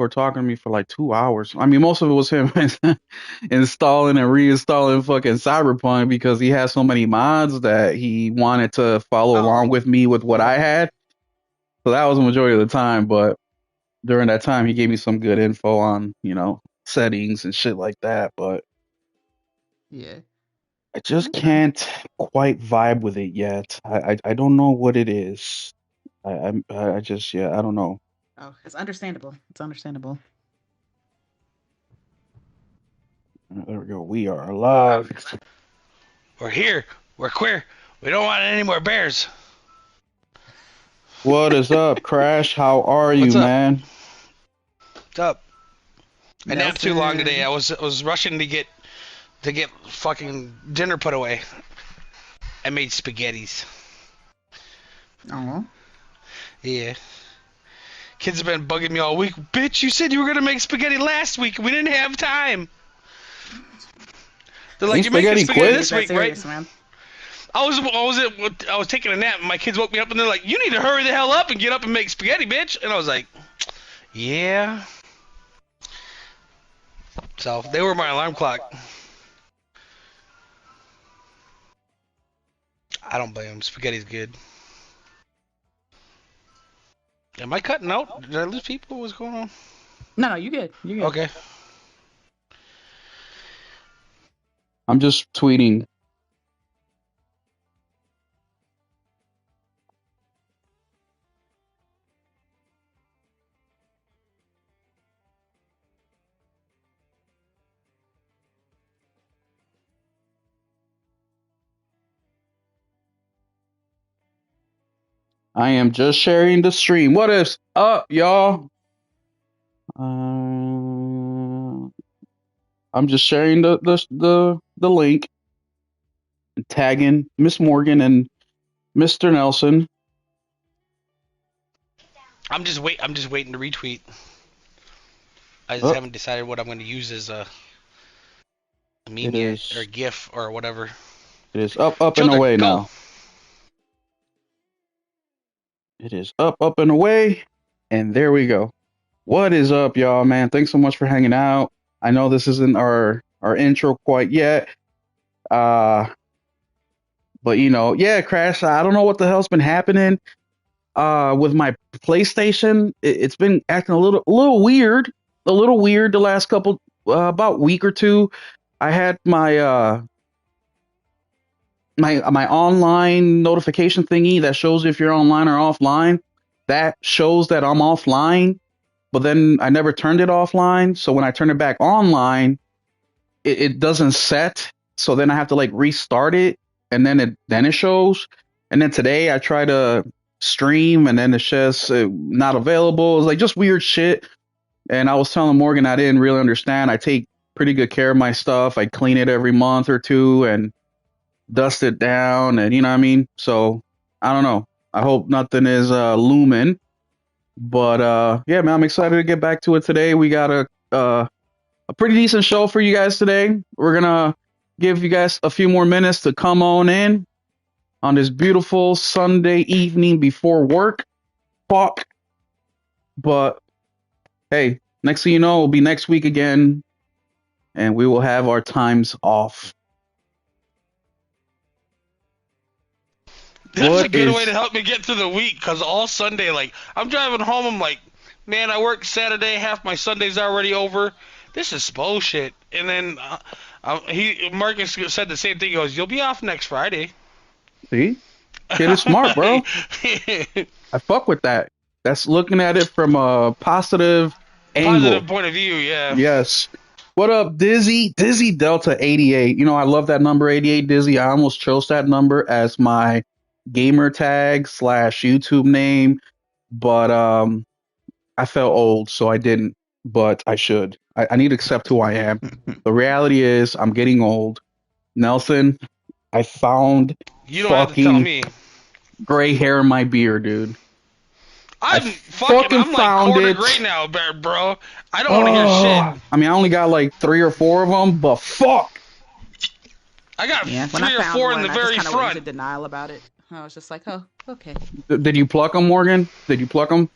Discord talking to me for like 2 hours. I mean, most of it was him installing and reinstalling fucking Cyberpunk because he has so many mods that he wanted to follow along with me with what I had. So that was the majority of the time. But during that time, he gave me some good info on, settings and shit like that. But Yeah. I just can't quite vibe with it yet. I don't know what it is. I just, yeah, I don't know. Oh, it's understandable. It's understandable. There we go. We are alive. We're here. We're queer. We don't want any more bears. What is up, Crash? How are you, What's up? man? What's up? I napped too long today. Nelson. I was rushing to get fucking dinner put away. I made spaghettis. Oh. Yeah. Kids have been bugging me all week. Bitch, you said you were gonna make spaghetti last week. We didn't have time. They're like, Ain't you're making spaghetti spaghetti quick? this week, Serious, right? man. I was taking a nap, and my kids woke me up, and they're like, "You need to hurry the hell up and get up and make spaghetti, bitch." And I was like, "Yeah." So they were my alarm clock. I don't blame them. Spaghetti's good. Am I cutting out? Did I lose people? What's going on? No, you good. You good. Okay. I'm just tweeting. I am just sharing the stream. What is up, y'all? I'm just sharing the link, tagging Miss Morgan and Mr. Nelson. I'm just waiting to retweet. I just haven't decided what I'm going to use as a meme yet, or a GIF or whatever. It is up Children, and away go. now. It is up and away, and there we go. What is up, y'all, man? Thanks so much for hanging out. I know this isn't our intro quite yet. But yeah, Crash, I don't know what the hell's been happening with my PlayStation. It's been acting a little weird. A little weird the last couple about week or two. I had my my online notification thingy that shows if you're online or offline. That shows that I'm offline, but then I never turned it offline. So when I turn it back online, it doesn't set. So then I have to like restart it, and then it shows. And then today I try to stream, and then it's just not available. It's like just weird shit. And I was telling Morgan I didn't really understand. I take pretty good care of my stuff. I clean it every month or two and dust it down, and you know what I mean. So I don't know. I hope nothing is looming. But yeah, man, I'm excited to get back to it today. We got a pretty decent show for you guys today. We're gonna give you guys a few more minutes to come on in on this beautiful Sunday evening before work. Fuck. But hey, next thing you know, it'll be next week again, and we will have our times off. That's a good way to help me get through the week, because all Sunday, like, I'm driving home, I'm like, man, I worked Saturday, half my Sunday's already over. This is bullshit. And then Marcus said the same thing. He goes, "You'll be off next Friday." See? Kid is smart, bro. I fuck with that. That's looking at it from a positive angle. Positive point of view, yeah. Yes. What up, Dizzy? Dizzy Delta 88. You know, I love that number 88, Dizzy. I almost chose that number as my gamer tag / YouTube name, but I felt old, so I didn't. But I should. I need to accept who I am. The reality is, I'm getting old. Nelson, I found you don't have to tell me. Gray hair in my beard, dude. I'm like quarter gray now, bro. I don't want to hear shit. I mean, I only got like 3 or 4 of them, but fuck. I got 3 or 4 in the very front. I went into denial about it. I was just like, oh, okay. Did you pluck them, Morgan? Did you pluck them?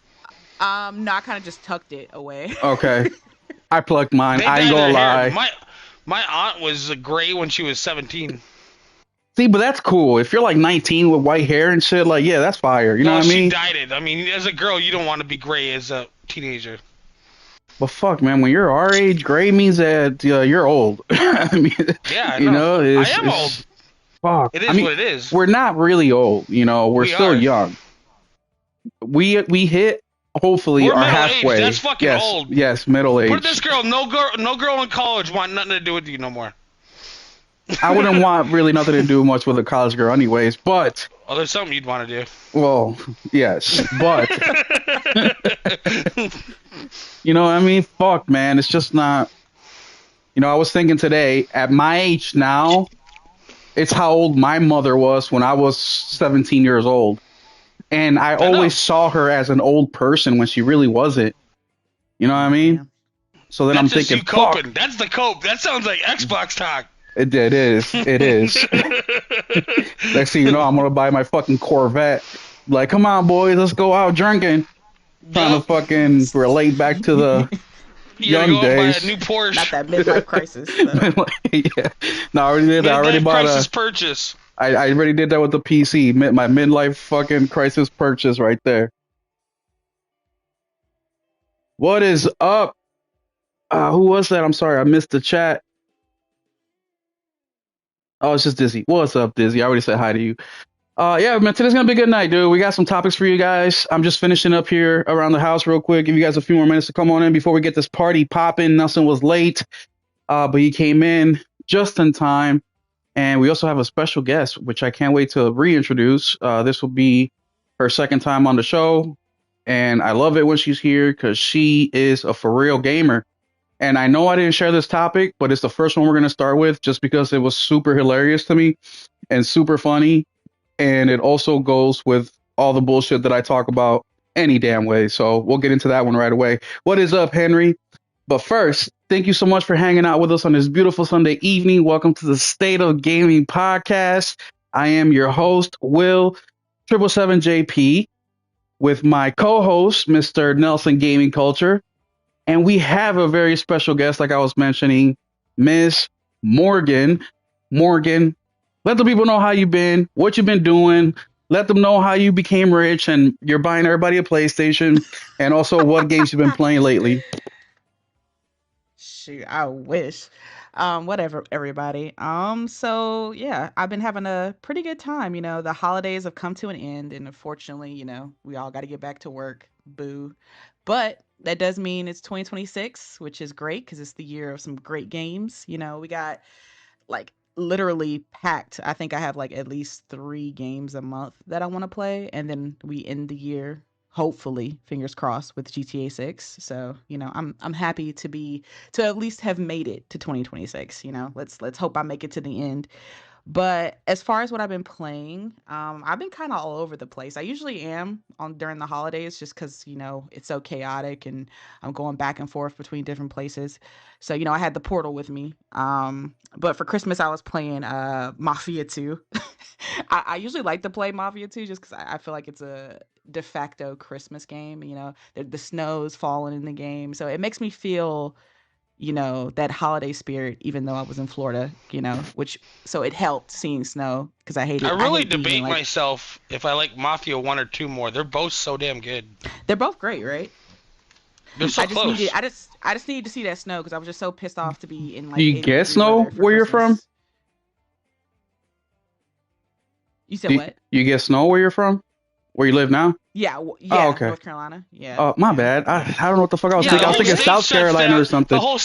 No, I kind of just tucked it away. Okay. I plucked mine. They I ain't dye gonna their hair. lie. My aunt was gray when she was 17. See, but that's cool. If you're like 19 with white hair and shit, like, yeah, that's fire. You know No, what I she mean? dyed it. I mean, as a girl, you don't want to be gray as a teenager. But fuck, man, when you're our age, gray means that you're old. I mean, Yeah, I you know. know, I am old. it's fuck. It I is mean, what it is. we're not really old. You know, we're We still are. young. We hit hopefully We're our middle aged. halfway. That's fucking Yes, old. yes, middle Put this age. girl, no girl in college want nothing to do with you no more. I wouldn't want really nothing to do much with a college girl, anyways. But Oh, there's something you'd want to do. well, yes, but you know, what I mean, fuck, man, it's just not. You know, I was thinking today, at my age now, it's how old my mother was when I was 17 years old. And I I know. always saw her as an old person when she really wasn't. You know what I mean? Yeah. So then That's I'm just thinking, you fuck, coping. That's the cope. That sounds like Xbox talk. it is. It is. Next thing you know, I'm going to buy my fucking Corvette. Like, come on, boys, let's go out drinking. Trying to Yep. fucking relate back to the You gotta young go out and buy days. a new Porsche. Not that midlife crisis. So. Yeah. No, I already did that. I already Midlife bought crisis a. purchase. I already did that with the PC. My midlife fucking crisis purchase right there. What is up? Who was that? I'm sorry, I missed the chat. Oh, it's just Dizzy. What's up, Dizzy? I already said hi to you. Yeah, man, today's gonna be a good night, dude. We got some topics for you guys. I'm just finishing up here around the house real quick. Give you guys a few more minutes to come on in before we get this party popping. Nelson was late, but he came in just in time. And we also have a special guest, which I can't wait to reintroduce. This will be her second time on the show. And I love it when she's here because she is a for real gamer. And I know I didn't share this topic, but it's the first one we're going to start with just because it was super hilarious to me and super funny. And it also goes with all the bullshit that I talk about any damn way. So we'll get into that one right away. What is up, Henry? But first, thank you so much for hanging out with us on this beautiful Sunday evening. Welcome to the State of Gaming podcast. I am your host, Will 777JP, with my co-host, Mr. Nelson Gaming Culture. And we have a very special guest, like I was mentioning, Miss Morghan. Morghan, let the people know how you've been, what you've been doing. Let them know how you became rich and you're buying everybody a PlayStation, and also what games you've been playing lately. Shoot, I wish. Whatever, everybody. So yeah, I've been having a pretty good time. The holidays have come to an end, and unfortunately, we all got to get back to work. Boo. But that does mean it's 2026, which is great because it's the year of some great games. We got like literally packed. I think I have like at least 3 games a month that I want to play, and then we end the year hopefully, fingers crossed, with GTA 6. So I'm happy to at least have made it to 2026. Let's hope I make it to the end. But as far as what I've been playing, I've been kind of all over the place. I usually am on during the holidays just because, it's so chaotic and I'm going back and forth between different places. So, I had the Portal with me. But for Christmas, I was playing Mafia 2. I usually like to play Mafia 2 just because I feel like it's a de facto Christmas game. The snow's falling in the game. So it makes me feel that holiday spirit, even though I was in Florida, so it helped seeing snow because I I really hate being debate like, myself if I like Mafia 1 or 2 more. They're both so damn good. they're both great, right? They're so close. I just needed to see that snow because I was just so pissed off to be in like Do you 80 get degree snow weather for where you're from? Christmas. You said what? You get snow where you're from? Where you live now? Yeah, Oh, okay. North Carolina. Yeah. Oh, my bad. I don't know what the fuck I was Yeah, thinking. the I was whole thinking state South shuts Carolina down. or something. The whole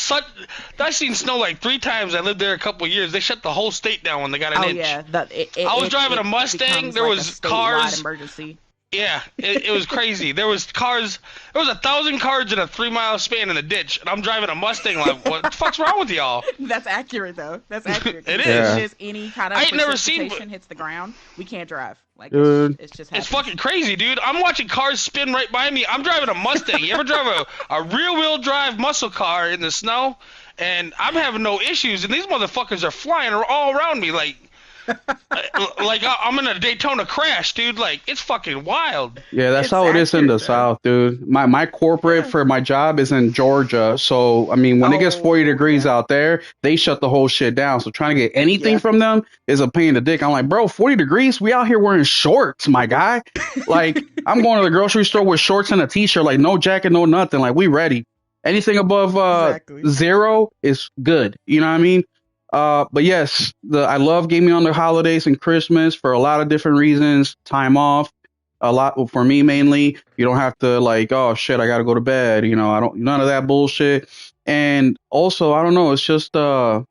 I've seen snow like 3 times. I lived there a couple of years. They shut the whole state down when they got an inch. Yeah. I was driving a Mustang. Becomes There like was a statewide cars. emergency. Yeah, it was crazy. There was cars. There was 1,000 cars in a 3-mile span in the ditch, and I'm driving a Mustang. Like, what the fuck's wrong with y'all? That's accurate though. That's accurate. It As is. soon as any kind of I ain't never seen- precipitation hits the ground, we can't drive. Like Dude. it's just It's happens. fucking crazy, dude. I'm watching cars spin right by me. I'm driving a Mustang. You ever drive a rear-wheel drive muscle car in the snow? And I'm having no issues, and these motherfuckers are flying all around me. Like, Like I'm in a Daytona crash, dude. Like it's fucking wild. Yeah, that's It's how it is in accurate the though. South, dude. My corporate Yeah. for my job is in Georgia, so I mean, when it gets 40 Oh degrees yeah. out there, they shut the whole shit down. So trying to get anything Yeah. from them is a pain in the dick. I'm like, bro, 40 degrees, we out here wearing shorts, my guy. Like, I'm going to the grocery store with shorts and a t-shirt, like no jacket, no nothing. Like, we ready. Anything above Exactly. zero is good. You know what I mean? But yes, the I love gaming on the holidays and Christmas for a lot of different reasons. Time off, a lot for me mainly. You don't have to like, oh shit, I gotta go to bed. You know, I don't none of that bullshit. And also, I don't know, it's just I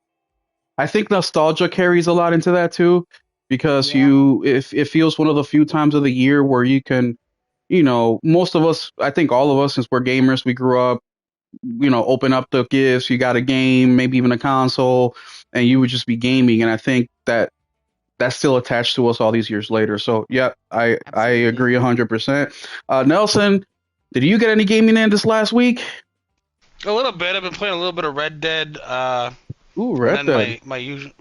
think nostalgia carries a lot into that too, because Yeah. you if it feels one of the few times of the year where you can, most of us, I think all of us, since we're gamers, we grew up, open up the gifts, you got a game, maybe even a console, and you would just be gaming. And I think that that's still attached to us all these years later. So yeah, I Absolutely. agree 100%. Nelson, did you get any gaming in this last week? A little bit. I've been playing a little bit of Red Dead. Ooh, And Red then Dead. my usual.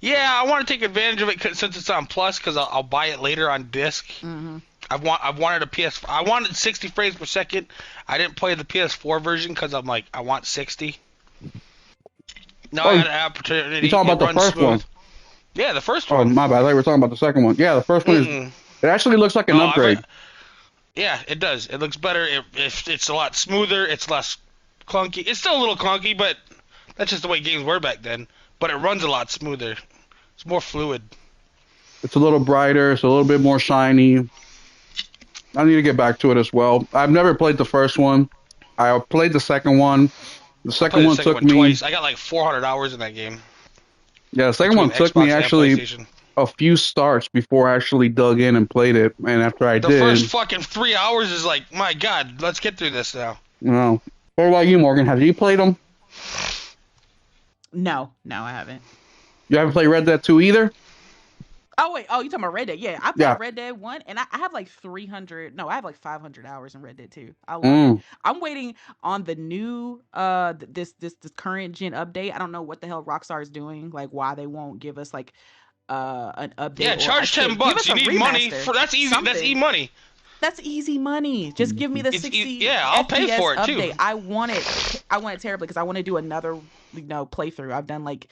Yeah, I want to take advantage of it since it's on Plus because I'll buy it later on disc. Mm-hmm. I've wanted a PS. I wanted 60 frames per second. I didn't play the PS4 version because I'm like I want 60. Now I Oh, got an you opportunity. talking It about the runs first smooth. one? Yeah, the first Oh, one. my bad. I thought we were talking about the second one. Yeah, the first one is. Mm-mm. It actually looks like an No, upgrade. yeah, it does. It looks better. It's a lot smoother. It's less clunky. It's still a little clunky, but that's just the way games were back then. But it runs a lot smoother. It's more fluid. It's a little brighter. It's a little bit more shiny. I need to get back to it as well. I've never played the first one. I played the second one. The I second played the one second took one me. twice. I got like 400 hours in that game Yeah, the second between one took me Xbox and actually PlayStation. a few starts before I actually dug in and played it. And after I The first did, fucking 3 hours is like, my god, let's get through this now. well, what about you, Morgan? Have you played them? No, no, I haven't. You haven't played Red Dead 2 either? Oh wait, oh you talking about Red Dead? Yeah, I Yeah. played Red Dead 1, and I have like 300. No, I have like 500 hours in Red Dead 2. I love it. Mm. I'm waiting on the new this current gen update. I don't know what the hell Rockstar is doing. Like why they won't give us like an update Yeah, or charge shit. 10 Give bucks. us You a need money remaster. for that's easy. That's Something. e-money. That's easy money. Just give me the 60 Yeah, I'll pay FPS for it too. update. I want it. I want it terribly because I want to do another playthrough. I've done like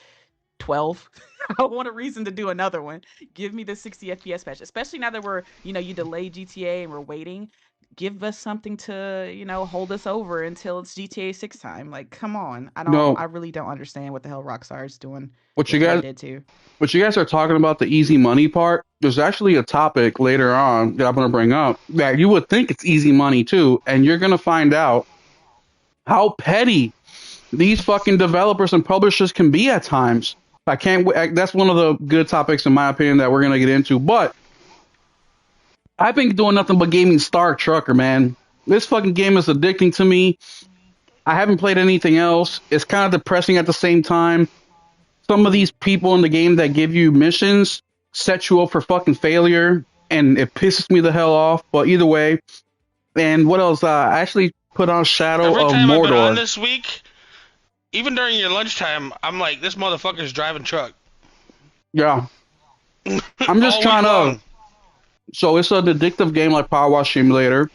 12. I want a reason to do another one. Give me the 60 FPS patch, especially now that we're, you delayed GTA and we're waiting. Give us something to, hold us over until it's GTA 6 time. Like, come on. No, I really don't understand what the hell Rockstar is doing what you with Red guys Dead 2. what you guys are talking about, the easy money part, there's actually a topic later on that I'm going to bring up that you would think it's easy money too, and you're going to find out how petty these fucking developers and publishers can be at times. I can't. That's one of the good topics, in my opinion, that we're gonna get into. But I've been doing nothing but gaming Star Trucker, man. This fucking game is addicting to me. I haven't played anything else. It's kind of depressing at the same time. Some of these people in the game that give you missions set you up for fucking failure, and it pisses me the hell off. But either way, and what else? I actually put on Shadow Every of time I've been on Mordor. this week, even during your lunchtime, I'm like, this motherfucker's driving truck Yeah, I'm just all week trying to. long. So it's an addictive game like Power Wash Simulator,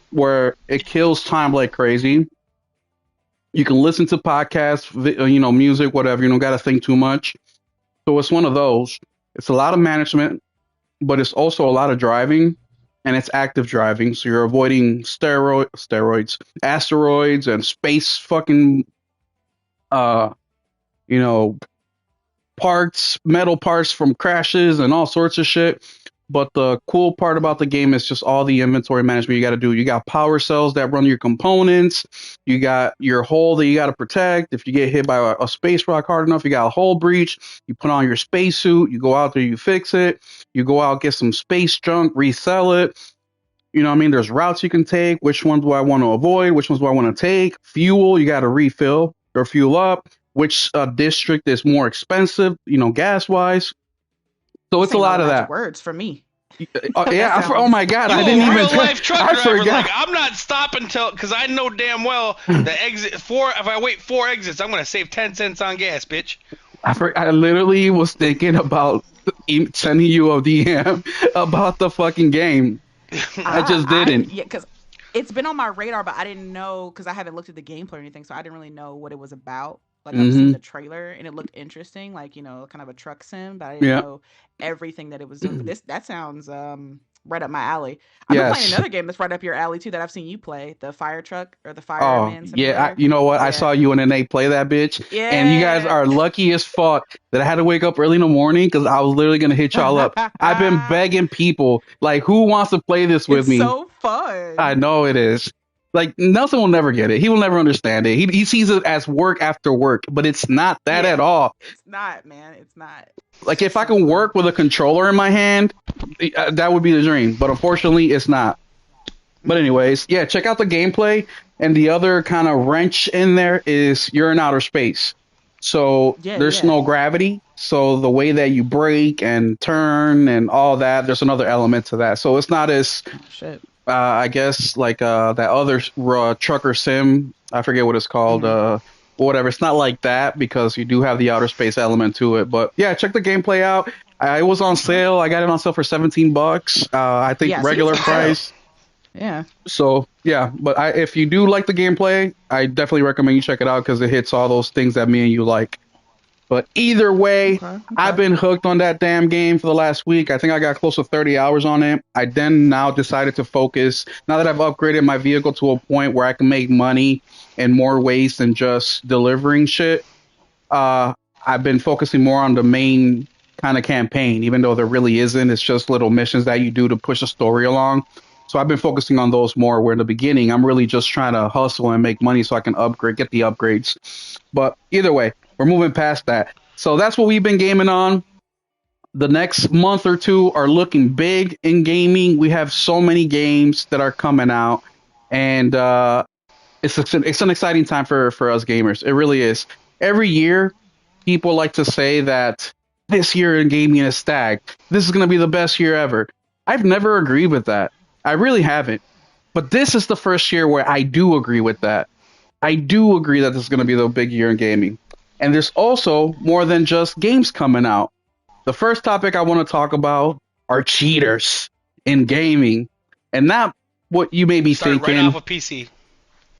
where it kills time like crazy. You can listen to podcasts, music, whatever. You don't got to think too much. So it's one of those. It's a lot of management, but it's also a lot of driving, and it's active driving. So you're avoiding asteroids, and space fucking, uh, you know, metal parts from crashes and all sorts of shit. But the cool part about the game is just all the inventory management you got to do. You got power cells that run your components. You got your hull that you got to protect. If you get hit by a space rock hard enough, you got a hull breach. You put on your spacesuit. You go out there, you fix it. You go out, get some space junk, resell it. You know what I mean? There's routes you can take. Which ones do I want to avoid? Which ones do I want to take? Fuel, you got to refill or fuel up. Which district is more expensive, gas wise? So You it's a saying all the lot of magic that. words for me. That Yeah, oh sounds my God, You I didn't a even. real life truck I driver. Like forgot. I'm not stopping till because I know damn well the exit four. If I wait 4 exits, I'm gonna save 10 cents on gas, bitch. I literally was thinking about sending you a DM about the fucking game. I just didn't. Yeah, because it's been on my radar, but I didn't know because I haven't looked at the gameplay or anything, so I didn't really know what it was about. Like I've seen Hmm. the trailer and it looked interesting, like kind of a truck sim, but I didn't Yeah. know everything that it was doing. But this that sounds right up my alley. I've been playing Yes. another game that's right up your alley too that I've seen you play, the fire truck or the Oh, fireman yeah. simulator. You know what? I Yeah, saw you and Nate play that bitch, and you guys yeah. are lucky as fuck that I had to wake up early in the morning because I was literally gonna hit y'all up. I've been begging people, like, who wants to play this with It's me? so I fun. know it is. Like, Nelson will never get it. He will never understand it. He sees it as work after work, but it's not that at Yeah, all. it's not, man. It's not. Like, It's if I so can fun. work with a controller in my hand, that would be the dream. But unfortunately, it's not. But Mm-hmm. anyways, yeah, check out the gameplay. And the other kind of wrench in there is you're in outer space. So Yeah, there's yeah. no gravity. So the way that you brake and turn and all that, there's another element to that. So it's not as, Oh shit. I guess, like that other trucker sim. I forget what it's called. Mm-hmm. Whatever. It's not like that because you do have the outer space element to it. But yeah, check the gameplay out. It was on Okay. sale. I got it on sale for $17. I think Yeah, see, it's regular on sale. price. Yeah. So yeah, but if you do like the gameplay, I definitely recommend you check it out because it hits all those things that me and you like. But either way, Okay. I've Okay. been hooked on that damn game for the last week. I think I got close to 30 hours on it. I then now decided to focus. Now that I've upgraded my vehicle to a point where I can make money in more ways than just delivering shit, uh, I've been focusing more on the main kind of campaign, even though there really isn't. It's just little missions that you do to push the story along. So I've been focusing on those more. Where in the beginning, I'm really just trying to hustle and make money so I can upgrade, get the upgrades. But either way, we're moving past that. So that's what we've been gaming on. The next month or two are looking big in gaming. We have so many games that are coming out, and it's an exciting time for us gamers. It really is. Every year, people like to say that this year in gaming is stacked. This is going to be the best year ever. I've never agreed with that. I really haven't. But this is the first year where I do agree with that. I do agree that this is going to be the big year in gaming. And there's also more than just games coming out. The first topic I want to talk about are cheaters in gaming. And not what you may be Start right off thinking. with PC.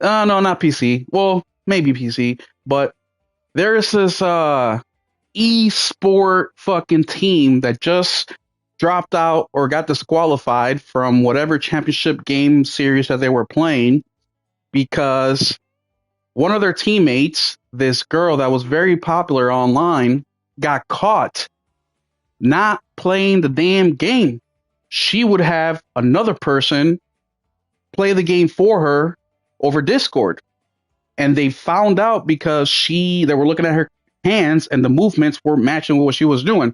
No, not PC. Well, maybe PC. But there's this e-sport fucking team that just dropped out or got disqualified from whatever championship game series that they were playing because one of their teammates, this girl that was very popular online, got caught not playing the damn game. She would have another person play the game for her over Discord. And they found out because they were looking at her hands and the movements were matching what she was doing.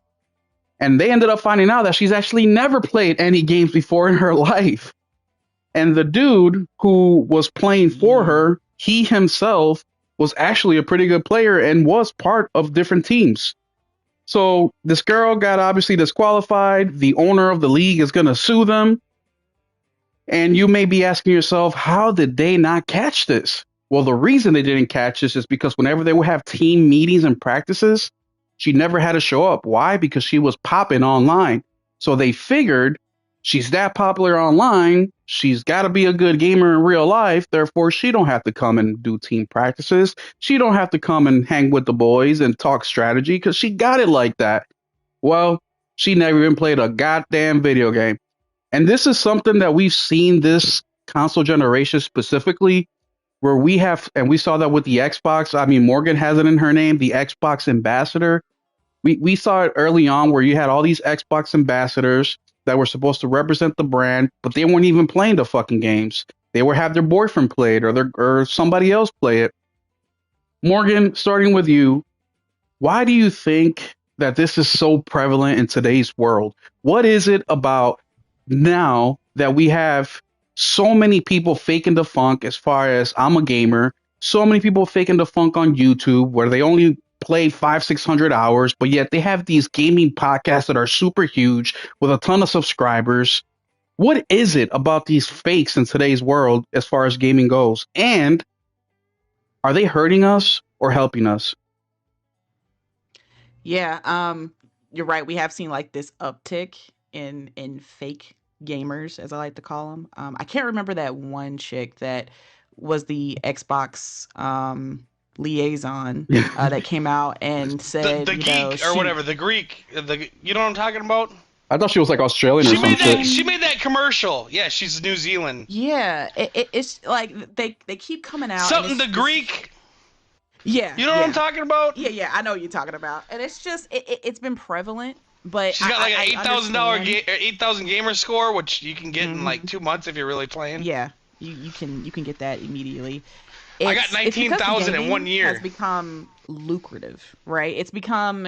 And they ended up finding out that she's actually never played any games before in her life. And the dude who was playing for Yeah. her, he himself was actually a pretty good player and was part of different teams. So this girl got obviously disqualified. The owner of the league is going to sue them. And you may be asking yourself, how did they not catch this? Well, the reason they didn't catch this is because whenever they would have team meetings and practices, she never had to show up. Why? Because she was popping online. So they figured she's that popular online. She's got to be a good gamer in real life. Therefore, she don't have to come and do team practices. She don't have to come and hang with the boys and talk strategy because she got it like that. Well, she never even played a goddamn video game. And this is something that we've seen this console generation specifically, where we have, and we saw that with the Xbox. I mean, Morgan has it in her name, the Xbox ambassador. We saw it early on where you had all these Xbox ambassadors that were supposed to represent the brand, but they weren't even playing the fucking games. They would have their boyfriend play it or somebody else play it. Morgan, starting with you, why do you think that this is so prevalent in today's world? What is it about now that we have so many people faking the funk as far as I'm a gamer, so many people faking the funk on YouTube where they only play 500-600 hours, but yet they have these gaming podcasts that are super huge with a ton of subscribers. What is it about these fakes in today's world as far as gaming goes? And are they hurting us or helping us? Yeah, you're right. We have seen like this uptick in fake gamers, as I like to call them. I can't remember that one chick that was the Xbox liaison that came out and said, The you know, geek or she whatever, the Greek, the you know what I'm talking about? I thought she was like Australian or She some made shit. that. She um made that commercial. Yeah, she's New Zealand. yeah, it's like they keep coming out and Something it's the this Greek. yeah, You know what I'm yeah. talking about? Yeah, I know what you're talking about. And it's just it's been prevalent, but She's got like an I $8,000 understand. 8,000 gamer score, which you can get in like Hmm. 2 months if you're really playing. Yeah, you can get that immediately. I got It's nineteen because thousand in one gaming has year. become lucrative, right? It's become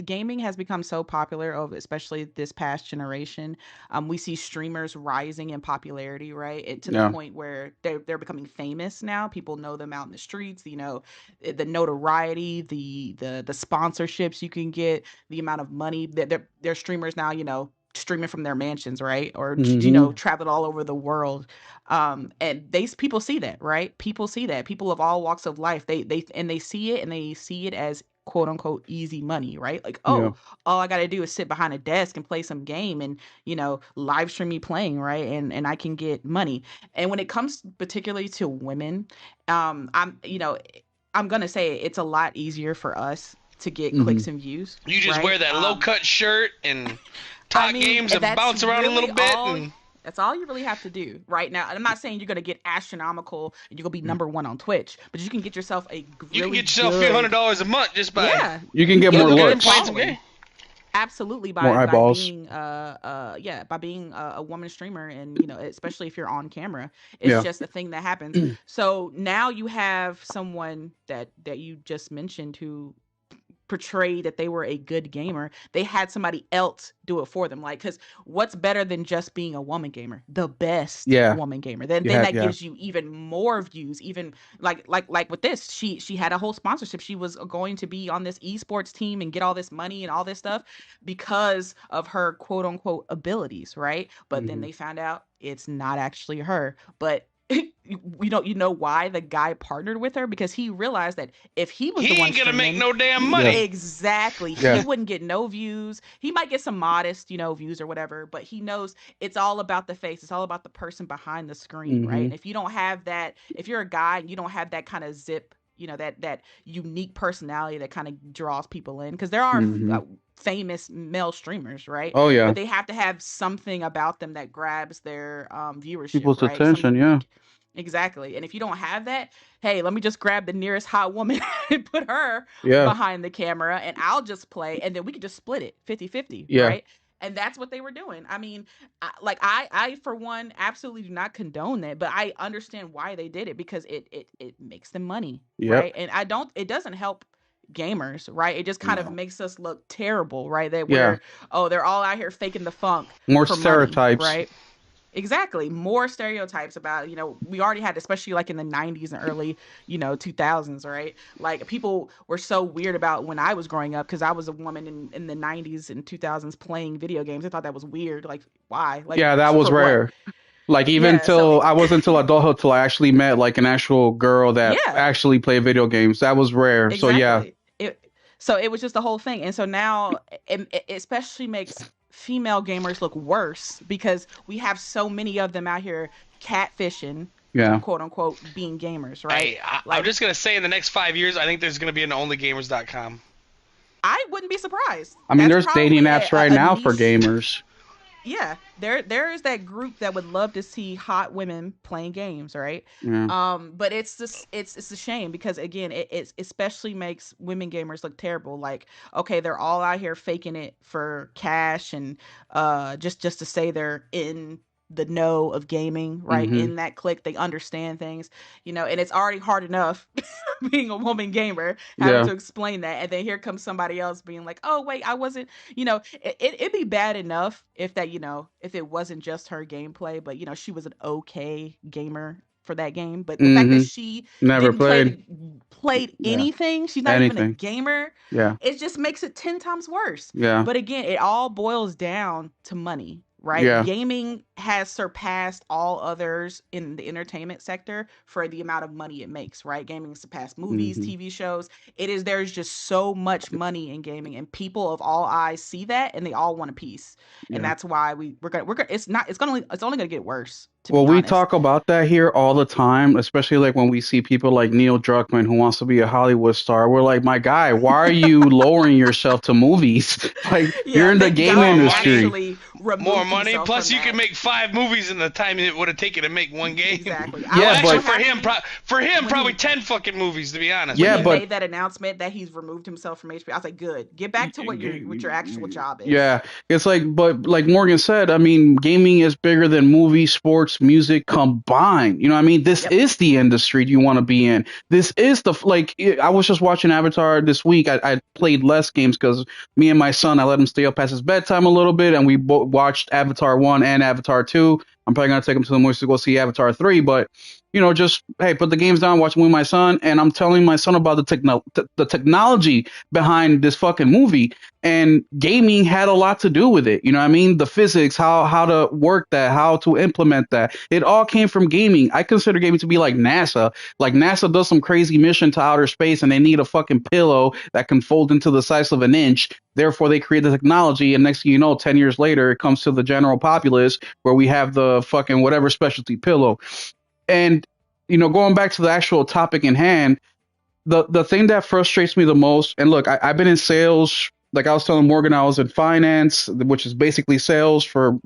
gaming has become so popular over especially this past generation. We see streamers rising in popularity, right? To the Yeah. point where they're becoming famous now. People know them out in the streets, you know, the notoriety, the sponsorships you can get, the amount of money that they're streamers now, you know, streaming from their mansions, right? Or you know, Hmm. traveling all over the world, and they people see that, right? People see that, people of all walks of life, they see it, and they see it as quote unquote easy money, right? Like, Yeah. oh, all I got to do is sit behind a desk and play some game and, you know, live stream me playing, right? And I can get money. And when it comes particularly to women, I'm, you know, I'm gonna say it's a lot easier for us to get Hmm. clicks and views, You just right? wear that low cut shirt and I talk mean, games and that's bounce around a really little bit, all. and That's all you really have to do right now. And I'm not saying you're gonna get astronomical and you're gonna be number 1 on Twitch, but you can get yourself a you can really get yourself a few hundred good, dollars a month just by yeah, You can get yeah, more looking good and playing looks, some game. following. Absolutely, more by eyeballs. being yeah, by being a woman streamer, and you know, especially if you're on camera, it's Yeah. just a thing that happens. So now you have someone that you just mentioned who portrayed that they were a good gamer. They had somebody else do it for them. Like, because what's better than just being a woman gamer? The best Yeah. woman gamer. Then Yeah. that Yeah. gives you even more views. Even like with this, she had a whole sponsorship. She was going to be on this esports team and get all this money and all this stuff because of her quote unquote abilities, right? But then Hmm. they found out it's not actually her. But you know why the guy partnered with her, because he realized that if he was the He one ain't gonna make streaming, no damn Yeah. money. exactly, he Yeah. wouldn't get no views. He might get some modest, you know, views or whatever, but he knows it's all about the face. It's all about the person behind the screen, right? Hmm. And if you don't have that, if you're a guy and you don't have that kind of zip, you know, that unique personality that kind of draws people in, because there are Hmm. famous male streamers, right? Oh But yeah. they have to have something about them that grabs their viewership, People's right? Some attention. Yeah. unique. Exactly. And if you don't have that, hey, let me just grab the nearest hot woman and put her Yeah. behind the camera and I'll just play, and then we can just split it 50-50, Yeah. right? And that's what they were doing. I mean, I for one absolutely do not condone that, but I understand why they did it, because it makes them money, Yep. right? And it doesn't help gamers, right? It just kind of No. makes us look terrible, right? That Yeah. we're, oh, they're all out here faking the funk More for money, stereotypes. right? Exactly. More stereotypes about, you know, we already had, especially like in the 90s and early, you know, 2000s, right? Like people were so weird about when I was growing up, because I was a woman in the 90s and 2000s playing video games. I thought that was weird. Like, why? Like, Yeah, that was for what? rare. Like even Yeah. So, till I wasn't until adulthood till I actually met like an actual girl that yeah, actually played video games. That was rare. So yeah. exactly. So it was just the whole thing. And so now it especially makes female gamers look worse, because we have so many of them out here catfishing, Yeah. quote unquote, being gamers, right? Hey, I'm Like, just gonna say in the next 5 years, I think there's gonna be an onlygamers.com. I wouldn't be surprised. I mean, That's there's dating probably apps right a now for niche. gamers. Yeah, there is that group that would love to see hot women playing games, right? Yeah. But it's just it's a shame, because again, it especially makes women gamers look terrible. Like, okay, they're all out here faking it for cash and just to say they're in the know of gaming, right? Hmm. In that clique, they understand things, you know, and it's already hard enough being a woman gamer, having Yeah. to explain that, and then here comes somebody else being like, oh wait, I wasn't, you know, it'd be bad enough if that, you know, if it wasn't just her gameplay, but you know, she was an okay gamer for that game. But the fact that Hmm. she Never didn't played. played Yeah. anything, she's not even a Anything. gamer. Yeah. It just makes it 10 times worse. Yeah. But again, it all boils down to money, right? Yeah. Gaming has surpassed all others in the entertainment sector for the amount of money it makes, right? Gaming surpassed movies, Hmm. TV shows. There's just so much money in gaming, and people of all eyes see that and they all want a piece. And Yeah. that's why we're gonna it's only gonna get worse, to Well, be we honest. talk about that here all the time, especially like when we see people like Neil Druckmann who wants to be a Hollywood star. We're like, my guy, why are you lowering yourself to movies? Like, you're Yeah, in the thank gaming God More he money, industry. actually more removed money. himself Plus, from you can that. make 5 movies in the time it would have taken to make one game. Exactly. I Well, was Yeah, actually, so but happy for him, when probably he 10 fucking movies, to be honest when with yeah, he you. but made that announcement that he's removed himself from HBO. I was like, good. Get back to what your actual job is. yeah, it's like, but like Morgan said, I mean, gaming is bigger than movies, sports, music combined. You know what I mean? This Yep. is the industry you want to be in. This is I was just watching Avatar this week. I played less games because me and my son, I let him stay up past his bedtime a little bit, and we watched Avatar 1 and Avatar 2. I'm probably going to take him to the movies to go see Avatar 3, but just hey, put the games down, watch them with my son, and I'm telling my son about the technology behind this fucking movie, and gaming had a lot to do with it. You know what I mean? The physics, how to work that, how to implement that. It all came from gaming. I consider gaming to be like NASA. Like NASA does some crazy mission to outer space and they need a fucking pillow that can fold into the size of an inch. Therefore, they create the technology, and next thing you know, 10 years later, it comes to the general populace where we have the fucking whatever specialty pillow. And going back to the actual topic in hand, the thing that frustrates me the most, and look, I've been in sales. Like I was telling Morgan, I was in finance, which is basically sales for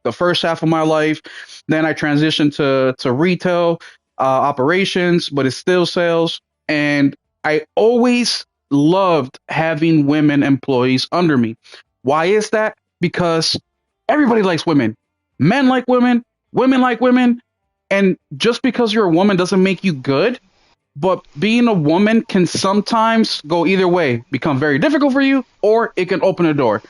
the first half of my life. Then I transitioned to retail operations, but it's still sales. And I always loved having women employees under me. Why is that? Because everybody likes women. Men like women like women. And just because you're a woman doesn't make you good, but being a woman can sometimes go either way, become very difficult for you, or it can open a door.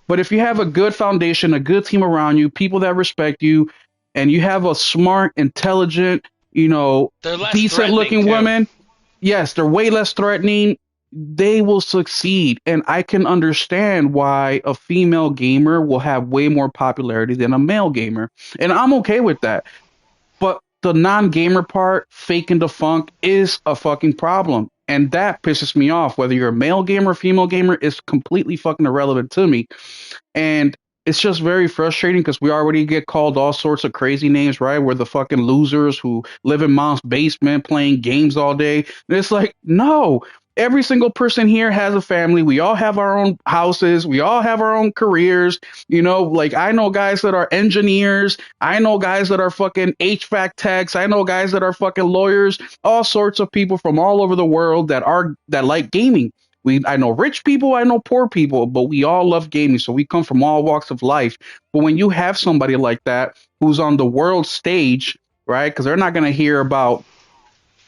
But if you have a good foundation, a good team around you, people that respect you, and you have a smart, intelligent, They're less decent threatening, looking too. woman, yes, they're way less threatening. They will succeed. And I can understand why a female gamer will have way more popularity than a male gamer. And I'm okay with that. But the non-gamer part, faking the funk, is a fucking problem. And that pisses me off. Whether you're a male gamer or female gamer is completely fucking irrelevant to me. And it's just very frustrating because we already get called all sorts of crazy names, right? We're the fucking losers who live in mom's basement playing games all day. And it's like, no. Every single person here has a family. We all have our own houses. We all have our own careers. Like I know guys that are engineers. I know guys that are fucking HVAC techs. I know guys that are fucking lawyers. All sorts of people from all over the world that like gaming. I know rich people, I know poor people, but we all love gaming, so we come from all walks of life. But when you have somebody like that who's on the world stage, right? Because they're not going to hear about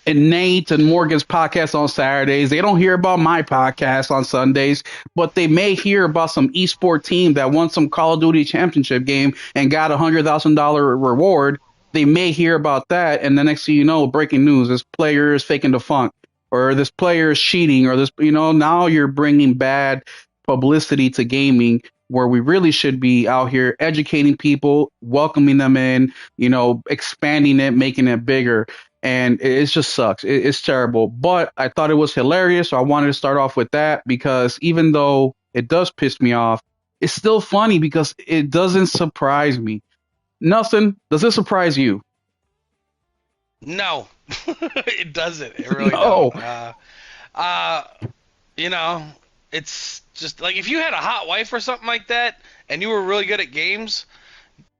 Nate and Morgan's podcast on Saturdays. They don't hear about my podcast on Sundays, but they may hear about some esport team that won some Call of Duty championship game and got $100,000 reward. They may hear about that, and the next thing you know, breaking news: this player is faking the funk, or this player is cheating, or this. Now you're bringing bad publicity to gaming, where we really should be out here educating people, welcoming them in, expanding it, making it bigger, and it just sucks. It's terrible. But I thought it was hilarious, so I wanted to start off with that because even though it does piss me off, it's still funny because it doesn't surprise me. Nothing. Does it surprise you? No, it doesn't. It really No. don't. Uh, you know, it's just like if you had a hot wife or something like that, and you were really good at games.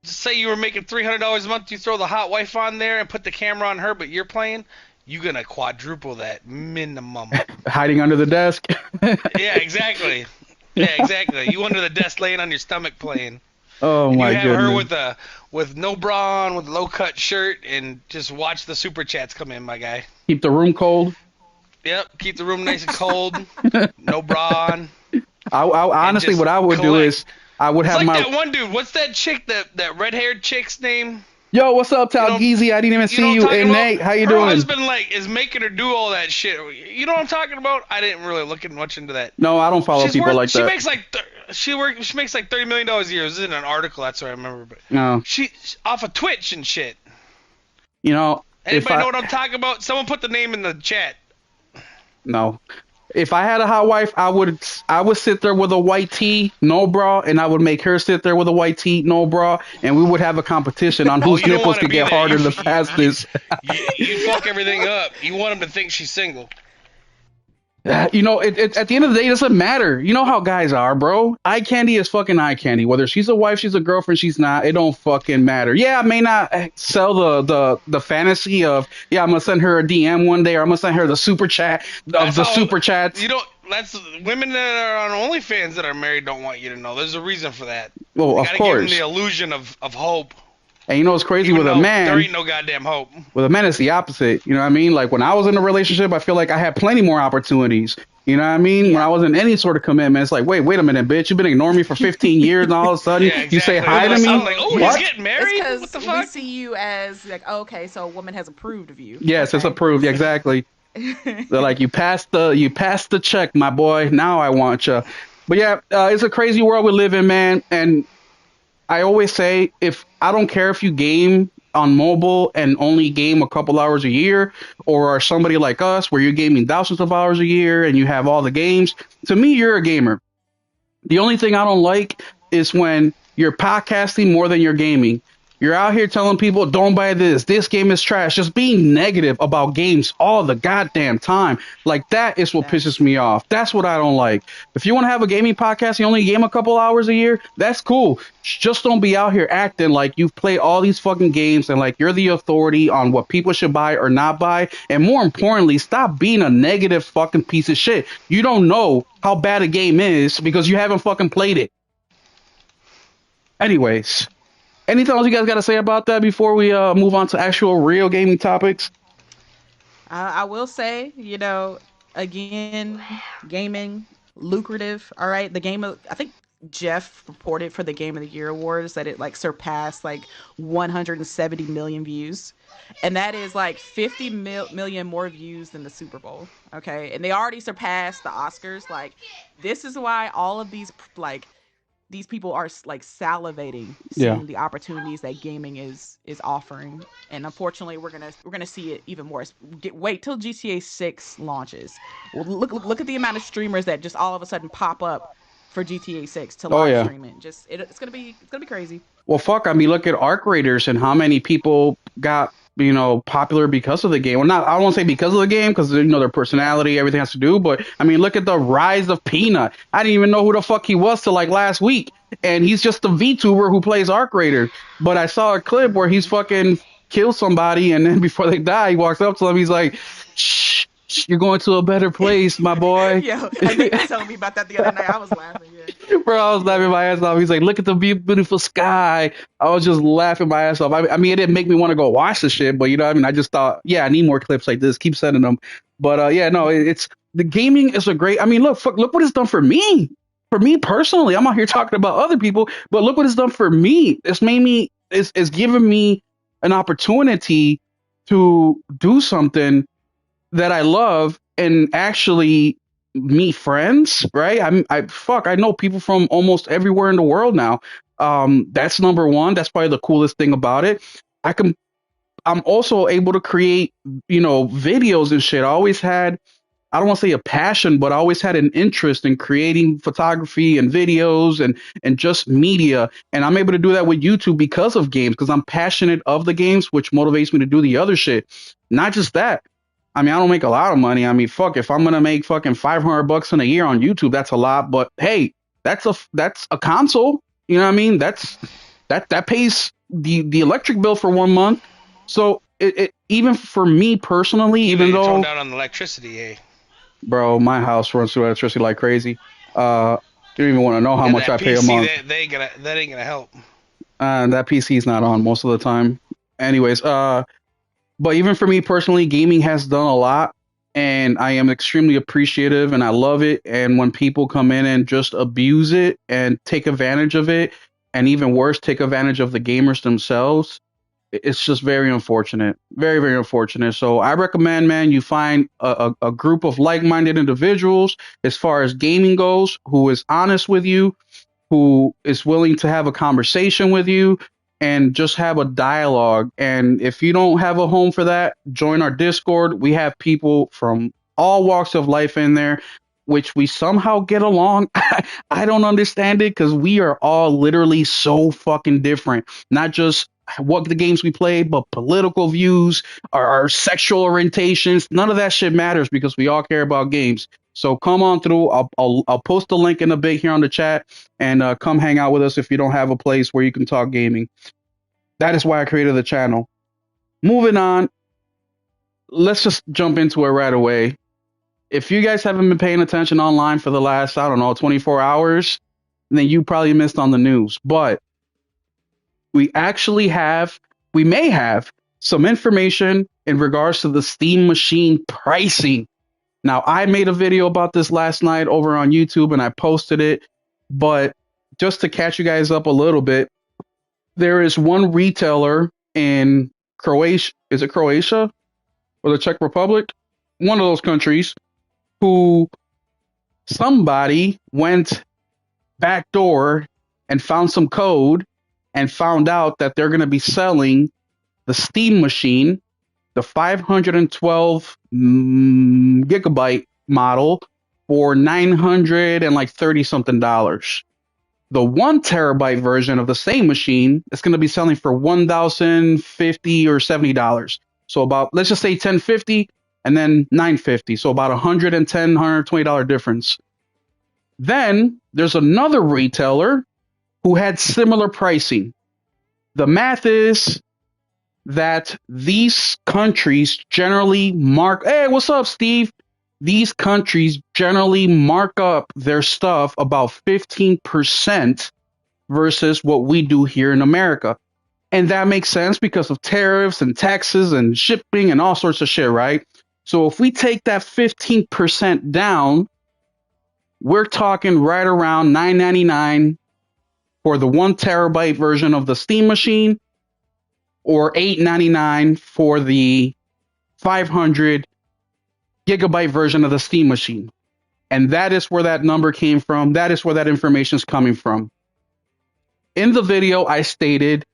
Just say you were making $300 a month, you throw the hot wife on there and put the camera on her, but you're playing, you're gonna quadruple that minimum. Hiding under the desk. Yeah, exactly. Yeah, exactly. You under the desk laying on your stomach playing, Oh and you my have her goodness. with no bra on, with a low cut shirt, and just watch the super chats come in, my guy. Keep the room cold. Yep, keep the room nice and cold, no bra on, I and honestly, just what I would do collect. is I would It's have like my that one dude. What's that chick? That red haired chick's name? Yo, what's up, You know, Talgeezy? I didn't even you know see what I'm you. talking And about? Nate, how you Her doing? husband like is making her do all that shit. You know what I'm talking about? I didn't really look at much into that. No, I don't follow She's people worth. like She that. makes like she makes like $30 million a year. This is in an article. That's what I remember. But No, she off of Twitch and shit. you know, if Anybody I know what I'm talking about? Someone put the name in the chat. no, if I had a hot wife, I would sit there with a white tee, no bra, and I would make her sit there with a white tee, no bra, and we would have a competition on Oh, whose you don't nipples want to could be get there. harder the fastest. You fuck everything up. You want them to think she's single. At the end of the day, it doesn't matter. You know how guys are, bro. Eye candy is fucking eye candy. Whether she's a wife, she's a girlfriend, she's not. It don't fucking matter. Yeah, I may not sell the fantasy of yeah, I'm gonna send her a DM one day, or I'm gonna send her the super chat of That's the how super chats. you don't. That's women that are on OnlyFans that are married don't want you to know. There's a reason for that. Well, They of got to give them the course. illusion of hope, And you know what's crazy even with a though there man? ain't no goddamn hope. With a man, it's the opposite. You know what I mean? Like when I was in a relationship, I feel like I had plenty more opportunities. You know what I mean? When I Yeah. was in any sort of commitment, it's like, wait a minute, bitch, you've been ignoring me for 15 years, and all of a sudden Yeah, you say exactly. All hi of to a sudden, me? like, Oh oh, he's yeah. What? getting It's married. What because the we fuck? see you as like, okay, so a woman has approved of you. Yes, it's Okay. approved. Yeah, exactly. They're like, you passed the check, my boy. Now I want you. But yeah, it's a crazy world we live in, man. And I always say, if I don't care if you game on mobile and only game a couple hours a year, or are somebody like us where you're gaming thousands of hours a year and you have all the games. To me, you're a gamer. The only thing I don't like is when you're podcasting more than you're gaming. You're out here telling people, don't buy this. This game is trash. Just being negative about games all the goddamn time. Like, that is what pisses Facts. me off. That's what I don't like. If you want to have a gaming podcast, you only game a couple hours a year, that's cool. Just don't be out here acting like you've played all these fucking games and like you're the authority on what people should buy or not buy. And more importantly, stop being a negative fucking piece of shit. You don't know how bad a game is because you haven't fucking played it. Anyways, anything else you guys got to say about that before we move on to actual real gaming topics? I will say, again, gaming lucrative. All right, the game of I think Jeff reported for the Game of the Year awards that it like surpassed like 170 million views, and that is like 50 million more views than the Super Bowl. Okay, and they already surpassed the Oscars. Like, this is why all of these people are like salivating Yeah. seeing the opportunities that gaming is offering, and unfortunately we're gonna see it even more. Wait till GTA 6 launches. Well, look at the amount of streamers that just all of a sudden pop up for GTA 6 to Oh live yeah. stream it. It's gonna be crazy. Well, fuck. I mean, look at Arc Raiders and how many people got popular because of the game. Well, not I won't say because of the game because their Yeah. personality, everything has to do. But I mean, look at the rise of Peanut. I didn't even know who the fuck he was till like last week, and he's just a VTuber who plays Arc Raiders. But I saw a clip where he's Hmm. fucking killed somebody, and then before they die, he walks up to them. He's like, "Shh, shh, you're going to a better place, my boy." Yo, Nick was telling me about that the other night. I was laughing. Yeah. Bro, I was laughing Yeah. my ass off. He's like, look at the beautiful sky. I was just laughing my ass off. I mean, it didn't make me want to go watch the shit, but you know what I mean? I just thought, yeah, I need more clips like this. Keep sending them. But yeah, no, it's the gaming is a great. I mean, look what it's done for me. For me personally, I'm out here talking about other people, but look what it's done for me. It's given me an opportunity to do something that I love and actually meet friends, right? I know people from almost everywhere in the world now. That's number one. That's probably the coolest thing about it. I can I'm also able to create, videos and shit. I don't want to say a passion, but I always had an interest in creating photography and videos and just media. And I'm able to do that with YouTube because of games, because I'm passionate of the games, which motivates me to do the other shit. Not just that. I mean, I don't make a lot of money. I mean, fuck, if I'm gonna make fucking $500 in a year on YouTube, that's a lot. But hey, that's a console. You know what I mean? That pays the electric bill for 1 month. So it even for me personally, You even need to tone though, down on the electricity, eh? bro, my house runs through electricity like crazy. You don't even want to know how Yeah, much that I pay a PC month. that ain't gonna help. That PC's not on most of the time. Anyways, but even for me personally, gaming has done a lot, and I am extremely appreciative, and I love it. And when people come in and just abuse it and take advantage of it, and even worse, take advantage of the gamers themselves, It's just very unfortunate, very very unfortunate. So I recommend, man, you find a group of like-minded individuals as far as gaming goes, who is honest with you, who is willing to have a conversation with you and just have a dialogue. And if you don't have a home for that, join our Discord. We have people from all walks of life in there, which we somehow get along. I don't understand it because we are all literally so fucking different. Not just what the games we play, but political views, our sexual orientations. None of that shit matters because we all care about games. So come on through. I'll post the link in a bit here on the chat and come hang out with us if you don't have a place where you can talk gaming. That is why I created the channel. Moving on, let's just jump into it right away. If you guys haven't been paying attention online for the last, I don't know, 24 hours, then you probably missed on the news. But we actually have, we may have some information in regards to the Steam Machine pricing. Now, I made a video about this last night over on YouTube and I posted it, but just to catch you guys up a little bit, there is one retailer in Croatia, is it Croatia or the Czech Republic? One of those countries who somebody went backdoor and found some code and found out that they're going to be selling the Steam Machine, the 512 gigabyte model, for 900 and like 30 something dollars. The 1 terabyte version of the same machine is going to be selling for 1,050 or $70. So about, let's just say 1050 and then 950. So about $110, $120 difference. Then there's another retailer who had similar pricing. The math is that these countries generally mark, hey, what's up, Steve? These countries generally mark up their stuff about 15% versus what we do here in America. And that makes sense because of tariffs and taxes and shipping and all sorts of shit, right? So if we take that 15% down, we're talking right around $9.99 for the 1 terabyte version of the Steam Machine, or $8.99 for the 500 gigabyte version of the Steam Machine. And that is where that number came from. That is where that information is coming from. In the video, I stated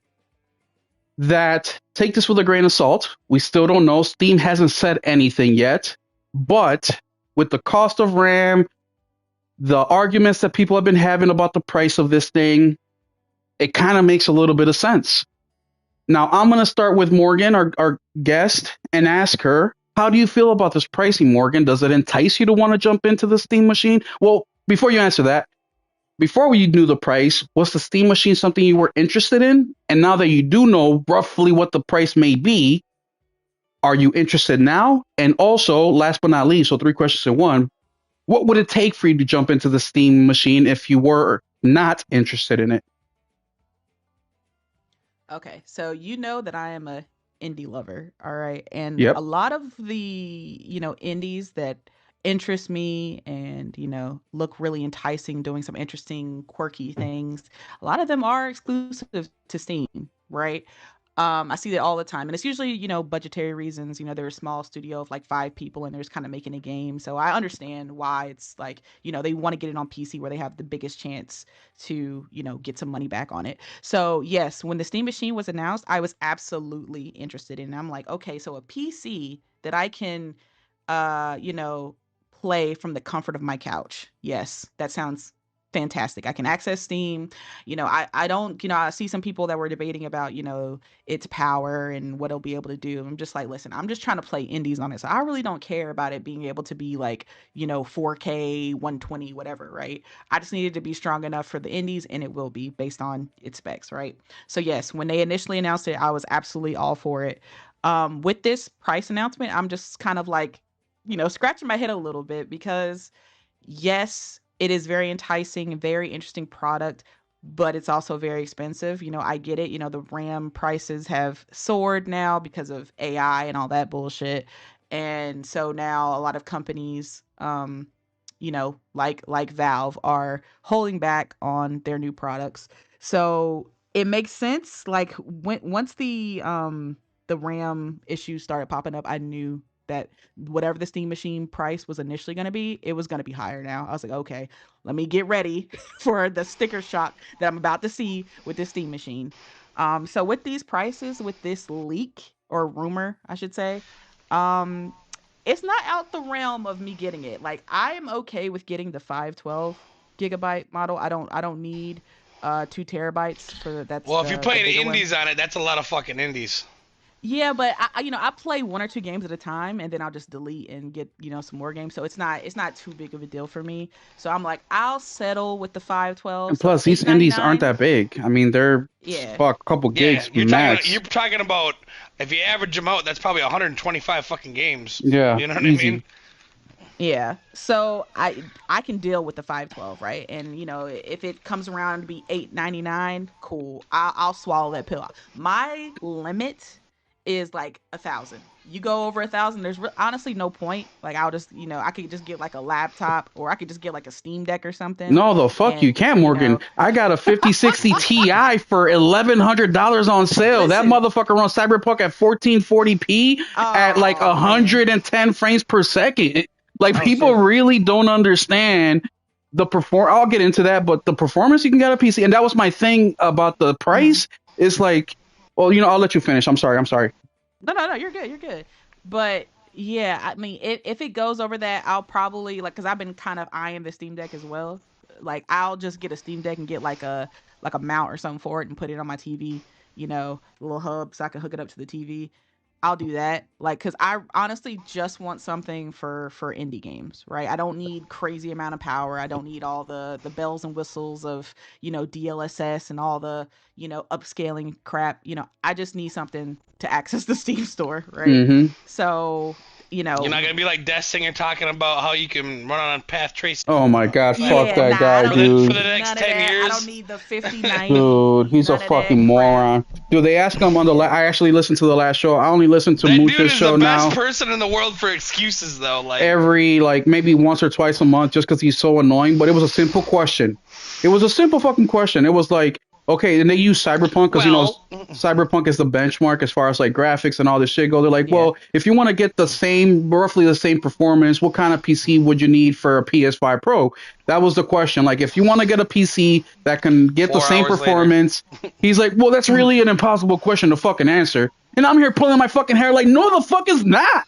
that take this with a grain of salt. We still don't know. Steam hasn't said anything yet. But with the cost of RAM, the arguments that people have been having about the price of this thing, it kind of makes a little bit of sense. Now, I'm going to start with Morghan, our guest, and ask her, how do you feel about this pricing, Morghan? Does it entice you to want to jump into the Steam Machine? Well, before you answer that, before you knew the price, was the Steam Machine something you were interested in? And now that you do know roughly what the price may be, are you interested now? And also, last but not least, so 3 questions in one, what would it take for you to jump into the Steam Machine if you were not interested in it? Okay, so you know that I am a indie lover, all right? And Yep. a lot of the, indies that interest me and, look really enticing, doing some interesting, quirky things, a lot of them are exclusive to Steam, right? I see that all the time, and it's usually, budgetary reasons. They're a small studio of like 5 people, and they're just kind of making a game. So I understand why it's like, they want to get it on PC where they have the biggest chance to, get some money back on it. So yes, when the Steam Machine was announced, I was absolutely interested in it. I'm like, okay, so a PC that I can, uh, you know, play from the comfort of my couch. Yes, that sounds fantastic. I can access Steam. I don't, I see some people that were debating about, its power and what it'll be able to do. I'm just like, listen, I'm just trying to play indies on it. So I really don't care about it being able to be like, 4K, 120, whatever, right? I just needed to be strong enough for the indies, and it will be based on its specs, right? So yes, when they initially announced it, I was absolutely all for it. With this price announcement, I'm just kind of like, scratching my head a little bit because yes, it is very enticing, very interesting product, but it's also very expensive. I get it. The RAM prices have soared now because of AI and all that bullshit. And so now a lot of companies, like Valve are holding back on their new products. So it makes sense. Like when once the RAM issues started popping up, I knew that whatever the Steam Machine price was initially going to be, it was going to be higher now. I was like, okay, let me get ready for the sticker shock that I'm about to see with this Steam Machine. So with these prices, with this leak or rumor, I should say, um, it's not out the realm of me getting it. Like I am okay with getting the 512 gigabyte model. I don't need 2 terabytes for that's Well, if you're the playing bigger one. indies on it, that's a lot of fucking indies. Yeah, but I play 1 or 2 games at a time, and then I'll just delete and get some more games. So it's not too big of a deal for me. So I'm like, I'll settle with the 512. And So plus, these eight ninety indies aren't nine. that big. I mean, they're Yeah, fuck a couple Yeah, gigs max. you're talking about if you average them out, that's probably 125 fucking games. Yeah, You know what I mean? easy. yeah. So I can deal with the 512, right? And if it comes around to be 899, cool. I'll swallow that pill. My limit is like 1,000. You go over 1,000, there's honestly no point. Like I'll just I could just get like a laptop, or I could just get like a Steam Deck or something, No, the fuck you and can't, Morgan. I got a 5060 Ti for $1,100 on sale. That listen. motherfucker runs Cyberpunk at 1440p at like Oh man. 110 frames per second. Like Oh people shit. really don't understand the perform. I'll get into that, but the performance you can get a PC, and that was my thing about the Mhm. price. Is like, well, I'll let you finish. I'm sorry. I'm sorry. No, no, no. You're good. You're good. But yeah, I mean, if it goes over that, I'll probably like because I've been kind of eyeing the Steam Deck as well. Like I'll just get a Steam Deck and get like a mount or something for it and put it on my TV. A little hub so I can hook it up to the TV. I'll do that. Like, cause I honestly just want something for indie games, right? I don't need crazy amount of power. I don't need all the bells and whistles of DLSS and all the upscaling crap. I just need something to access the Steam store, right? Mm-hmm. So You're not gonna be like Death Singer talking about how you can run on path tracing Oh my god, fuck yeah, that nah, I guy, don't for need the dude. next none of 10 that. I don't years. need the 5090, Dude, he's a none of that fucking crap. moron. Dude, they asked him on the. Yeah. I actually listened to the last show. I only listen to That dude Mooch's is the show best now person in the world for excuses, though. Like, every like maybe once or twice a month just because he's so annoying. But it was a simple question. It was a simple fucking question. It was like, okay, and they use Cyberpunk because well, Cyberpunk is the benchmark as far as like graphics and all this shit go. They're like, Yeah. well, if you want to get the same, roughly the same performance, what kind of PC would you need for a PS5 Pro? That was the question. Like, if you want to get a PC that can get the four same hours later. performance, he's like, well, that's really an impossible question to fucking answer. And I'm here pulling my fucking hair like, no, the fuck is not.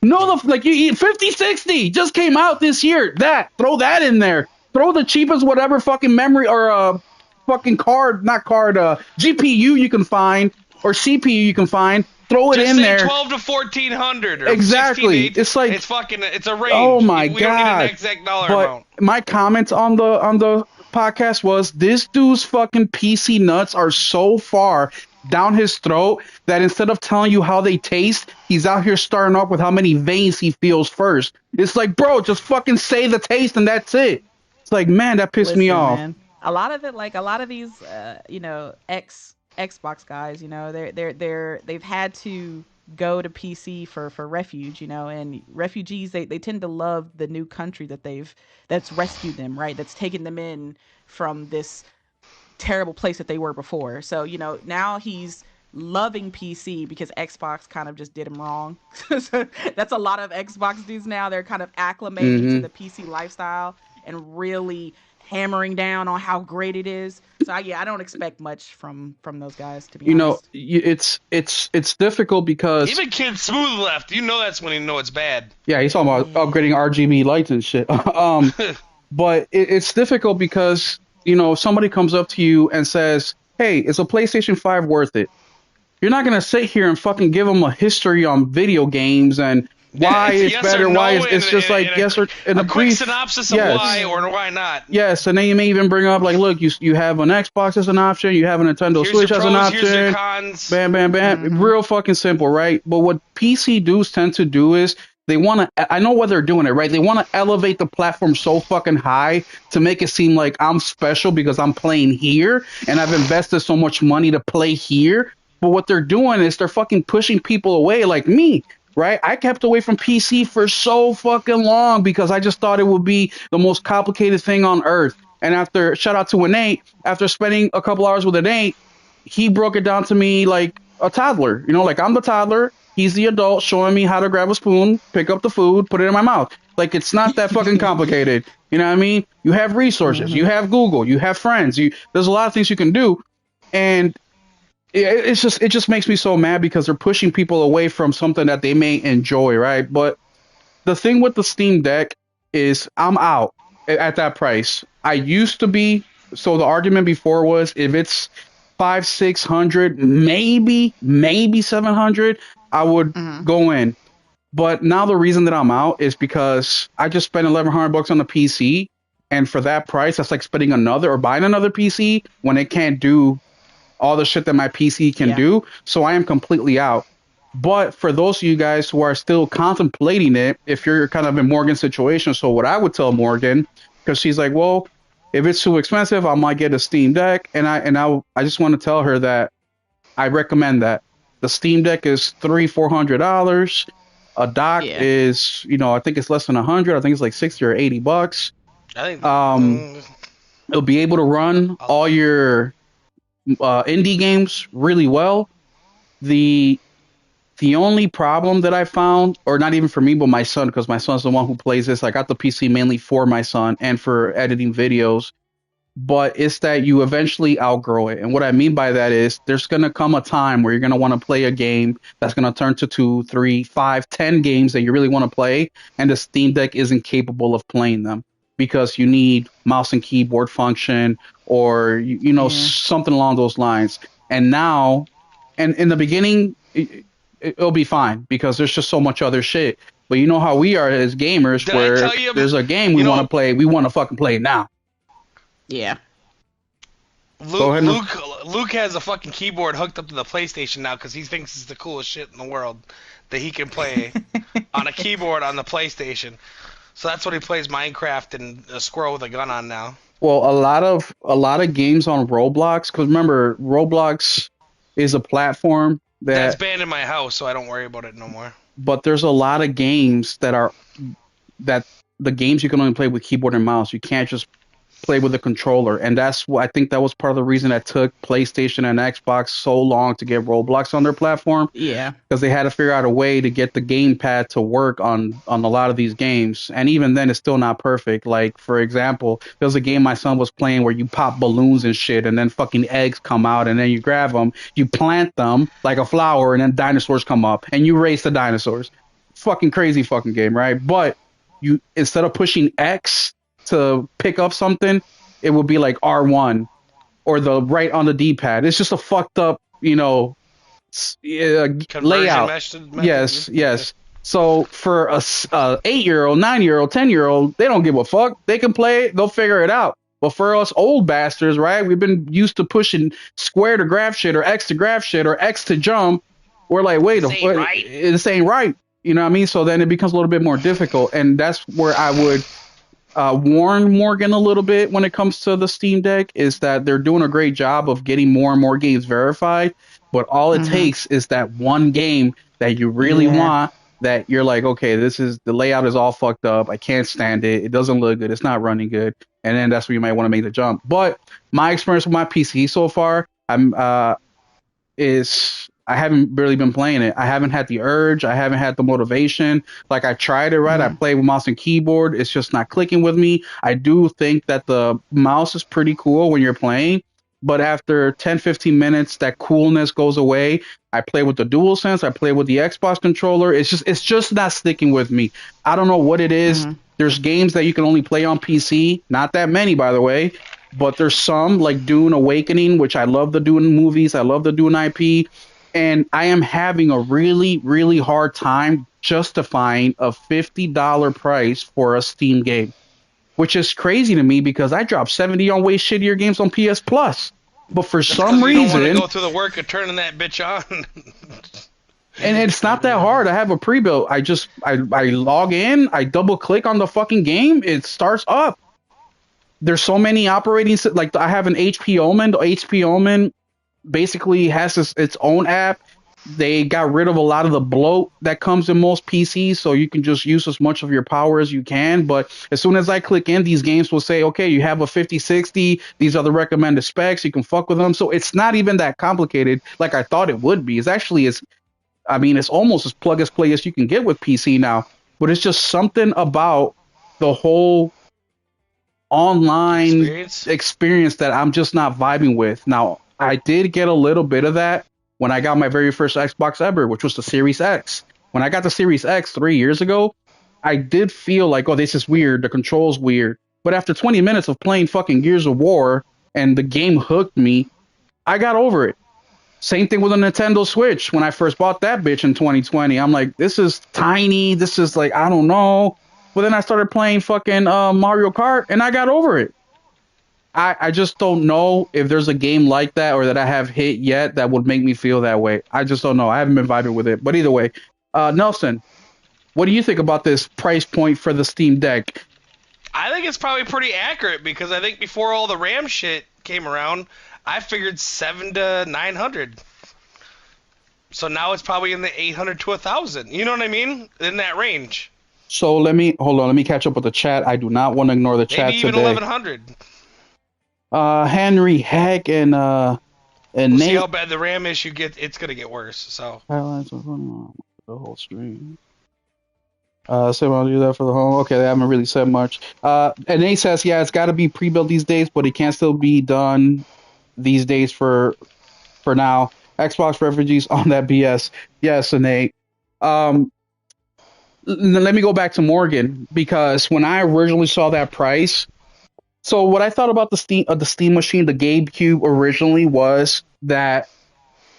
No, like you eat 5060 just came out this year. Throw that in there. Throw the cheapest whatever fucking memory or fucking card, not card, GPU you can find or CPU you can find. Throw it Just in say there. 12 to 1400 or 16 to Exactly. 8. It's like, It's fucking. It's a oh range. my We don't need an god. exact dollar But amount. my comments on the podcast was this dude's fucking PC nuts are so far down his throat that instead of telling you how they taste, he's out here starting off with how many veins he feels first. It's like, bro, just fucking say the taste and that's it. It's like, man, that pissed me Listen, off. man. A lot of it, like a lot of these, Xbox guys, they've had to go to PC for refuge, and refugees they tend to love the new country that's rescued them, right? That's taken them in from this terrible place that they were before. So, now he's loving PC because Xbox kind of just did him wrong. So that's a lot of Xbox dudes now. They're kind of acclimating to Hmm. the PC lifestyle and really hammering down on how great it is. So yeah, I don't expect much from those guys, to be honest. It's difficult because Even Kid Smooth left. You know that's when you know it's bad. yeah, he's talking about Yeah. upgrading RGB lights and shit. But it's difficult because somebody comes up to you and says, "Hey, is a PlayStation 5 worth it?" You're not gonna sit here and fucking give them a history on video games and Yeah, why it's a it's yes or better, why no, it's just like yes or in a a quick brief synopsis of yes. why or Yeah. why not. Yes, and then you may even bring up like, look, you have an Xbox as an option, you have a Nintendo Here's your Switch as an pros, here's your option. cons. Bam, bam, bam. Mm-hmm. Real fucking simple, right? But what PC dudes tend to do is they want to. I know why they're doing it, right? They want to elevate the platform so fucking high to make it seem like I'm special because I'm playing here and I've invested so much money to play here. But what they're doing is they're fucking pushing people away, like me. Right, I kept away from PC for so fucking long because I just thought it would be the most complicated thing on earth. And after shout out to Innate, after spending a couple hours with Innate, he broke it down to me like a toddler. You know, like I'm the toddler, he's the adult showing me how to grab a spoon, pick up the food, put it in my mouth. Like it's not that fucking complicated. You know what I mean? You have resources, you Hmm. have Google, you have friends, you there's a lot of things you can do, and it just makes me so mad because they're pushing people away from something that they may enjoy, right? But the thing with the Steam Deck is I'm out at that price. I used to be. So the argument before was if it's 500, 600, maybe 700, I would Hmm. go in. But now the reason that I'm out is because I just spent 1,100 bucks on the PC, and for that price, that's like spending another or buying another PC when it can't do all the shit that my PC can Yeah. do. So I am completely out. But for those of you guys who are still contemplating it, if you're kind of in Morgan's situation, so what I would tell Morgan, because she's like, well, if it's too expensive, I might get a Steam Deck, and I just want to tell her that I recommend that the Steam Deck is $300-400. A dock Yeah. is, I think it's less than 100. I think it's like 60 or 80 bucks. I think Um, it'll be able to run I'll, all your indie games really well. The the only problem that I found, or not even for me, but my son, because my son's the one who plays this. I got the PC mainly for my son and for editing videos, but it's that you eventually outgrow it. And what I mean by that is there's going to come a time where you're going to want to play a game that's going to turn to 2, 3, 5, 10 games that you really want to play, and the Steam Deck isn't capable of playing them because you need mouse and keyboard function or Yeah. something along those lines. And now, and in the beginning, it'll be fine because there's just so much other shit. But you know how we are as gamers, did I where tell you? there's a game we You want to know, play, we want to fucking play it now. Yeah. Go Luke, ahead. Luke has a fucking keyboard hooked up to the PlayStation now because he thinks it's the coolest shit in the world that he can play on a keyboard on the PlayStation. So that's what he plays Minecraft and a squirrel with a gun on now. Well, a lot of games on Roblox, because remember, Roblox is a platform That's that, banned in my house, so I don't worry about it no more. but there's a lot of games that the games you can only play with keyboard and mouse. You can't just play with a controller, and that's what I think that was part of the reason that took PlayStation and Xbox so long to get Roblox on their platform Yeah. because they had to figure out a way to get the gamepad to work on a lot of these games. And even then, it's still not perfect. Like for example, there was a game my son was playing where you pop balloons and shit, and then fucking eggs come out, and then you grab them, you plant them like a flower, and then dinosaurs come up, and you race the dinosaurs. Fucking crazy fucking game, right? But you instead of pushing X to pick up something, it would be like R1 or the right on the D-pad. It's just a fucked up, Conversion layout. method. Yes, yes. So for a 8-year-old, 9-year-old, 10-year-old, they don't give a fuck. They can play it. They'll figure it out. But for us old bastards, right? We've been used to pushing square to grab shit or X to grab shit or X to jump. We're like, wait, This ain't right. this ain't right. You know what I mean? So then it becomes a little bit more difficult, and that's where I would warn Morgan a little bit when it comes to the Steam Deck is that they're doing a great job of getting more and more games verified, but all it Hmm. takes is that one game that you really Yeah. want that you're like, okay, this is the layout is all fucked up. I can't stand it. It doesn't look good. It's not running good. And then that's where you might want to make the jump. But my experience with my PC so far, is I haven't really been playing it. I haven't had the urge. I haven't had the motivation. Like I tried it, right? I Hmm. played with mouse and keyboard. It's just not clicking with me. I do think that the mouse is pretty cool when you're playing, but after 10, 15 minutes, that coolness goes away. I play with the DualSense. I play with the Xbox controller. It's just not sticking with me. I don't know what it is. Hmm. There's games that you can only play on PC. Not that many, by the way, but there's some like Dune Awakening, which I love the Dune movies. I love the Dune IP, and I am having a really, really hard time justifying a $50 price for a Steam game, which is crazy to me because I dropped 70 on way shittier games on PS Plus. But for That's some because you don't want to reason, go through the work of turning that bitch on. and it's not that hard. I have a pre-built. I log in, I double click on the fucking game, it starts up. There's so many like I have an HP Omen. The HP Omen basically has its own app. They got rid of a lot of the bloat that comes in most PCs, so you can just use as much of your power as you can. But as soon as I click in, these games will say, okay, you have a 5060. These are the recommended specs. You can fuck with them. So it's not even that complicated like I thought it would be. It's actually, I mean, it's almost as plug as play as you can get with PC now. But it's just something about the whole online Experience. experience that I'm just not vibing with. Now, I did get a little bit of that when I got my very first Xbox ever, which was the Series X. When I got the Series X 3 years ago, I did feel like, oh, this is weird. The controls weird. But after 20 minutes of playing fucking Gears of War and the game hooked me, I got over it. Same thing with a Nintendo Switch. When I first bought that bitch in 2020, I'm like, this is tiny. This is like, I don't know. But then I started playing fucking Mario Kart and I got over it. I just don't know if there's a game like that or that I have hit yet that would make me feel that way. I just don't know. I haven't been vibing with it. But either way, Nelson, what do you think about this price point for the Steam Deck? I think it's probably pretty accurate because I think before all the RAM shit came around, I figured 7 to 900. So now it's probably in the 800 to 1,000. You know what I mean? In that range. So let me hold on. Let me catch up with the chat. I do not want to ignore the Maybe chat even today. 1,100. Henry Heck and We'll see how Nate. bad the RAM issue gets. It's gonna get worse. So Highlights of the whole stream. So I'll do that for the home. Okay, they haven't really said much. And Nate says, yeah, it's got to be pre-built these days, but it can still be done these days for now. Xbox refugees on that BS. Yes, Nate. Um, Let me go back to Morgan because when I originally saw that price, so what I thought about the Steam machine, the GameCube originally was that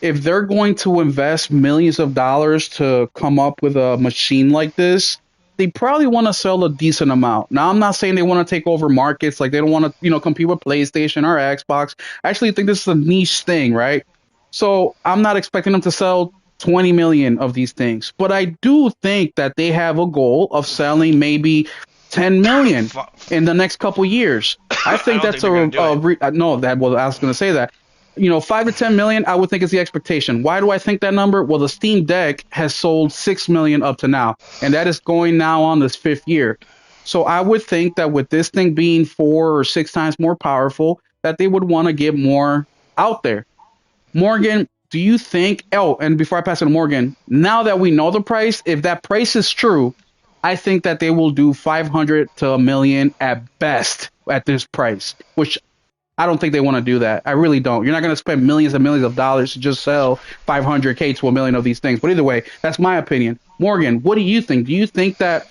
if they're going to invest millions of dollars to come up with a machine like this, they probably want to sell a decent amount. Now, I'm not saying they want to take over markets, like they don't want to, compete with PlayStation or Xbox. I actually think this is a niche thing, right? So I'm not expecting them to sell 20 million of these things, but I do think that they have a goal of selling maybe 10 million in the next couple years. I I think don't think that's they're gonna do it. no, that well, I was going to say that 5 to 10 million, I would think is the expectation. Why do I think that number? Well, the Steam Deck has sold 6 million up to now, and that is going now on this fifth year. So I would think that with this thing being 4 or 6 times more powerful, that they would want to get more out there. Morgan, do you think? Oh, and before I pass it to Morgan, now that we know the price, if that price is true, I think that they will do 500 to a million at best at this price, which I don't think they want to do that. I really don't. You're not going to spend millions and millions of dollars to just sell 500K to a million of these things. But either way, that's my opinion. Morgan, what do you think? Do you think that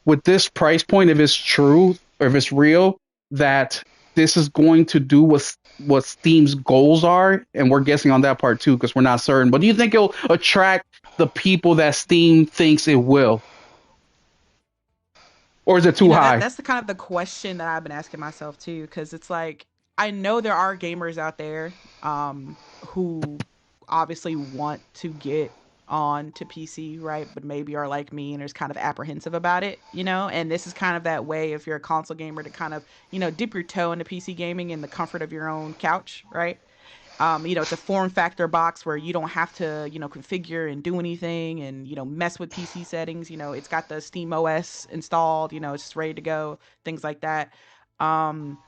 with this price point, if it's true or if it's real, that this is going to do what Steam's goals are? And we're guessing on that part too because we're not certain. But do you think it'll attract the people that Steam thinks it will, or is it too That high? that's the kind of the question that I've been asking myself too, because it's like I know there are gamers out there who obviously want to get on to PC, right? But maybe are like me and is kind of apprehensive about it. And this is kind of that way if you're a console gamer to kind of, dip your toe into PC gaming in the comfort of your own couch, right? It's a form factor box where you don't have to, configure and do anything and, mess with PC settings. It's got the Steam OS installed, it's just ready to go, things like that. Um,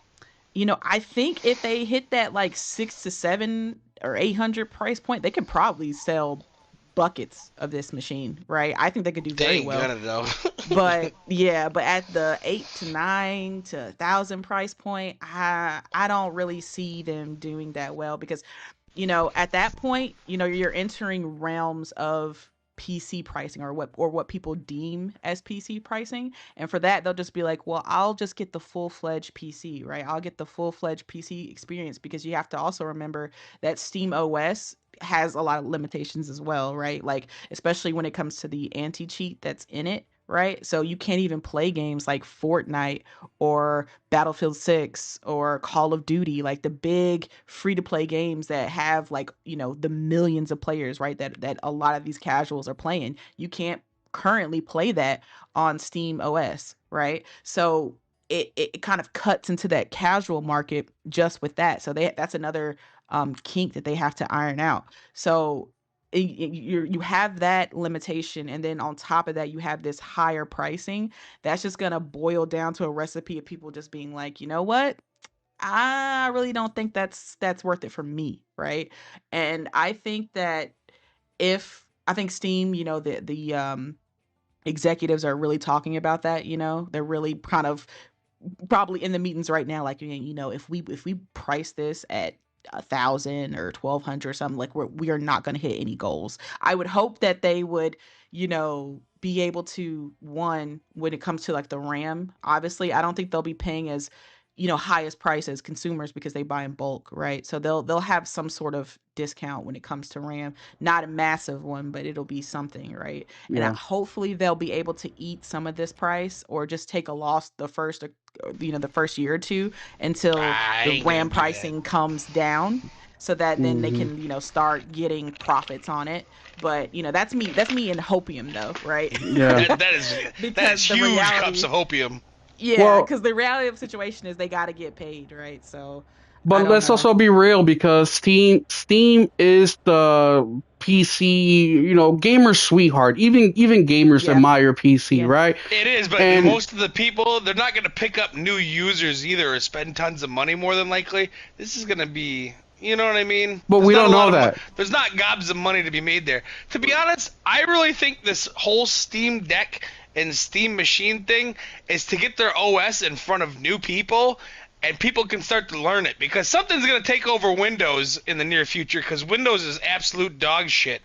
I think if they hit that like 6 to 7 or 800 price point, they could probably sell buckets of this machine, right? I think they could do They very ain't well. gonna though. But yeah, but at the 8 to 9 to 1,000 price point, I don't really see them doing that well because, at that point, you're entering realms of PC pricing or what people deem as PC pricing. And for that, they'll just be like, well, I'll just get the full-fledged PC, right? I'll get the full-fledged PC experience because you have to also remember that Steam OS has a lot of limitations as well, right? Like especially when it comes to the anti-cheat that's in it, right? So you can't even play games like Fortnite or Battlefield 6 or Call of Duty, like the big free to play games that have like, the millions of players, right? That a lot of these casuals are playing. You can't currently play that on Steam OS, right? So it kind of cuts into that casual market just with that. So that's another kink that they have to iron out. So you have that limitation, and then on top of that you have this higher pricing. That's just gonna boil down to a recipe of people just being like, you know what, I really don't think that's worth it for me, right? And I think that if I think Steam, the executives are really talking about that, they're really kind of probably in the meetings right now, like, if we price this at 1,000 or 1,200 or something, like we are not going to hit any goals. I would hope that they would, be able to, one, when it comes to like the RAM, obviously I don't think they'll be paying as, highest price as consumers because they buy in bulk, right? So they'll have some sort of discount when it comes to RAM, not a massive one, but it'll be something, right? And Yeah. hopefully they'll be able to eat some of this price, or just take a loss the first year or two until I the ain't gonna RAM do that. pricing comes down, so that then they Hmm. can, start getting profits on it. But that's me in hopium though, right? Yeah. That is Because the huge cups reality, of opium. yeah, Well, because the reality of the situation is they got to get paid, right? So but I don't let's know. also be real because Steam is the PC, gamer sweetheart. Even gamers Yeah, admire PC, yeah, right? It is, but And most of the people, they're not going to pick up new users either or spend tons of money more than likely. This is going to be, you know what I mean? but There's we not a don't lot know of that. there's not gobs of money to be made there. To be honest, I really think this whole Steam Deck and Steam Machine thing is to get their OS in front of new people, and people can start to learn it, because something's going to take over Windows in the near future, because Windows is absolute dog shit.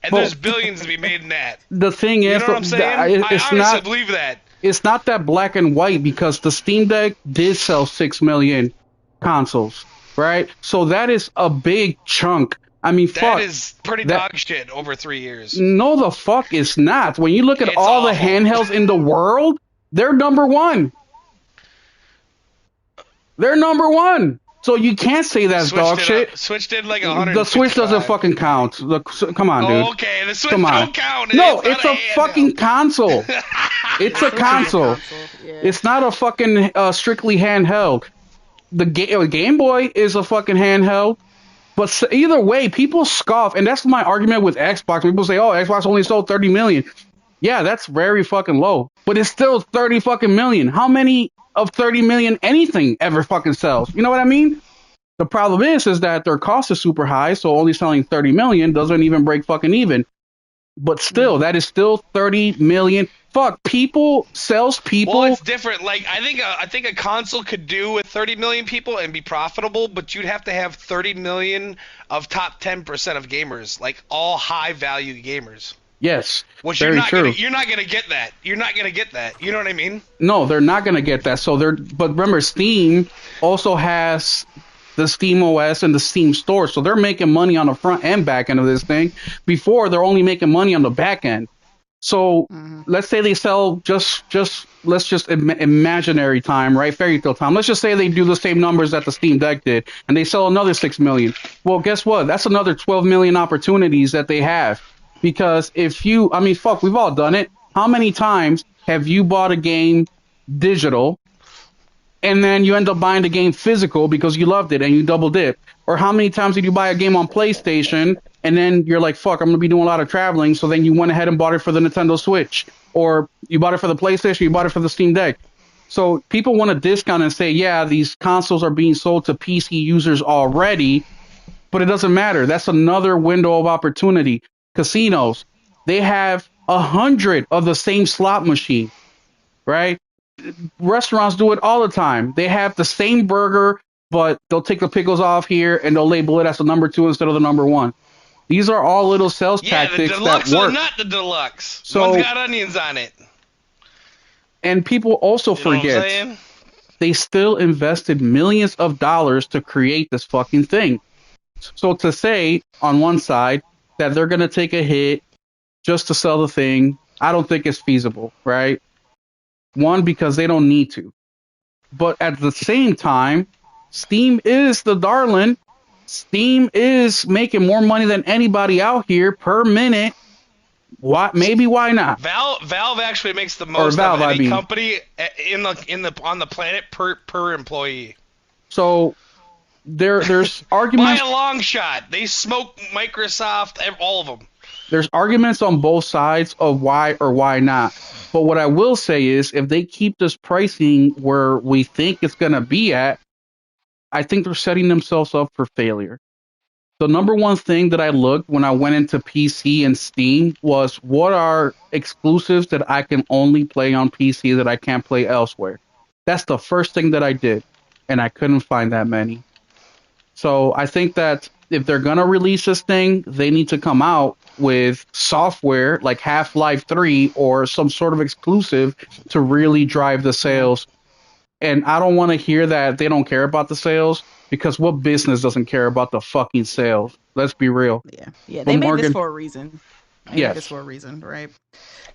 And But there's billions to be made in that. the thing You is, know what I'm saying? I it's honestly not believe that. it's not that black and white because the Steam Deck did sell 6 million consoles, right? So that is a big chunk. I mean, That fuck is pretty that. dog shit over 3 years. No, the fuck it's not. When you look at It's all the awful. handhelds in the world, they're number one. They're number one. So you can't say that's Switch dog did shit. Switch did like The Switch doesn't 155. fucking count. Come on, Oh, dude. okay. The Come Switch on. don't count. No, It's not it's a a handheld. fucking console. the It's a Switch is a console. console. Yeah. It's not a fucking strictly handheld. The Game Boy is a fucking handheld. But either way, people scoff, and that's my argument with Xbox. People say, "Oh, Xbox only sold 30 million." Yeah, that's very fucking low, but it's still 30 fucking million. How many of 30 million anything ever fucking sells? You know what I mean? The problem is that their cost is super high, so only selling 30 million doesn't even break fucking even. But still, Mm-hmm. that is still 30 million. Fuck, people, Well, salespeople. it's different. Like I think a console could do with 30 million people and be profitable, but you'd have to have 30 million of top 10% of gamers, like all high value gamers. Yes, Which very true. you're not gonna get that. You're not gonna get that. You know what I mean? No, they're not going to get that. But remember, Steam also has the Steam OS and the Steam Store, so they're making money on the front and back end of this thing. Before, they're only making money on the back end. So Mm-hmm. let's say they sell just let's just imaginary time, right? Fairy tale time. Let's just say they do the same numbers that the Steam Deck did, and they sell another 6 million. Well, guess what? That's another 12 million opportunities that they have. Because I mean, fuck, we've all done it. How many times have you bought a game digital and then you end up buying the game physical because you loved it and you double dip? Or how many times did you buy a game on PlayStation and then you're like, fuck, I'm gonna be doing a lot of traveling, so then you went ahead and bought it for the Nintendo Switch, or you bought it for the PlayStation, you bought it for the Steam Deck. So people want to discount and say, yeah, these consoles are being sold to PC users already, but it doesn't matter. That's another window of opportunity. Casinos, they have 100 of the same slot machine, right? Restaurants do it all the time. They have the same burger, but they'll take the pickles off here and they'll label it as the number two instead of the number one. These are all little sales Yeah, the tactics that deluxe are work. not the deluxe. One's So, got onions on it. and people also You know what I'm forget saying? they still invested millions of dollars to create this fucking thing. So to say on one side that they're going to take a hit just to sell the thing, I don't think it's feasible, right? One, because they don't need to. But at the same time, Steam is the darling. Steam is making more money than anybody out here per minute. Why not? Valve actually makes the Or most of Valve, I any mean. company in the on the planet per employee. So there's By arguments. a long shot. They smoke Microsoft, all of them. There's arguments on both sides of why or why not. But what I will say is, if they keep this pricing where we think it's going to be at, I think they're setting themselves up for failure. The number one thing that I looked when I went into PC and Steam was what are exclusives that I can only play on PC that I can't play elsewhere. That's the first thing that I did, and I couldn't find that many. So I think that if they're gonna release this thing, they need to come out with software like Half-Life 3 or some sort of exclusive to really drive the Yeah. sales. And I don't want to hear that they don't care about the sales because what business doesn't care about the fucking sales? Let's be real. Yeah. Yeah. But They made this Morgan, for a reason. They made this yes, for a reason, right?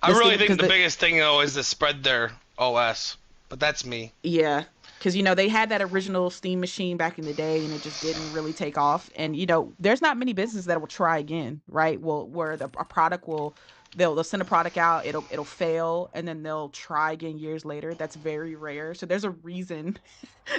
I This really thing think because the the biggest thing though is to spread their OS, but that's me. Yeah, because they had that original Steam machine back in the day, and it just didn't really take off. And there's not many businesses that will try again, right? Well, where a product will they'll send a product out, it'll fail, and then they'll try again years later. That's very rare. So there's a reason.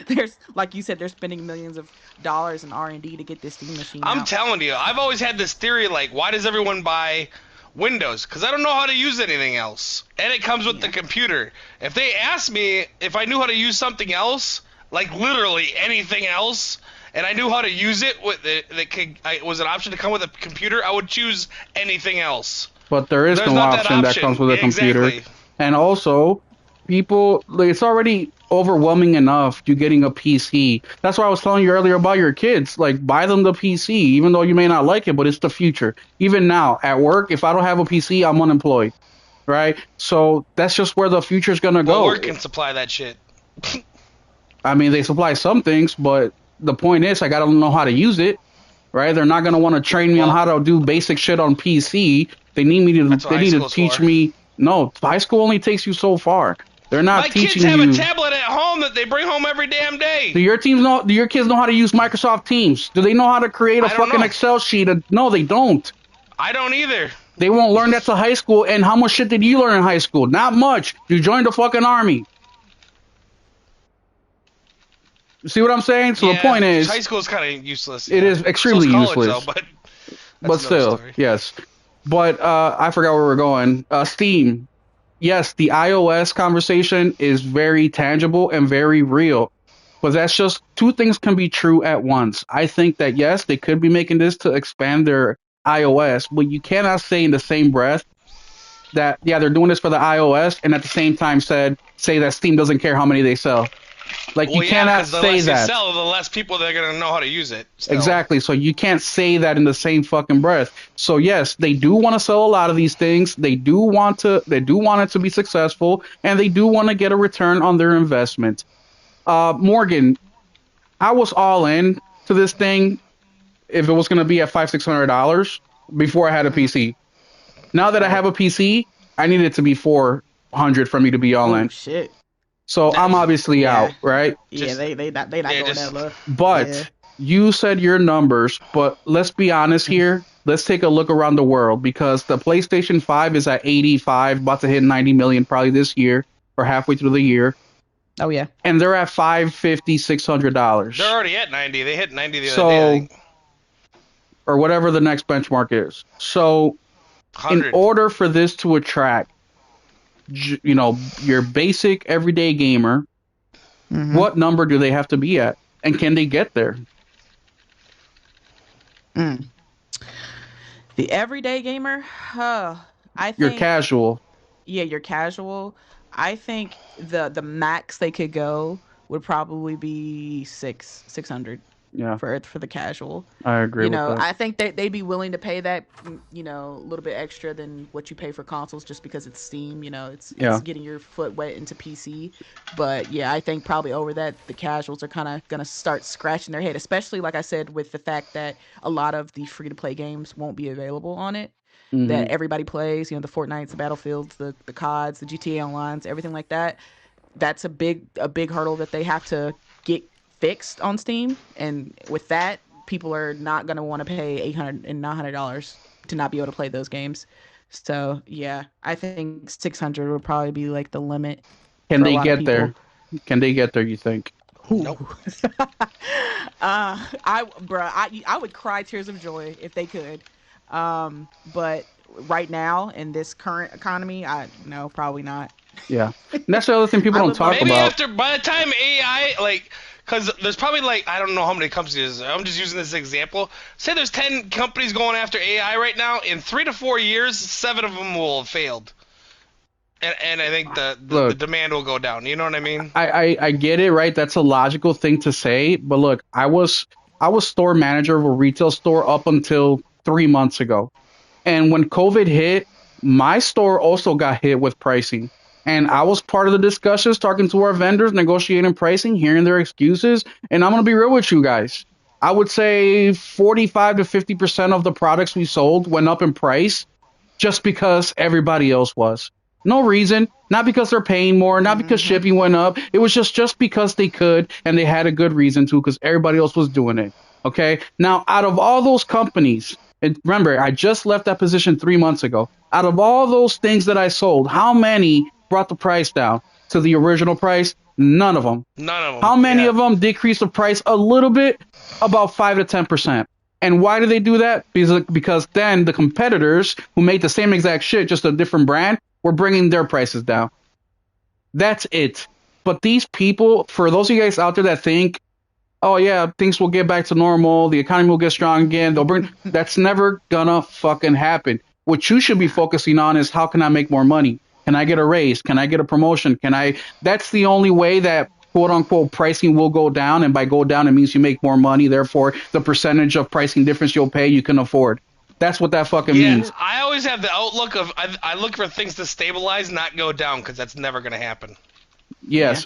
There's like you said, they're spending millions of dollars in R&D to get this Steam machine I'm out. telling you, I've always had this theory like, why does everyone buy Windows? Because I don't know how to use anything else. And it comes with the Yeah, computer. If they asked me if I knew how to use something else, like literally anything else, and I knew how to use it, it was an option to come with a computer, I would choose anything else. but there is There's no not that option that comes option. with a computer. Exactly. And also, people, like, it's already overwhelming enough you getting a PC. That's why I was telling you earlier about your kids. Like, buy them the PC, even though you may not like it, but it's the future. Even now, at work, if I don't have a PC, I'm unemployed, right? So that's just where the future's gonna Well, go. work can supply that shit. I mean, they supply some things, but the point is, I gotta know how to use it, right? They're not gonna want to train me on Well, how to do basic shit on PC. They need me to. that's what They high need to school's teach for. me. No, high school only takes you so far. They're not My kids teaching have a you. tablet at home that they bring home every damn day. Do your teams know? Do your kids know how to use Microsoft Teams? Do they know how to create a I don't fucking know. Excel sheet? No, they don't. I don't either. They won't learn that to high school. And how much shit did you learn in high school? Not much. You joined the fucking army. See what I'm saying? So the Yeah, point high is, school is kind of useless. it Yeah, is so is extremely college though, useless. but that's But another still, story. yes. But I forgot where we're going. Steam. Yes, the iOS conversation is very tangible and very real. But that's just two things can be true at once. I think that yes, they could be making this to expand their iOS, but you cannot say in the same breath that yeah, they're doing this for the iOS and at the same time say that Steam doesn't care how many they sell. Like you Well, yeah, cannot because the say less you that. sell, the less people that are gonna know how to use it. Still, Exactly. So you can't say that in the same fucking breath. So yes, they do want to sell a lot of these things. They do want it to be successful and they do want to get a return on their investment. Morgan, I was all in to this thing if it was going to be at $500-$600 before I had a hmm PC. Now that I right. have a PC, I need it to be 400 for me to be all Oh in. shit. So I'm obviously Yeah. out, right? Yeah, just they not yeah, going that just low. Yeah. But you said your numbers, but let's be honest Mhm. here. Let's take a look around the world because the PlayStation 5 is at 85, about to hit 90 million probably this year or halfway through the year, Oh yeah. and they're at 550, they're $600. already at 90. They hit 90 the other day, I So, think. or whatever the next benchmark is. So, in 100. order for this to attract, your basic everyday gamer, Mm-hmm. what number do they have to be at? And can they get there? Mm. The everyday gamer, I Your think, casual. yeah, you're casual. I think the max they could go would probably be 600 Yeah, for the casual. I agree with that. I think they'd be willing to pay that, a little bit extra than what you pay for consoles just because it's Steam. It's Yeah. getting your foot wet into PC. But yeah, I think probably over that the casuals are kind of gonna start scratching their head, especially like I said with the fact that a lot of the free to play games won't be available on it. Hmm. That everybody plays, the Fortnites, the Battlefields, the CODs, the GTA Onlines, everything like that. That's a big hurdle that they have to get fixed on Steam, and with that, people are not going to want to pay $800 and $900 to not be able to play those games. So yeah, I think 600 would probably be like the limit Can for a they lot of get people. there? Can they get there? You think? Nope. Ooh. I, bruh, I would cry tears of joy if they could. But right now in this current economy, I no, probably not. Yeah, and that's the other thing people I don't would love talk to Maybe see. about. after by the time AI like. Because there's probably like I don't know how many companies. I'm just using this example. Say there's 10 companies going after AI right now. In 3 to 4 years, 7 of them will have failed, and I think the Look, demand will go down. You know what I mean? I get it, right? That's a logical thing to say, but look, I was store manager of a retail store up until 3 months ago. And when COVID hit, my store also got hit with pricing. And I was part of the discussions, talking to our vendors, negotiating pricing, hearing their excuses. And I'm going to be real with you guys. I would say 45 to 50% of the products we sold went up in price just because everybody else was. No reason, not because they're paying more, not because Hmm. shipping went up. It was just because they could and they had a good reason to because everybody else was doing it. Okay. Now, out of all those companies, and remember, I just left that position 3 months ago. Out of all those things that I sold, how many brought the price down to the original price? None of them. None of them. How many Yeah. of them decrease the price a little bit? About 5 to 10%. And why do they do that? Because then the competitors who made the same exact shit, just a different brand, were bringing their prices down. That's it. But these people, for those of you guys out there that think, oh yeah, things will get back to normal, the economy will get strong again, they'll bring, that's never gonna fucking happen. What you should be Nah. focusing on is how can I make more money? Can I get a raise? Can I get a promotion? That's the only way that quote unquote pricing will go down. And by go down, it means you make more money. Therefore, the percentage of pricing difference you'll pay, you can afford. That's what that fucking Yeah, means. Yep. I always have the outlook of I look for things to stabilize, not go down, because that's never going to happen. Yeah. Yes.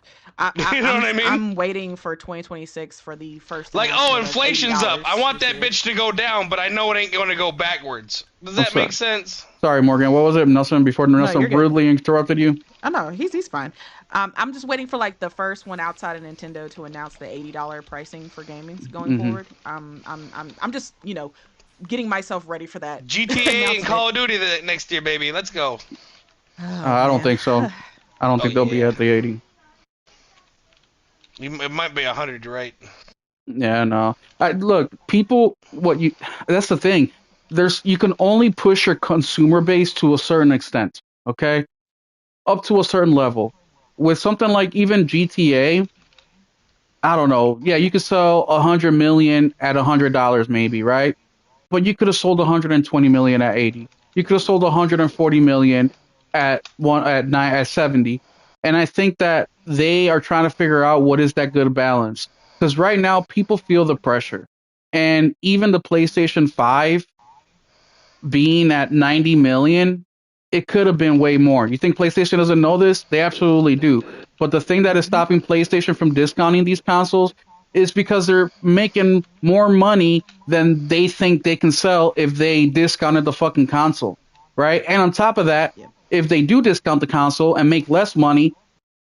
You know what I mean? I'm waiting for 2026 for the first Like, oh, announcement of eighty inflation's up. I dollars want this that year. bitch to go down, but I know it ain't going to go backwards. Does I'm that make sorry. sense? Sorry, Morgan. What was it? Nelson, before No, Nelson you're good. rudely interrupted you? Oh no, he's fine. I'm just waiting for like the first one outside of Nintendo to announce the $80 pricing for gaming going Hmm. forward. I'm just getting myself ready for that GTA and announcement. Call of Duty next year, baby. Let's go. Oh I don't man. think so. I don't Oh, think they'll be yeah. at the 80. It might be 100, you're right. Yeah, no. Look, people, that's the thing. You can only push your consumer base to a certain extent, okay? Up to a certain level. With something like even GTA, I don't know. Yeah, you could sell 100 million at $100 maybe, right? But you could have sold 120 million at 80. You could have sold 140 million at 70. And I think that they are trying to figure out what is that good balance. Because right now people feel the pressure. And even the PlayStation 5 being at 90 million, it could have been way more. You think PlayStation doesn't know this? They absolutely do. But the thing that is Hmm. stopping PlayStation from discounting these consoles is because they're making more money than they think they can sell if they discounted the fucking console, right? And on top of that, Yep. if they do discount the console and make less money,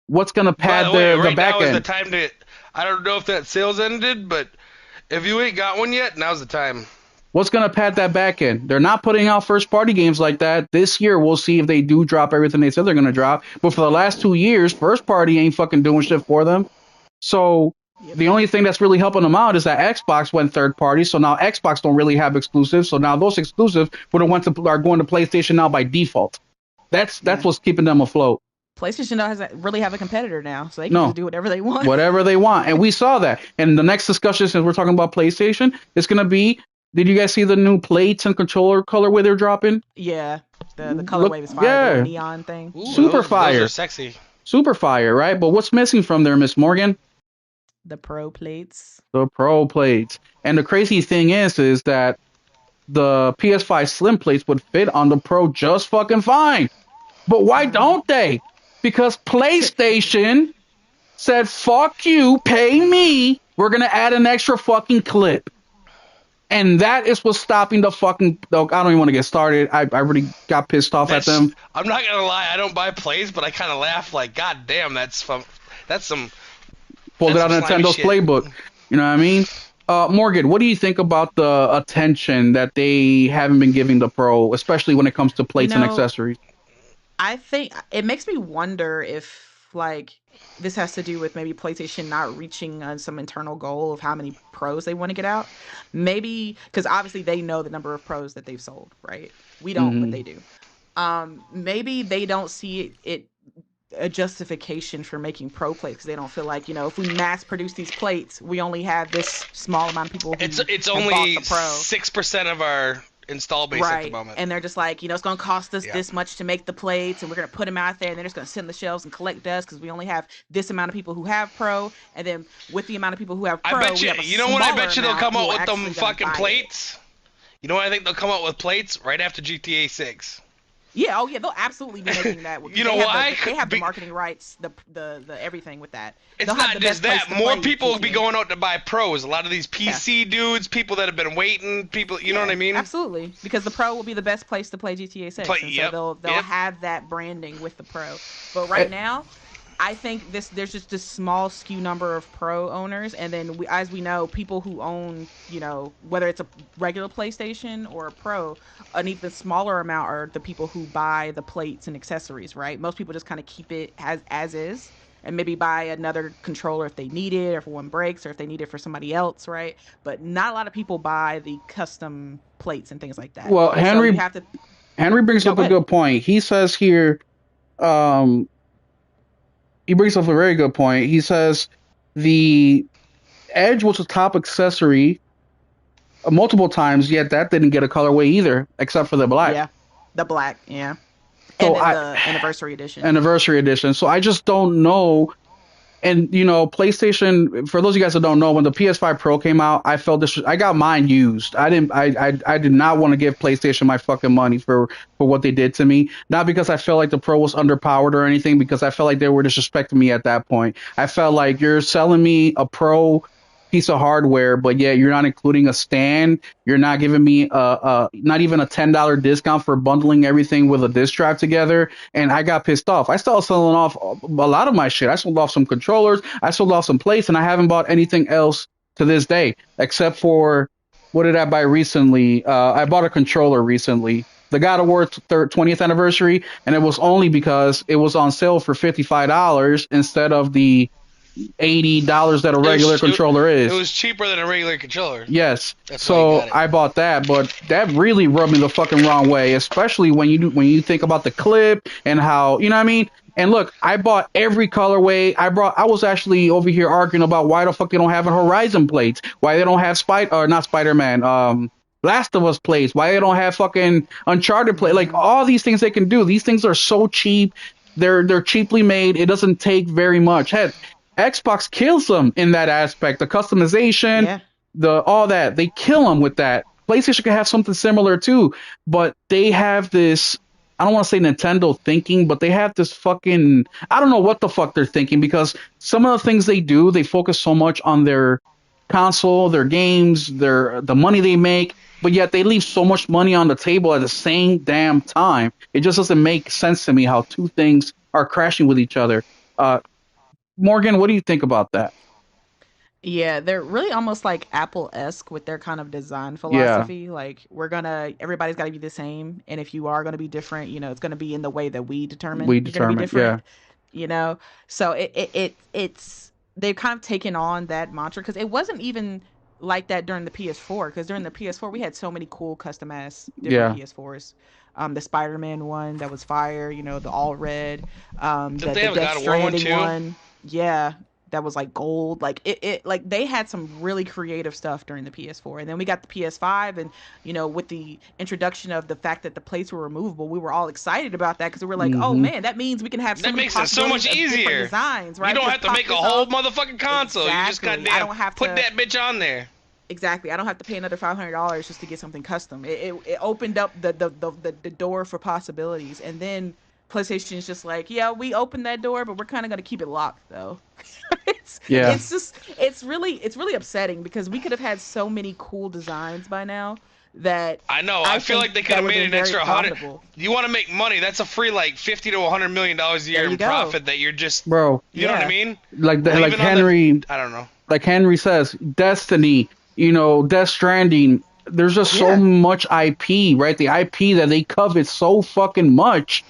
what's going to By pad the way, the right back now is the end? time to. I don't know if that sales ended, but if you ain't got one yet, now's the time. What's going to pad that back end? They're not putting out first party games like that. This year, we'll see if they do drop everything they said they're going to drop. But for the last 2 years, first party ain't fucking doing shit for them. So Yep. the only thing that's really helping them out is that Xbox went third party. So now Xbox don't really have exclusives. So now those exclusives are going to PlayStation now by default. That's Yeah. what's keeping them afloat. PlayStation doesn't really have a competitor now, so they can just No, do whatever they want. whatever they want. And we saw that. And the next discussion, since we're talking about PlayStation, it's going to be, did you guys see the new plates and controller colorway they're dropping? Yeah. The Look, colorway is fire, the little yeah, neon thing. Ooh, super those are fire, sexy. super fire, right? But what's missing from there, Miss Morgan? The pro plates. The Pro plates. And the crazy thing is that the PS5 Slim plates would fit on the Pro just fucking fine. But why Uh-huh. don't they? Because PlayStation said, "Fuck you, pay me. We're gonna add an extra fucking clip." And that is what's stopping the fucking. I don't even want to get started. I really got pissed off at That's. them. I'm not gonna lie. I don't buy plays, but I kind of laugh like, God damn, That's some. Pulled it That's some out of slimy Nintendo's shit. playbook. You know what I mean? Morgan, what do you think about the attention that they haven't been giving the Pro, especially when it comes to You plates and know, accessories? I think it makes me wonder if like this has to do with maybe PlayStation not reaching some internal goal of how many pros they want to get out. Maybe because obviously they know the number of pros that they've sold, right? We don't, but Hmm. they do. Maybe they don't see it a justification for making pro plates because they don't feel like, if we mass produce these plates, we only have this small amount of people It's who it's have bought the only pro. 6% of our install base at the Right. moment. And they're just like, it's going to cost us Yeah. this much to make the plates, and we're going to put them out there, and they're just going to sit on the shelves and collect dust because we only have this amount of people who have pro. And then with the amount of people who have I pro, bet we you. have a You know when I smaller bet you they'll amount come who out are with them actually going to fucking buy it. plates. You know when I think they'll come out with plates right after GTA 6. Yeah, oh yeah, they'll absolutely be making that because You know why? they have the marketing rights, the everything with that. It's They'll have not the just best place that. to More play people will be GTA. going out to buy pros. A lot of these Yeah. PC dudes, people that have been waiting, people. You know what Yeah, I mean? absolutely. Because the Pro will be the best place to play GTA 6, and so Yep. they'll Yep. have that branding with the Pro. But right now, I think there's just this small skew number of Pro owners, and then as we know, people who own, whether it's a regular PlayStation or a Pro, an even smaller amount are the people who buy the plates and accessories. Right? Most people just kind of keep it as is. And maybe buy another controller if they need it, or if one breaks, or if they need it for somebody else, right? But not a lot of people buy the custom plates and things like that. Well, So you Henry have to Henry brings no up go a ahead. good point. He says here, um, he brings up a very good point. He says the Edge was a top accessory multiple times, yet that didn't get a colorway either, except for the black. Yeah, the black, yeah, and So then I the anniversary edition. anniversary edition. So I just don't know. And PlayStation. For those of you guys that don't know, when the PS5 Pro came out, I felt this. I got mine used. I didn't. I did not want to give PlayStation my fucking money for what they did to me. Not because I felt like the Pro was underpowered or anything. Because I felt like they were disrespecting me at that point. I felt like you're selling me a Pro piece of hardware, but yet you're not including a stand. You're not giving me not even a $10 discount for bundling everything with a disc drive together, and I got pissed off. I started selling off a lot of my shit. I sold off some controllers, I sold off some plates, and I haven't bought anything else to this day except for what did I buy recently? I bought a controller recently. The God of War 20th anniversary, and it was only because it was on sale for $55 instead of the $80 that a It regular was it, controller it is. was cheaper than a regular controller. Yes. That's why you So got it. I bought that, but that really rubbed me the fucking wrong way, especially when you think about the clip and how, you know what I mean? And look, I bought every colorway. I was actually over here arguing about why the fuck they don't have a Horizon plates, why they don't have not Spider-Man, Last of Us plates, why they don't have fucking Uncharted plate. Like Hmm. all these things they can do. These things are so cheap. They're cheaply made. It doesn't take very much. Heck, Xbox kills them in that aspect. The customization, Yeah, the all that they kill them with that. PlayStation can have something similar too, but they have this. I don't want to say Nintendo thinking, but they have this fucking. I don't know what the fuck they're thinking because some of the things they do, they focus so much on their console, their games, the money they make, but yet they leave so much money on the table at the same damn time. It just doesn't make sense to me how two things are crashing with each other. Uh, Morgan, what do you think about that? yeah, they're really almost like Apple-esque with their kind of design Yeah, philosophy. Like everybody's got to be the same, and if you are going to be different, it's going to be in the way that we determine we you're going to be determined. different. Yeah, You know, so it's they've kind of taken on that mantra because it wasn't even like that during the PS4. Because during the PS4, we had so many cool custom ass different yeah. PS4s. The Spider-Man one that was fire. The all red. Didn't they The have a Death God of War one Stranding too? one. Yeah, that was like gold. Like like they had some really creative stuff during the PS4. And then we got the PS5, and with the introduction of the fact that the plates were removable, we were all excited about that because we were like, oh Hmm. man, that means we can have so That many makes it so possibilities much of different easier. designs, You right? don't Just have to pop make a this whole off. motherfucking console. You just Exactly. I goddamn don't have put to. that bitch on there. Exactly. I don't have to pay another $500 just to get something custom. It opened up the door for possibilities, and then PlayStation is just like, yeah, we opened that door, but we're kind of gonna keep it locked though. it's Yeah, it's just it's really upsetting because we could have had so many cool designs by now that I know. I I feel like think they could that have would have made been an very extra hundred. profitable. You want to make money? That's a free like 50 to 100 million a There year you in go. profit that you're just. bro. You know what I Yeah. mean? Like Leaving on the. Henry, I don't know. like Henry says, Destiny. Death Stranding. There's just so Yeah. much IP, right? The IP that they covet so fucking much,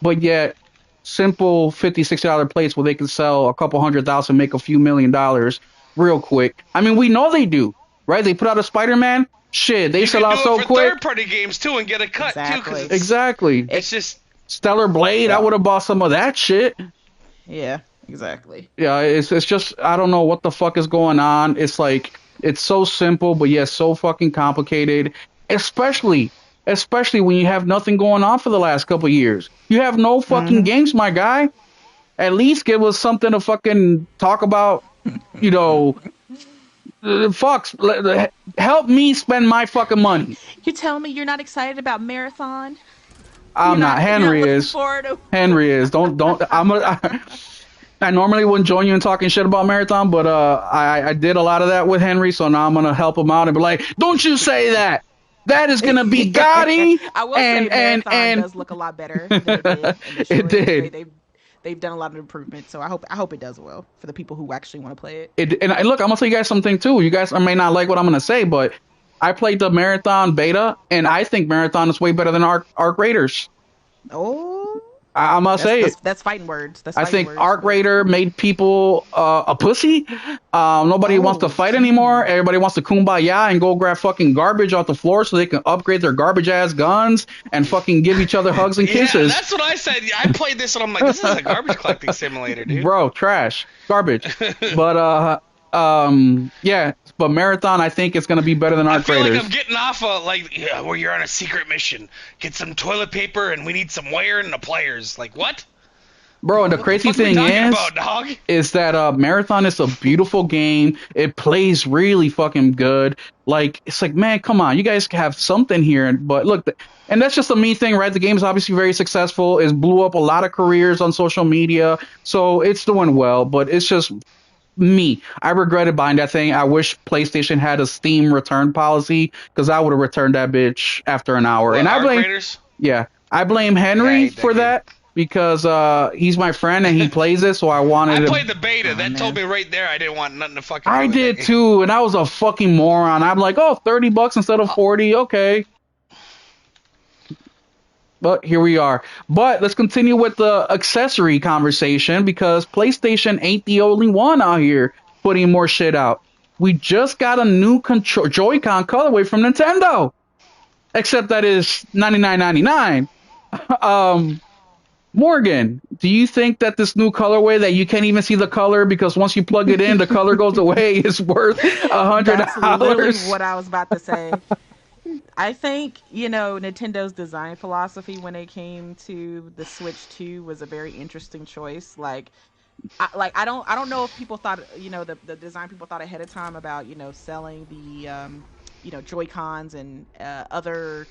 but yet simple 50, $60 plates where they can sell a couple 100,000, make a few $1 million real quick. I mean, we know they do, right? They put out a Spider-Man. Shit, they You sell can out do it so for quick. third-party games too and get a cut too, because Exactly. Exactly. it's just Stellar Blade, I Yeah. would have bought some of that shit. Yeah. Exactly. Yeah, it's just I don't know what the fuck is going on. It's like it's so simple, but yet so fucking complicated. Especially, especially when you have nothing going on for the last couple of years. You have no fucking Mm-hmm. games, my guy. At least give us something to fucking talk about. You know, fucks. Help me spend my fucking money. You tell me you're not excited about Marathon? I'm not. You're not Henry looking is. forward to. Henry is. Don't. I normally wouldn't join you in talking shit about Marathon, but I did a lot of that with Henry, so now I'm gonna help him out and be like, don't you say that. That is gonna be Gotti, I will say Marathon and does look a lot better than it did it initially. did. They've done a lot of improvement, so I hope it does well for the people who actually want to play it. Look, I'm gonna tell you guys something too. You guys may not like what I'm gonna say, but I played the Marathon beta, and I think Marathon is way better than Arc Raiders. Oh, I'm gonna that's say it. that's fighting words. That's I fighting think words. Arc Raider made people a pussy. Nobody wants to Oh, fight anymore. Everybody wants to kumbaya and go grab fucking garbage off the floor so they can upgrade their garbage ass guns and fucking give each other hugs and yeah, kisses. that's what I said. I played this and I'm like, this is a garbage collecting simulator, dude. Bro, trash, garbage. But yeah. But Marathon, I think it's gonna be better than I Arc feel Raiders. like I'm getting off where you're on a secret mission. Get some toilet paper and we need some wire and the players. Like what? Bro, and the What the crazy fuck are we thing talking is, about, dog? Marathon is a beautiful game. It plays really fucking good. Like, it's like, man, come on, you guys have something here. But look, and that's just a me thing, right? The game is obviously very successful. It blew up a lot of careers on social media, so it's doing well. But it's just me. I regretted buying that thing. I wish PlayStation had a Steam return policy because I would have returned that bitch after an hour. What, And Arc Raiders? yeah, I blame Yeah, I Henry hate that for game. that because he's my friend and he plays it, so I wanted I to. played the beta. That man. told me right there I didn't want nothing to fucking do I with did that game. too, and I was a fucking moron. I'm like, oh, $30 instead of 40, okay. But here we are. But let's continue with the accessory conversation because PlayStation ain't the only one out here putting more shit out. We just got a new Joy-Con colorway from Nintendo, except that is $99.99. Morgan, do you think that this new colorway that you can't even see the color because once you plug it in, the color goes away is worth That's literally $100? what I was about to say. I think, Nintendo's design philosophy when it came to the Switch 2 was a very interesting choice. I don't know if people thought, the design people thought ahead of time about, selling the Joy Cons and other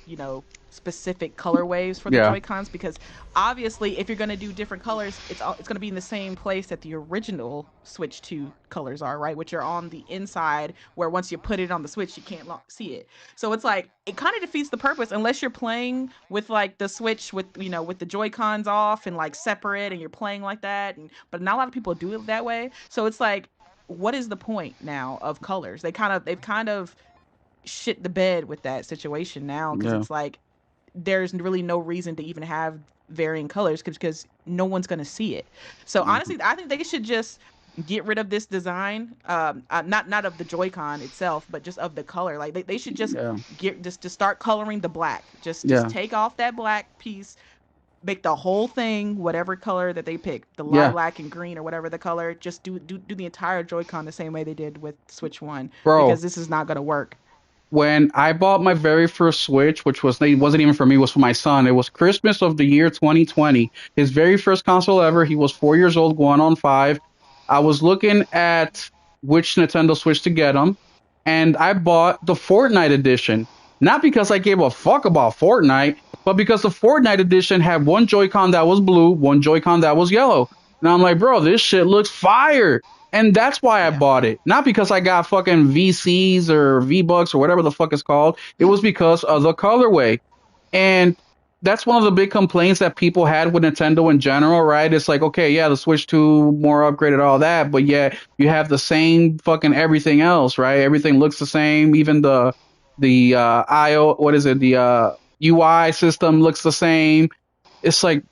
specific color waves for the Yeah, Joy Cons, because obviously if you're going to do different colors, it's going to be in the same place that the original Switch 2 colors are, right, which are on the inside, where once you put it on the Switch you can't see it. So it's like it kind of defeats the purpose unless you're playing with like the Switch with with the Joy Cons off and like separate, and you're playing like that. But not a lot of people do it that way. So it's like, what is the point now of colors? They've kind of shit the bed with that situation now, because yeah, it's like there's really no reason to even have varying colors because no one's going to see it. So mhm, honestly, I think they should just get rid of this design, not of the Joy-Con itself, but just of the color. Like they should just yeah, just to start coloring the black. Just yeah, take off that black piece, make the whole thing whatever color that they pick, the yeah, lilac and green or whatever the color. Just do the entire Joy-Con the same way they did with Switch 1, bro. because this is not going to work. When I bought my very first Switch, which it wasn't even for me, it was for my son. It was Christmas of the year 2020. His very first console ever. He was 4 years old, going on five. I was looking at which Nintendo Switch to get him, and I bought the Fortnite edition. Not because I gave a fuck about Fortnite, but because the Fortnite edition had one Joy-Con that was blue, one Joy-Con that was yellow. And I'm like, bro, this shit looks fire. And that's why I Yeah. bought it. Not because I got fucking VCs or V-Bucks or whatever the fuck it's called. It was because of the colorway. And that's one of the big complaints that people had with Nintendo in general, right? It's like, okay, yeah, the Switch 2 more upgraded, all that, but yet you have the same fucking everything else, right? Everything looks the same. Even the IO, what is it? The UI system looks the same. It's like,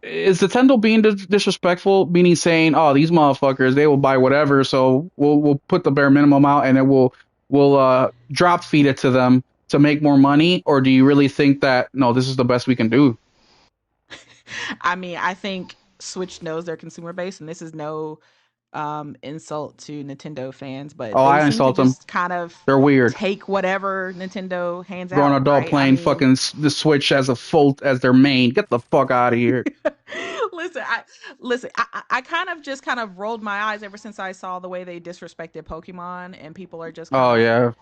is Nintendo being disrespectful? Meaning saying, "Oh, these motherfuckers, they will buy whatever, so we'll put the bare minimum out, and then will drop feed it to them to make more money, or do you really think that no, this is the best we can do? I mean, I think Switch knows their consumer base, and this is no insult to Nintendo fans, but Oh, they I seem to insult them. just kind of They're weird. take whatever Nintendo hands Grown out, adult right? I playing mean, fucking the Switch as a full as their main. Get the fuck out of here. listen, I kind of rolled my eyes ever since I saw the way they disrespected Pokemon, and people are just kind Oh of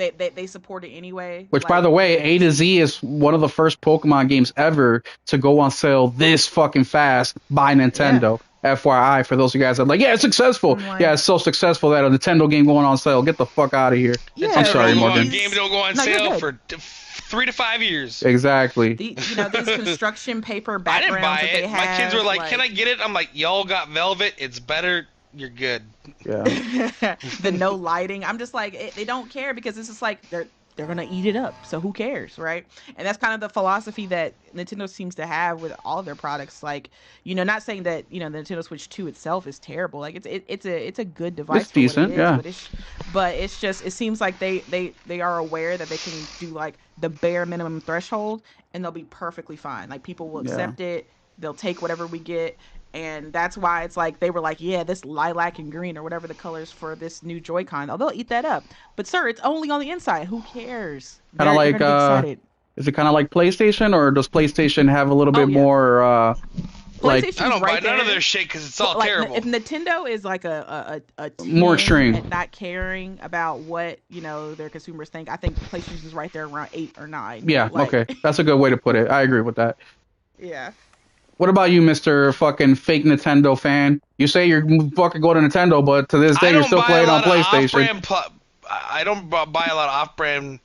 yeah. they support it anyway. Which, by Like the way, A to it's Z is one of the first Pokemon games ever to go on sale this fucking fast by yeah. Nintendo. FYI, for those of you guys that are like, yeah, it's successful. I'm Yeah, like, it's so successful that a Nintendo game going on sale. Get the fuck out of here. It's I'm yeah, sorry, a Morgan. game these don't go on no, you're sale good. for 3 to 5 years. Exactly. These construction paper I didn't backgrounds buy that they it. My kids were have, like, "Can I get it?" I'm like, "Y'all got Velvet. It's better. You're good." Yeah. the no lighting. I'm just like they don't care because it's just like they're gonna eat it up. So who cares, right? And that's kind of the philosophy that Nintendo seems to have with all of their products. Like, not saying that the Nintendo Switch 2 itself is terrible. Like it's a good It's device for what it decent. is, Yeah. but it's just it seems like they are aware that they can do like the bare minimum threshold and they'll be perfectly fine. Like people will Yeah. accept it. They'll take whatever we get, and that's why it's like they were like, yeah, this lilac and green or whatever the colors for this new Joy-Con. Oh, they'll eat that up. But sir, it's only on the inside. Who cares? Kind of They're like gonna be excited. is it kind of like PlayStation, or does PlayStation have a little Oh bit yeah, more like I PlayStation's don't buy right none of there. their shit because it's all Like terrible. if Nintendo is like a more 10 extreme? at not caring about what their consumers think, I think PlayStation's right there around 8 or 9. Yeah. Okay, Like that's a good way to put it. I agree with that. yeah. What about you, Mister Fucking Fake Nintendo fan? You say you're fucking going to Nintendo, but to this day I you're don't still buy a playing on lot of PlayStation. off-brand. I don't buy a lot of off-brand,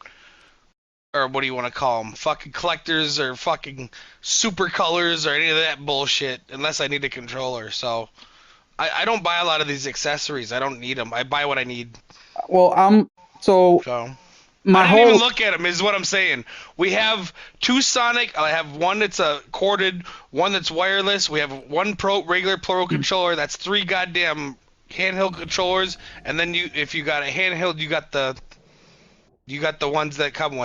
or what do you want to call them? Fucking collectors or fucking super colors or any of that bullshit, unless I need a controller. So I don't buy a lot of these accessories. I don't need them. I buy what I need. Well, so So I my didn't even whole look at them. Is what I'm saying. We have two Sonic. I have one that's a corded, one that's wireless. We have one regular Pro controller. That's 3 goddamn handheld controllers. And then if you got a handheld, you got the ones that it comes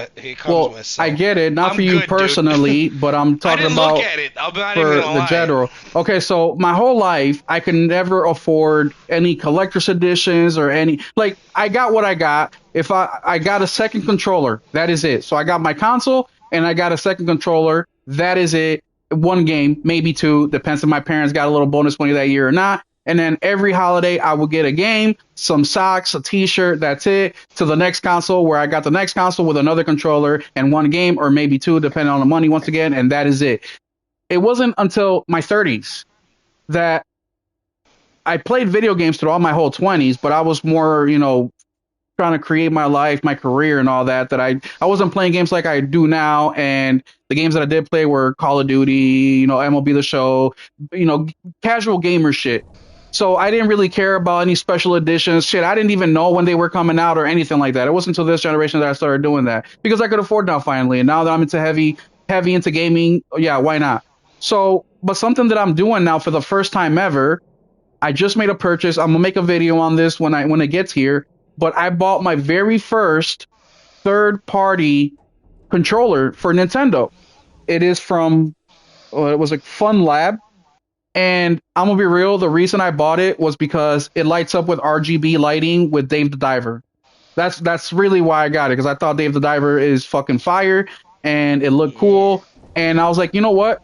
well, with. I So get it, not for I'm you good, dude. personally, but I'm I talking didn't look about at it. I'm not even for gonna the lie. general. Okay, so my whole life, I could never afford any collector's editions or any. Like, I got what I got. If I got a second controller, that is it. So I got my console and I got a second controller. That is it. One game, maybe two, depends if my parents got a little bonus money that year or not. And then every holiday, I would get a game, some socks, a T-shirt. That's it. To the next console, where I got the next console with another controller and one game, or maybe two, depending on the money. Once again, and that is it. It wasn't until my 30s that I played video games throughout my whole 20s, but I was more, trying to create my life, my career, and all that. That I wasn't playing games like I do now, and the games that I did play were Call of Duty, MLB The Show, casual gamer shit. So I didn't really care about any special editions. Shit, I didn't even know when they were coming out or anything like that. It wasn't until this generation that I started doing that because I could afford now finally. And now that I'm into heavy into gaming, yeah, why not? So, but something that I'm doing now for the first time ever, I just made a purchase. I'm gonna make a video on this when it gets here. But I bought my very first third party controller for Nintendo. It is from it was like Fun Lab, and I'm gonna be real. The reason I bought it was because it lights up with RGB lighting with Dave the Diver. That's really why I got it, because I thought Dave the Diver is fucking fire and it looked Yeah. cool. And I was like, you know what?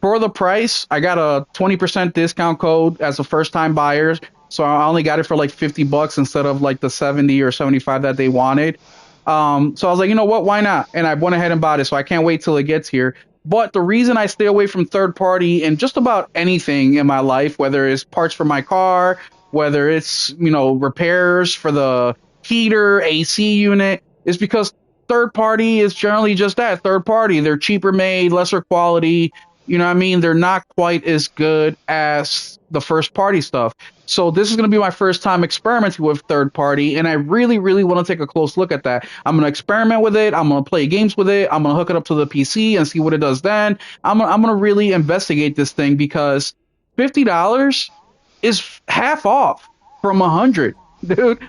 For the price, I got a 20% discount code as a first time buyer. So I only got it for like $50 instead of like the 70 or 75 that they wanted. So I was like, you know what? Why not? And I went ahead and bought it. So I can't wait till it gets here. But the reason I stay away from third party and just about anything in my life, whether it's parts for my car, whether it's, repairs for the heater, AC unit, is because third party is generally just that, third party. They're cheaper made, lesser quality. You know what I mean? They're not quite as good as the first party stuff. So this is going to be my first time experimenting with third party, and I really, really want to take a close look at that. I'm going to experiment with it. I'm going to play games with it. I'm going to hook it up to the PC and see what it does then. I'm going to really investigate this thing because $50 is half off from 100, dude.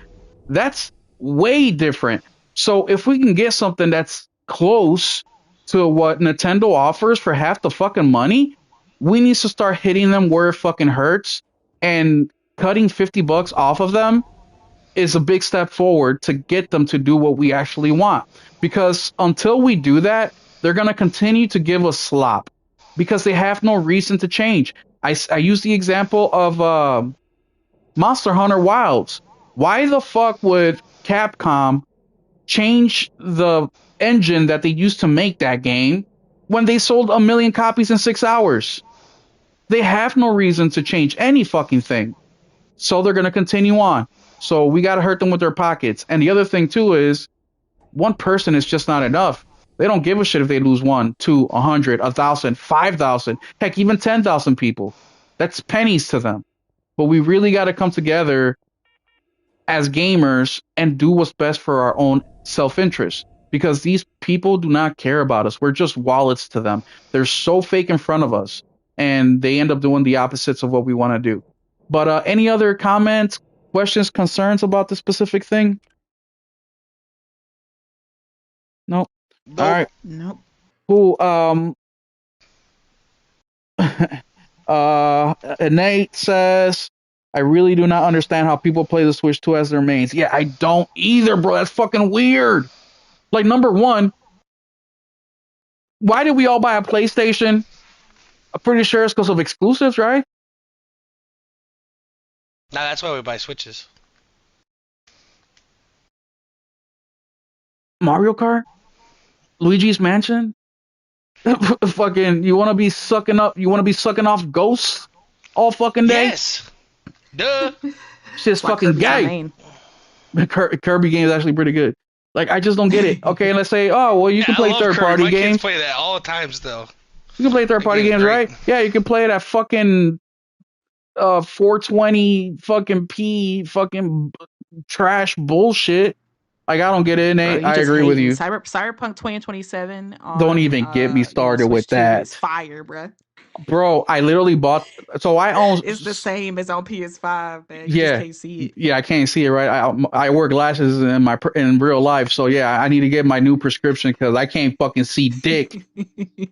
That's way different. So if we can get something that's close to what Nintendo offers for half the fucking money, we need to start hitting them where it fucking hurts, and cutting $50 off of them is a big step forward to get them to do what we actually want. Because until we do that, they're going to continue to give us slop because they have no reason to change. I use the example of Monster Hunter Wilds. Why the fuck would Capcom change the engine that they used to make that game when they sold 1 million copies in 6 hours? They have no reason to change any fucking thing. So they're going to continue on. So we got to hurt them with their pockets. And the other thing, too, is one person is just not enough. They don't give a shit if they lose 1, 2, 100, 1,000, 5,000, heck, even 10,000 people. That's pennies to them. But we really got to come together as gamers and do what's best for our own self-interest, because these people do not care about us. We're just wallets to them. They're so fake in front of us, and they end up doing the opposites of what we want to do. But any other comments, questions, concerns about the specific thing? Nope. All Nope. right. Nope. Cool. Nate says, I really do not understand how people play the Switch 2 as their mains. Yeah, I don't either, bro. That's fucking weird. Like, number one, why did we all buy a PlayStation? I'm pretty sure it's because of exclusives, right? Nah, that's why we buy Switches. Mario Kart? Luigi's Mansion? Fucking, you want to be sucking off ghosts all fucking day? Yes. Duh. Shit's Like fucking Kirby's gay. main. Kirby game is actually pretty good. Like, I just don't get it. Okay, let's say, oh, well, you Yeah, can I play love third Kirby. party My games. kids play that all the times, though. You can play third party That game's games, great. right? Yeah, you can play that fucking 420 fucking P fucking trash bullshit. Like, I don't get it, Bro, Nate. you I just agree with hating. you. Cyberpunk 2027 Don't on even get me started with Switch 2 that. is fire, bro. Bro, I literally bought, so I own, It's the same as on PS5, man. You just yeah, can't see it. yeah, I can't see it, right? I wear glasses in real life, so yeah, I need to get my new prescription because I can't fucking see dick.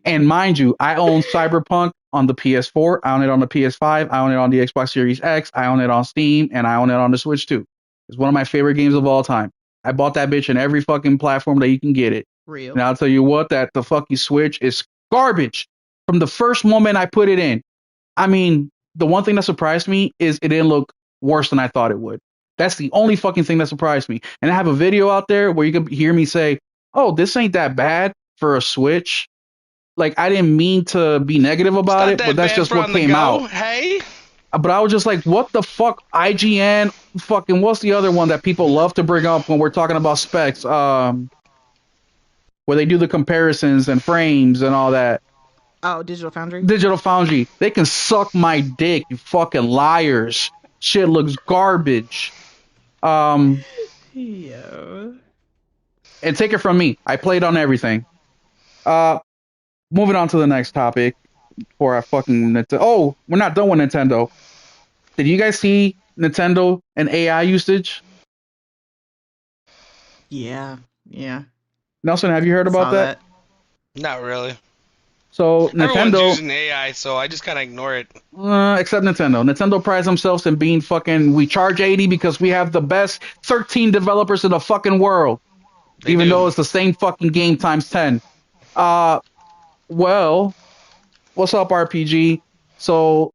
And mind you, I own Cyberpunk on the PS4, I own it on the PS5, I own it on the Xbox Series X, I own it on Steam, and I own it on the Switch too. It's one of my favorite games of all time. I bought that bitch in every fucking platform that you can get it. Real. And I'll tell you what, that the fucking Switch is garbage from the first moment I put it in. I mean, the one thing that surprised me is it didn't look worse than I thought it would. That's the only fucking thing that surprised me. And I have a video out there where you can hear me say, "Oh, this ain't that bad for a Switch." Like, I didn't mean to be negative It's about not it, that but that's bad just for what on the came go. out. Hey. But I was just like, what the fuck? IGN, fucking, what's the other one that people love to bring up when we're talking about specs? Where they do the comparisons and frames and all that. Oh, Digital Foundry? Digital Foundry. They can suck my dick, you fucking liars. Shit looks garbage. Yo. And take it from me, I played on everything. Moving on to the next topic before I fucking oh, we're not done with Nintendo. Did you guys see Nintendo and AI usage? Yeah. Yeah. Nelson, have you heard about Saw that? that. Not really. So Everyone's Nintendo, using AI, so I just kind of ignore it. except Nintendo. Nintendo prides themselves in being fucking. We charge 80 because we have the best 13 developers in the fucking world, They even do. though it's the same fucking game times 10. Well, what's up, RPG? So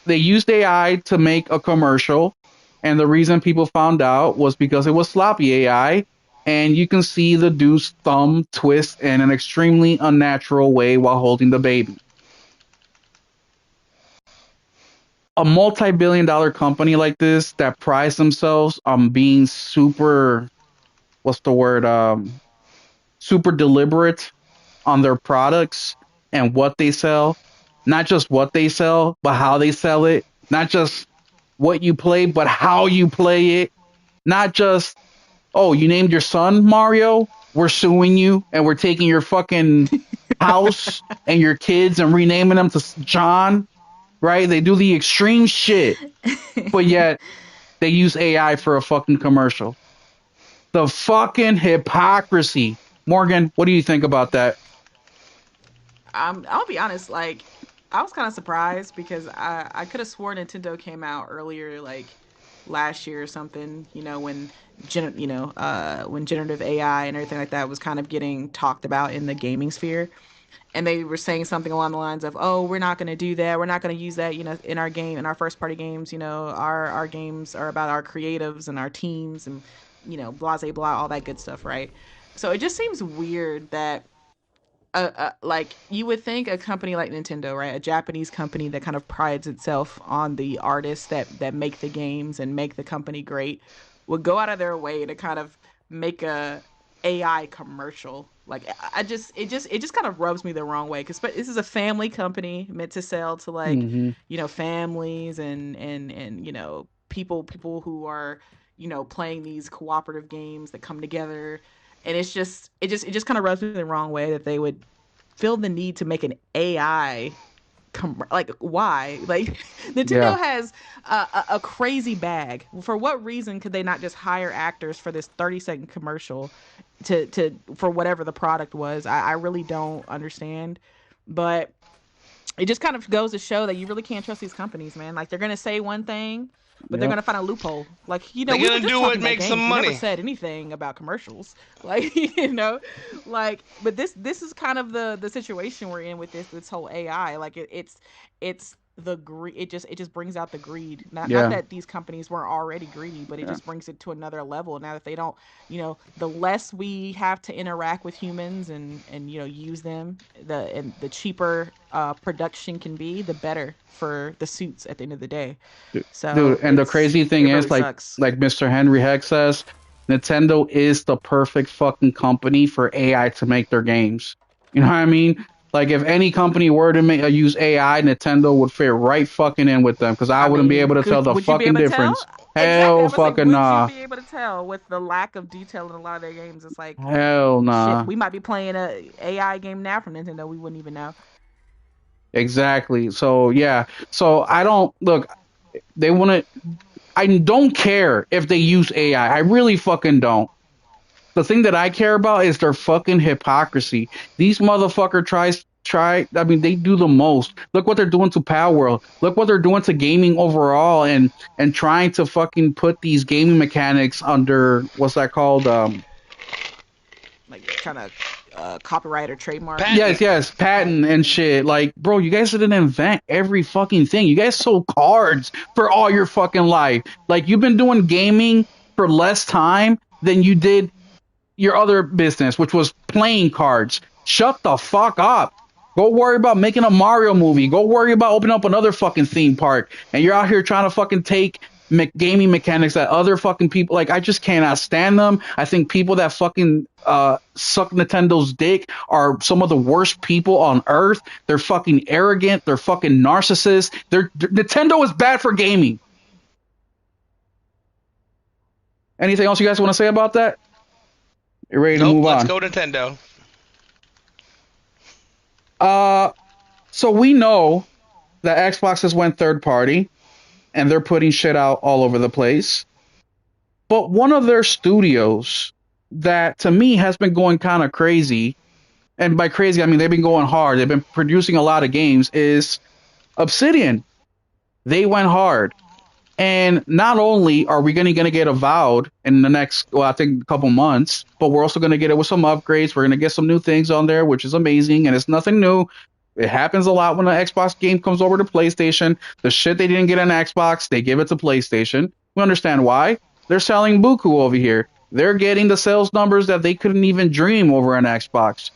they used AI to make a commercial, and the reason people found out was because it was sloppy AI, and you can see the dude's thumb twist in an extremely unnatural way while holding the baby. A multi-billion-dollar company like this that prides themselves on being super, what's the word, super deliberate on their products and what they sell, not just what they sell, but how they sell it, not just what you play, but how you play it, not just, oh, you named your son Mario, we're suing you and we're taking your fucking house and your kids and renaming them to John, right? They do the extreme shit, but yet they use AI for a fucking commercial. The fucking hypocrisy. Morgan, what do you think about that? I'll be honest, like I was kind of surprised because I could have sworn Nintendo came out earlier, like last year or something. When when generative AI and everything like that was kind of getting talked about in the gaming sphere, and they were saying something along the lines of, "Oh, we're not going to do that. We're not going to use that. In our game, in our first party games. Our games are about our creatives and our teams and blah blah blah, all that good stuff, right?" So it just seems weird that like you would think a company like Nintendo, right, a Japanese company that kind of prides itself on the artists that make the games and make the company great, would go out of their way to kind of make a AI commercial. Like it just kind of rubs me the wrong way because this is a family company meant to sell to like Hmm. families and people who are playing these cooperative games that come together, and it just kind of rubs me the wrong way that they would feel the need to make an AI like why like Nintendo Yeah, has a crazy bag. For what reason could they not just hire actors for this 30-second commercial to for whatever the product was? I really don't understand, but it just kind of goes to show that you really can't trust these companies, man. Like they're gonna say one thing, but they're yeah, gonna find a loophole. Like They're we were gonna just do talking what about makes them games. We never money. said anything about commercials. Like like but this is kind of the situation we're in with this whole AI. Like it's the greed. It just brings out the greed. Not yeah, that these companies weren't already greedy, but it yeah. just brings it to another level. Now that they don't, the less we have to interact with humans and use them, the cheaper production can be, the better for the suits at the end of the day. Dude, So and the crazy thing it really is, sucks. like Mr. Henry Heck says, Nintendo is the perfect fucking company for AI to make their games. You know what I mean? Like if any company were to use AI, Nintendo would fit right fucking in with them because I I wouldn't be mean, able to tell the would you be fucking able to tell? difference. Exactly. Hell I'm gonna say, fucking would you nah. be able to tell with the lack of detail in a lot of their games? It's like Hell shit. nah. We might be playing a AI game now from Nintendo. We wouldn't even know. Exactly. So yeah. So I don't look. They want to. I don't care if they use AI. I really fucking don't. The thing that I care about is their fucking hypocrisy. These motherfucker try. I mean, they do the most. Look what they're doing to Power World. Look what they're doing to gaming overall, and trying to fucking put these gaming mechanics under what's that called? Like trying to copyright or trademark. Yes, Patent. yes, patent and shit. Like, bro, you guys didn't invent every fucking thing. You guys sold cards for all your fucking life. Like, you've been doing gaming for less time than you did your other business, which was playing cards. Shut the fuck up. Go worry about making a Mario movie. Go worry about opening up another fucking theme park. And you're out here trying to fucking take gaming mechanics that other fucking people like. I just cannot stand them. I think people that fucking suck Nintendo's dick are some of the worst people on earth. They're fucking arrogant. They're fucking narcissists. Nintendo is bad for gaming. Anything else you guys want to say about that? You're ready to Nope. move Let's on. go Nintendo. Uh, So we know that Xbox has went third party and they're putting shit out all over the place. But one of their studios that to me has been going kind of crazy, and by crazy I mean they've been going hard. They've been producing a lot of games. Is Obsidian? They went hard, and not only are we gonna get Avowed in the next, well, I think a couple months, but we're also gonna get it with some upgrades. We're gonna get some new things on there, which is amazing, and it's nothing new. It happens a lot when an Xbox game comes over to PlayStation. The shit they didn't get on Xbox, they give it to PlayStation. We understand why. They're selling buku over here. They're getting the sales numbers that they couldn't even dream over an Xbox.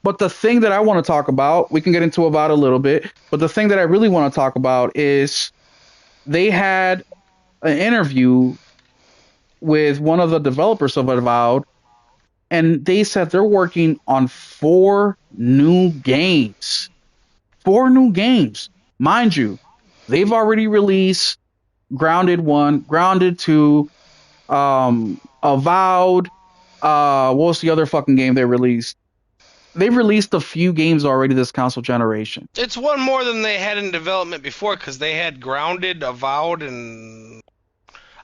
But the thing that I want to talk about, we can get into about a little bit, but the thing that I really want to talk about is they had an interview with one of the developers of Avowed, and they said they're working on four new games. Four new games. Mind you, they've already released Grounded 1, Grounded 2, Avowed. What was the other fucking game they released? They've released a few games already this console generation. It's one more than they had in development before because they had Grounded, Avowed, and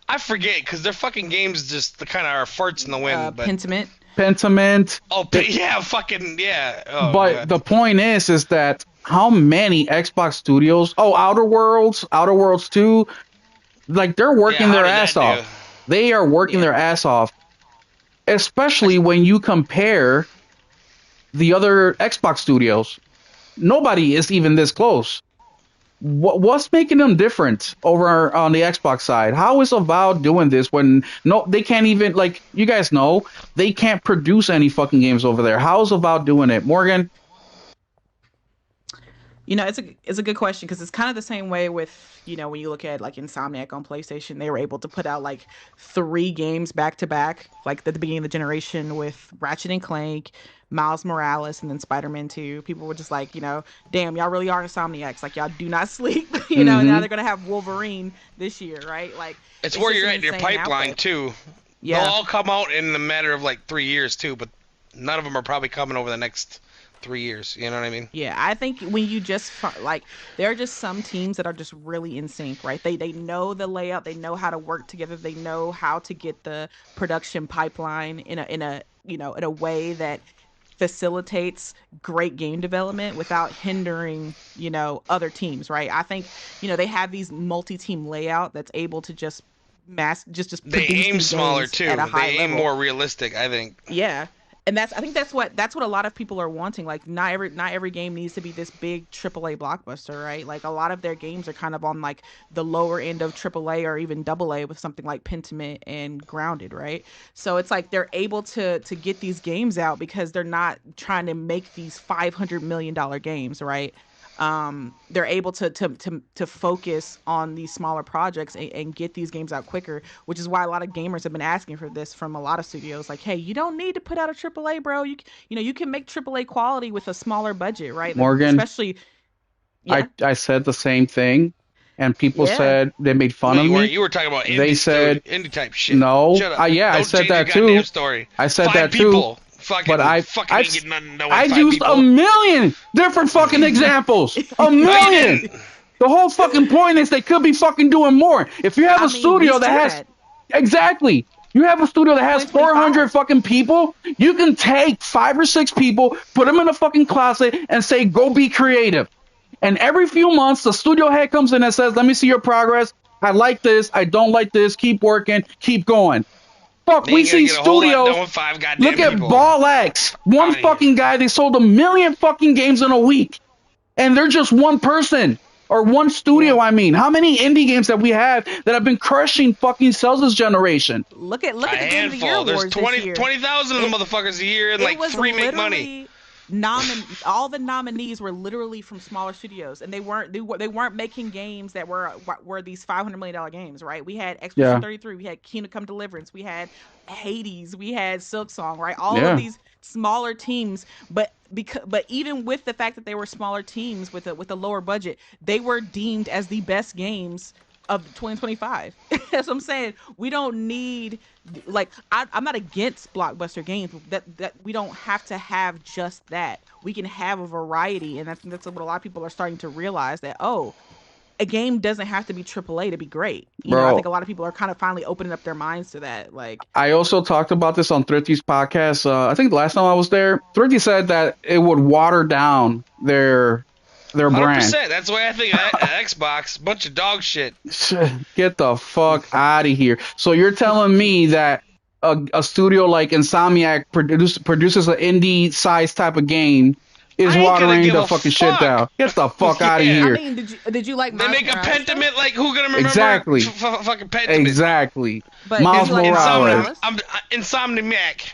I forget because their fucking games just kind of are farts in the wind. But Pentiment. Pentiment. yeah, fucking yeah. Oh But god. the point is that how many Xbox studios? Oh, Outer Worlds 2, like they're Yeah, working how their did ass that do? off. They are working Yeah. their ass off, especially I, when you compare the other Xbox studios. Nobody is even this close. What's making them different over on the Xbox side? How is Avowed doing this when no they can't even, like, you guys know they can't produce any fucking games over there? How is Avowed doing it, Morgan? It's a good question because it's kind of the same way with when you look at like Insomniac on PlayStation, they were able to put out like 3 games back to back, like at the beginning of the generation with Ratchet and Clank, Miles Morales, and then Spider-Man 2. People were just like, damn, y'all really are Insomniacs. Like y'all do not sleep, And now Mm-hmm. they're gonna have Wolverine this year, right? Like it's it's where just you're an at in your insane pipeline output. too. They'll Yeah. all come out in a matter of like 3 years too, but none of them are probably coming over the next 3 years. You know what I mean? Yeah, I think when you just like there are just some teams that are just really in sync, right? They know the layout, they know how to work together, they know how to get the production pipeline in a way that facilitates great game development without hindering, other teams, right? I think, they have these multi-team layout that's able to just just They produce aim these smaller games at a too. high They aim level. more realistic, I think. Yeah. And I think that's what a lot of people are wanting. Like not every game needs to be this big AAA blockbuster, right? Like a lot of their games are kind of on like the lower end of AAA or even AA with something like Pentiment and Grounded, right? So it's like they're able to get these games out because they're not trying to make these $500 million games, right? They're able to focus on these smaller projects and get these games out quicker, which is why a lot of gamers have been asking for this from a lot of studios. Like, hey, you don't need to put out a AAA, bro. You can make AAA quality with a smaller budget, right? Like, Morgan, especially, yeah, I said the same thing, and people yeah. said they made No, fun of you weren't. me. You were talking about They said indie type shit. no. Shut up. Yeah, I Don't said change your that goddamn too. story. I said Five that too. people. But Fucking ain't getting nothing done with I've five used a people. million different fucking examples. A No, you million. didn't. The whole fucking point is they could be fucking doing more. If you have I a mean, we studio that see has that exactly, you have a studio that has 400 2025. fucking people, you can take 5 or 6 people, put them in a fucking closet, and say, "Go be creative." And every few months, the studio head comes in and says, "Let me see your progress. I like this. I don't like this. Keep working. Keep going." Fuck, They we ain't gonna see get a whole lot studios. done with five Look goddamn at people. Ball X. One Out of here. fucking guy, they sold 1 million fucking games in a week. And they're just one person. Or one Yeah. studio, I mean. How many indie games that we have that have been crushing fucking sales this generation? Look A at the Game of the Year handful. There's awards this 20 year. 20,000 of them It motherfuckers a year, and it like was three make money. literally all the nominees were literally from smaller studios, and they weren't making games that were these $500 million games, right? We had Expedition Yeah. 33, we had Kingdom Come Deliverance, we had Hades, we had Silk Song, right? All of Yeah. these smaller teams, but even with the fact that they were smaller teams with a lower budget, they were deemed as the best games of 2025. That's what I'm saying. We don't need, like, I'm not against blockbuster games. That we don't have to have just that. We can have a variety, and that's what a lot of people are starting to realize, that a game doesn't have to be AAA to be great. I think Bro, a lot of people are kind of finally opening up their minds to that. Like, I also talked about this on Thrifty's podcast. I think the last time I was there, Thrifty said that it would water down their brand. 100%. That's why I think Xbox, bunch of dog shit. Get the fuck out of here. So you're telling me that a studio like Insomniac produces an indie size type of game is I ain't gonna watering give the a fucking shit fuck. down? Get the fuck out of Yeah. I here. mean, did you like They Miles make a Morales though? pentiment, like who gonna remember Exactly. fucking pentiment? Exactly. But did Miles you like Miles Morales. Morales? I'm Insomniac.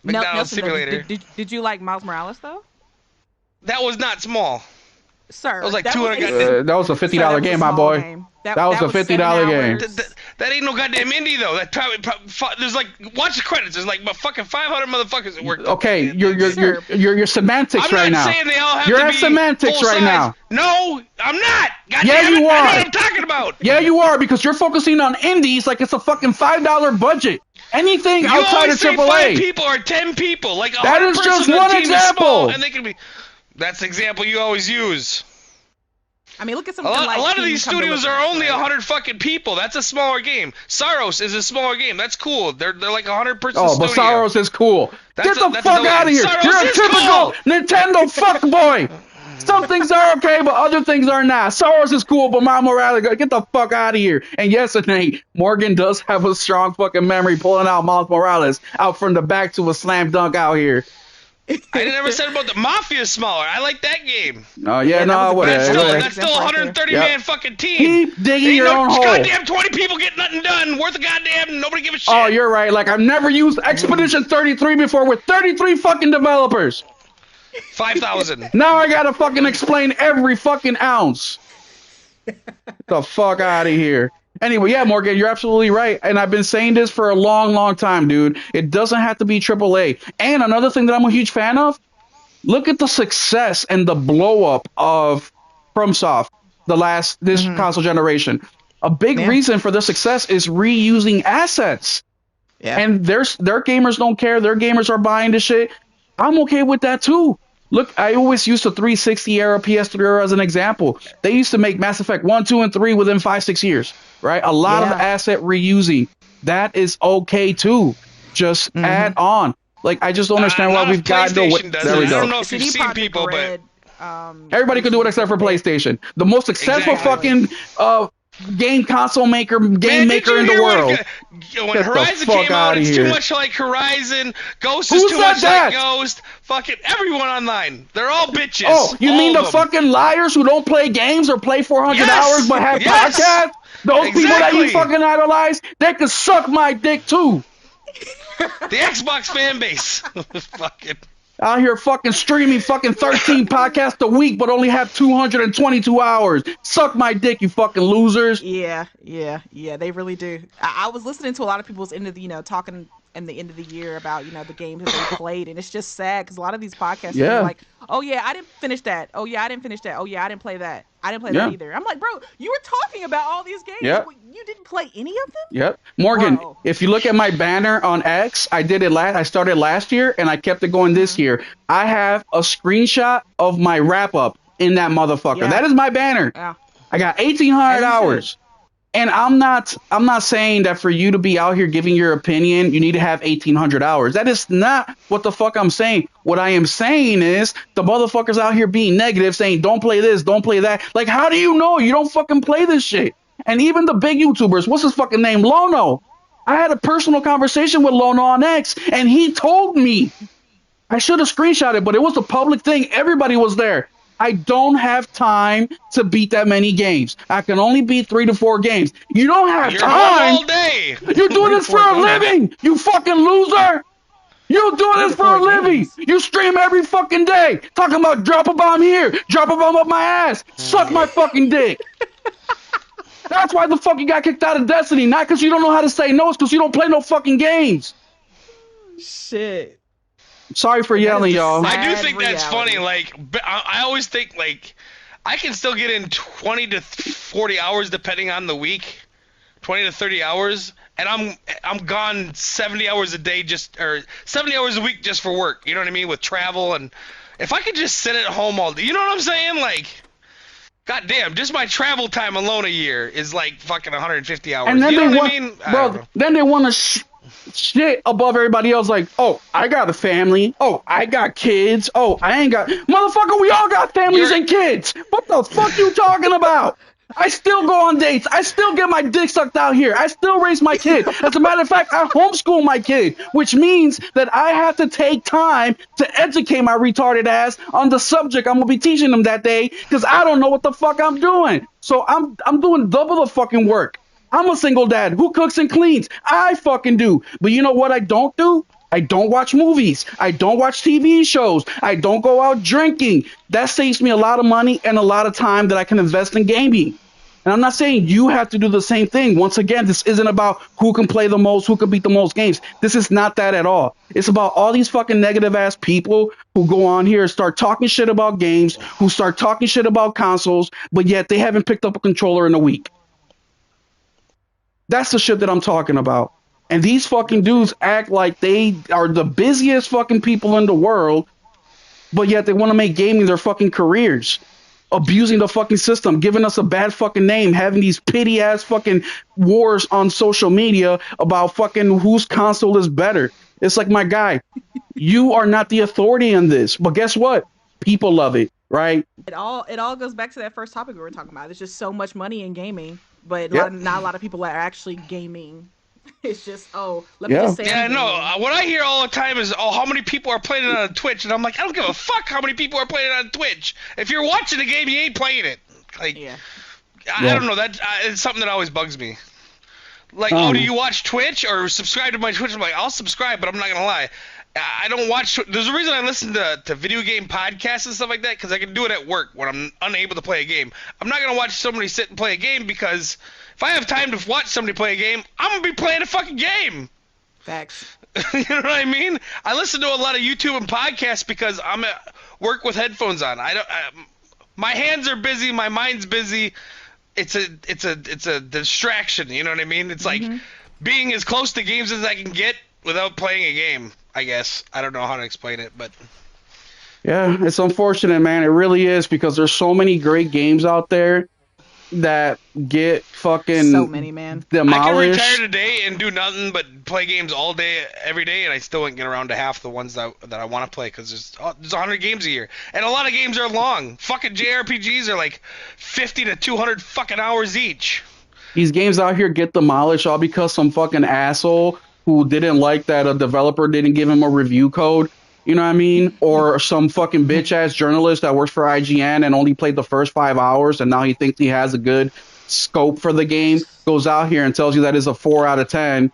McDonald's Nelson, though, Simulator. did you like Miles Morales though? That was not small. Sir, That was like that was 200 goddamn. That was a sir, that $50 was a game, my small boy. game. That was That a was 7 $50 game. hours. That ain't no goddamn indie though. That there's like watch the credits. There's like fucking 500 motherfuckers that worked. Okay, Sure. you're semantics I'm right not now. saying they all have You're to at be semantics full right size. now. No, I'm not. God Yeah, damn it. you I know are. what I'm talking about. Yeah, you are, because you're focusing on indies like it's a fucking $5 budget. Anything You outside always of say 5 AAA. people or 10 people. Like a That 100 is person just the one team is small, example. and they can be. That's the example you always use. I mean, look at A something lot, a like lot of Kingdom these Come studios are Deliverance, only right? 100 fucking people. That's a smaller game. Saros is a smaller game. That's cool. They're like a 100-person Oh, but studio. Saros is cool. Get the That's a fuck double out game. of here. Saros You're a is typical cool. Nintendo fuckboy. Some things are okay, but other things are not. Saros is cool, but Miles Morales, get the fuck out of here. And yes, Nate, Morgan does have a strong fucking memory pulling out Miles Morales out from the back to a slam dunk out here. I never said about the Mafia smaller. I like that game. Oh, Yeah, yeah, that was no, a great That's whatever. still great that's still example a right there. 130 Yep. man fucking team. Keep digging Ain't your no own hole. goddamn 20 people get nothing done. Worth a goddamn nobody give a shit. Oh, you're right. Like, I've never used Expedition 33 before with 33 fucking developers. 5,000. Now I gotta fucking explain every fucking ounce. Get the fuck out of here. Anyway, yeah, Morgan, you're absolutely right. And I've been saying this for a long, long time, dude. It doesn't have to be AAA. And another thing that I'm a huge fan of, look at the success and the blow up of FromSoft this Hmm. console generation. A big Yeah. reason for their success is reusing assets. Yeah. And their gamers don't care. Their gamers are buying the shit. I'm okay with that too. Look, I always use the 360 era, PS3 era as an example. They used to make Mass Effect 1, 2, and 3 within 5, 6 years, right? A lot of Yeah. asset reusing. That is okay too. Just add on. Like, I just don't understand why Not if we've got no. PlayStation does There it. we I go. don't know if you've CD seen Projekt people, but Red, Everybody could do it except for PlayStation. The most successful Exactly. fucking game console maker, game man, did maker you in the hear world. when Get the Horizon fuck came out? outta It's here. too much like Horizon. Ghost Who is too said much that? like Ghost. Fucking everyone online. They're all bitches. Oh, you all mean the of them. fucking liars who don't play games or play 400 Yes! hours but have Yes! podcasts? Those people that you Exactly. fucking idolize, they could suck my dick too. The Xbox fan base. Fucking. Out here fucking streaming fucking 13 podcasts a week but only have 222 hours. Suck my dick, you fucking losers. Yeah, they really do. I was listening to a lot of people's end of the, talking in the end of the year about, the games that they played, and it's just sad because a lot of these podcasts Yeah. are like, oh yeah, I didn't finish that. Oh yeah, I didn't finish that. Oh yeah, I didn't play that. I didn't play Yeah. that either. I'm like, bro, you were talking about all these games. Yeah. You didn't play any of them? Yep. Morgan, Bro. if you look at my banner on X, I started last year and I kept it going this year. I have a screenshot of my wrap up in that motherfucker. Yeah. That is my banner. Yeah. I got 1,800 As you hours. And I'm not saying that for you to be out here giving your opinion, you need to have 1,800 hours. That is not what the fuck I'm saying. What I am saying is the motherfuckers out here being negative, saying don't play this, don't play that. Like, how do you know? You don't fucking play this shit. And even the big YouTubers, what's his fucking name? Lono. I had a personal conversation with Lono on X, and he told me. I should have screenshotted, but it was a public thing. Everybody was there. I don't have time to beat that many games. I can only beat 3 to 4 games. You don't have You're home time. all day. You're doing this for a living, you fucking loser. You're doing this for a living. You stream every fucking day. Talking about drop a bomb here, drop a bomb up my ass. Suck my fucking dick. That's why the fuck you got kicked out of Destiny. Not because you don't know how to say no, it's because you don't play no fucking games. Shit. Sorry for yelling, y'all. I do Sad think that's reality. funny. Like, I always think, like, I can still get in 20 to 40 hours depending on the week. 20 to 30 hours. And I'm gone 70 hours a day or 70 hours a week just for work. You know what I mean? With travel. And if I could just sit at home all day. You know what I'm saying? Like, goddamn, just my travel time alone a year is like fucking 150 hours. And then you know they what want, I mean? I don't bro. know. Then they want to shit above everybody else. Like, oh, I got a family. Oh, I got kids. Oh, I ain't got. Motherfucker, we all got families and kids. What the fuck you talking about? I still go on dates. I still get my dick sucked out here. I still raise my kid. As a matter of fact, I homeschool my kid, which means that I have to take time to educate my retarded ass on the subject I'm gonna be teaching them that day because I don't know what the fuck I'm doing. So I'm doing double the fucking work. I'm a single dad who cooks and cleans. I fucking do. But you know what I don't do? I don't watch movies. I don't watch TV shows. I don't go out drinking. That saves me a lot of money and a lot of time that I can invest in gaming. And I'm not saying you have to do the same thing. Once again, this isn't about who can play the most, who can beat the most games. This is not that at all. It's about all these fucking negative ass people who go on here and start talking shit about games, who start talking shit about consoles, but yet they haven't picked up a controller in a week. That's the shit that I'm talking about. And these fucking dudes act like they are the busiest fucking people in the world, but yet they want to make gaming their fucking careers. abusing the fucking system, giving us a bad fucking name, having these pity ass fucking wars on social media about fucking whose console is better. It's like, my guy, you are not the authority in this. But guess what? People love it, right? It all goes back to that first topic we were talking about. There's just so much money in gaming, but Yep. not a lot of people are actually gaming. It's just, oh, let me just Yeah. say Yeah, I'm I know. gaming. What I hear all the time is, oh, how many people are playing it on Twitch? And I'm like, I don't give a fuck how many people are playing it on Twitch. If you're watching the game, you ain't playing it. Like, Yeah. I Yeah. don't know. That it's something that always bugs me. Like, oh, do Um, you watch Twitch or subscribe to my Twitch? I'm like, I'll subscribe, but I'm not gonna lie. I don't watch. There's a reason I listen to video game podcasts and stuff like that, because I can do it at work when I'm unable to play a game. I'm not gonna watch somebody sit and play a game, because if I have time to watch somebody play a game, I'm gonna be playing a fucking game. Facts. You know what I mean? I listen to a lot of YouTube and podcasts because I'm at work with headphones on. My hands are busy, my mind's busy. It's a distraction. You know what I mean? It's like Mm-hmm. being as close to games as I can get without playing a game. I guess I don't know how to explain it, but yeah, it's unfortunate, man. It really is, because there's so many great games out there that get So fucking many, man. I could retire demolished. today and do nothing but play games all day, every day, and I still wouldn't get around to half the ones that I want to play, because there's 100 games a year, and a lot of games are long. Fucking JRPGs are like 50 to 200 fucking hours each. These games out here get demolished all because some fucking asshole who didn't like that a developer didn't give him a review code. You know what I mean? Or some fucking bitch ass journalist that works for IGN and only played the first 5 hours, and now he thinks he has a good scope for the game. Goes out here and tells you that it's a 4 out of 10.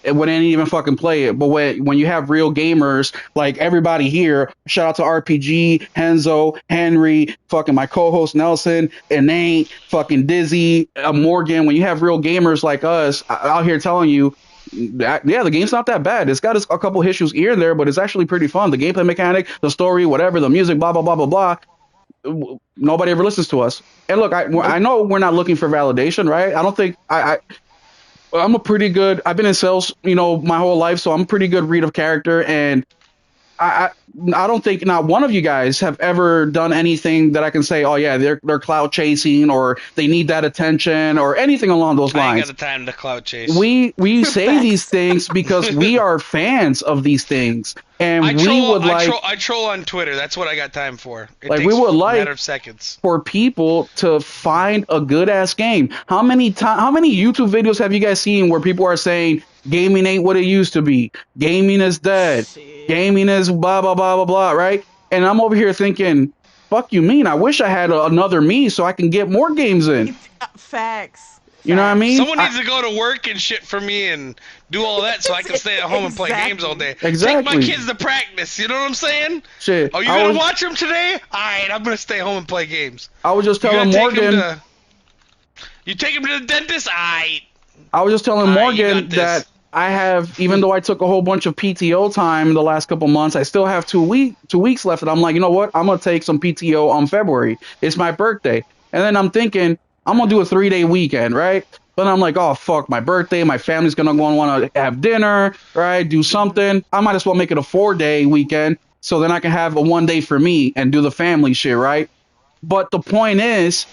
It wouldn't even fucking play it. But when you have real gamers like everybody here, shout out to RPG, Henzo, Henry, fucking my co-host Nelson, and Nate, fucking Dizzy, Morgan. When you have real gamers like us out here telling you that, yeah, the game's not that bad. It's got a couple issues here and there, but it's actually pretty fun. The gameplay mechanic, the story, whatever, the music, blah blah blah blah blah. Nobody ever listens to us. And look, I Nope. know we're not looking for validation, right? I don't think I'm a pretty good. I've been in sales, my whole life, so I'm a pretty good read of character, and I, I don't think not one of you guys have ever done anything that I can say, oh yeah, they're cloud chasing or they need that attention or anything along those I ain't got lines. the time to cloud chase. We say these Facts. things because we are fans of these things, I and we troll, would I like troll, I troll on Twitter. That's what I got time for. It like we takes would a matter like of seconds. for people to find a good ass game. How many YouTube videos have you guys seen where people are saying gaming ain't what it used to be? Gaming is dead. Shit. Gaming is blah blah blah blah blah, right? And I'm over here thinking, fuck you mean? I wish I had another me so I can get more games in. Facts. You know what I Facts. mean? Someone needs to go to work and shit for me and do all that so I can stay at home and play games all Exactly. day. Take my Exactly. kids to practice. You know what I'm saying? Shit. Oh, you I gonna was watch them today? All right, I'm gonna stay home and play games. I was just You gonna telling take them Morgan. to? You take them to the dentist? I was just telling All right, you got Morgan this. that I have, even though I took a whole bunch of PTO time the last couple months, I still have 2 weeks left. And I'm like, you know what? I'm gonna take some PTO on February. It's my birthday, and then I'm thinking I'm gonna do a 3-day weekend, right? But I'm like, oh fuck, my birthday, my family's gonna go and want to have dinner, right? Do something. I might as well make it a 4-day weekend, so then I can have a 1 day for me and do the family shit, right? But the point is,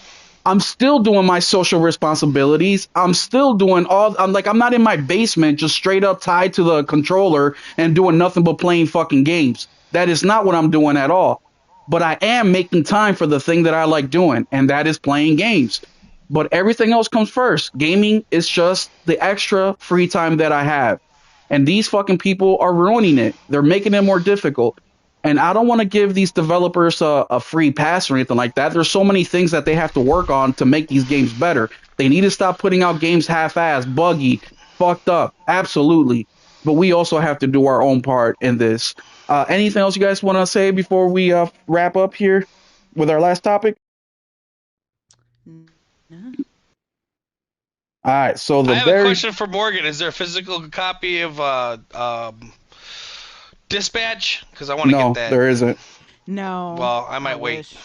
I'm still doing my social responsibilities. I'm still doing I'm not in my basement just straight up tied to the controller and doing nothing but playing fucking games. That is not what I'm doing at all. But I am making time for the thing that I like doing, and that is playing games. But everything else comes first. Gaming is just the extra free time that I have. And these fucking people are ruining it. They're making it more difficult. And I don't want to give these developers a free pass or anything like that. There's so many things that they have to work on to make these games better. They need to stop putting out games half-assed, buggy, fucked up. Absolutely. But we also have to do our own part in this. Anything else you guys want to say before we wrap up here with our last topic? No. All right. So I the have a very question for Morgan. Is there a physical copy of Dispatch? Because I want to get no, that. there isn't. No. Well, I I might wait. wish.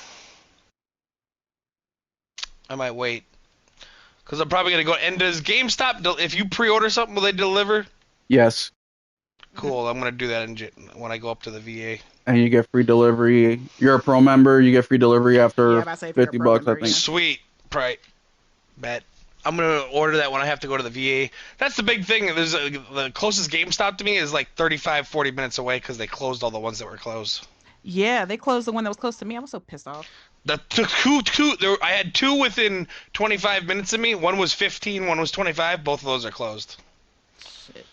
I might wait. Because I'm probably going to go. And does GameStop, if you pre-order something, will they deliver? Yes. Cool. I'm gonna do that when I go up to the VA. and you get free delivery. You're a pro member, you get free delivery Yeah, after about to say if you're a pro $50, I member, think. yeah. Sweet. Right. Bet. I'm gonna order that when I have to go to the VA. That's the big thing. The closest GameStop to me is like 35, 40 minutes away because they closed all the ones that were closed. Yeah, they closed the one that was close to me. I was so pissed off. I had two within 25 minutes of me. One was 15, one was 25. Both of those are closed. Shit.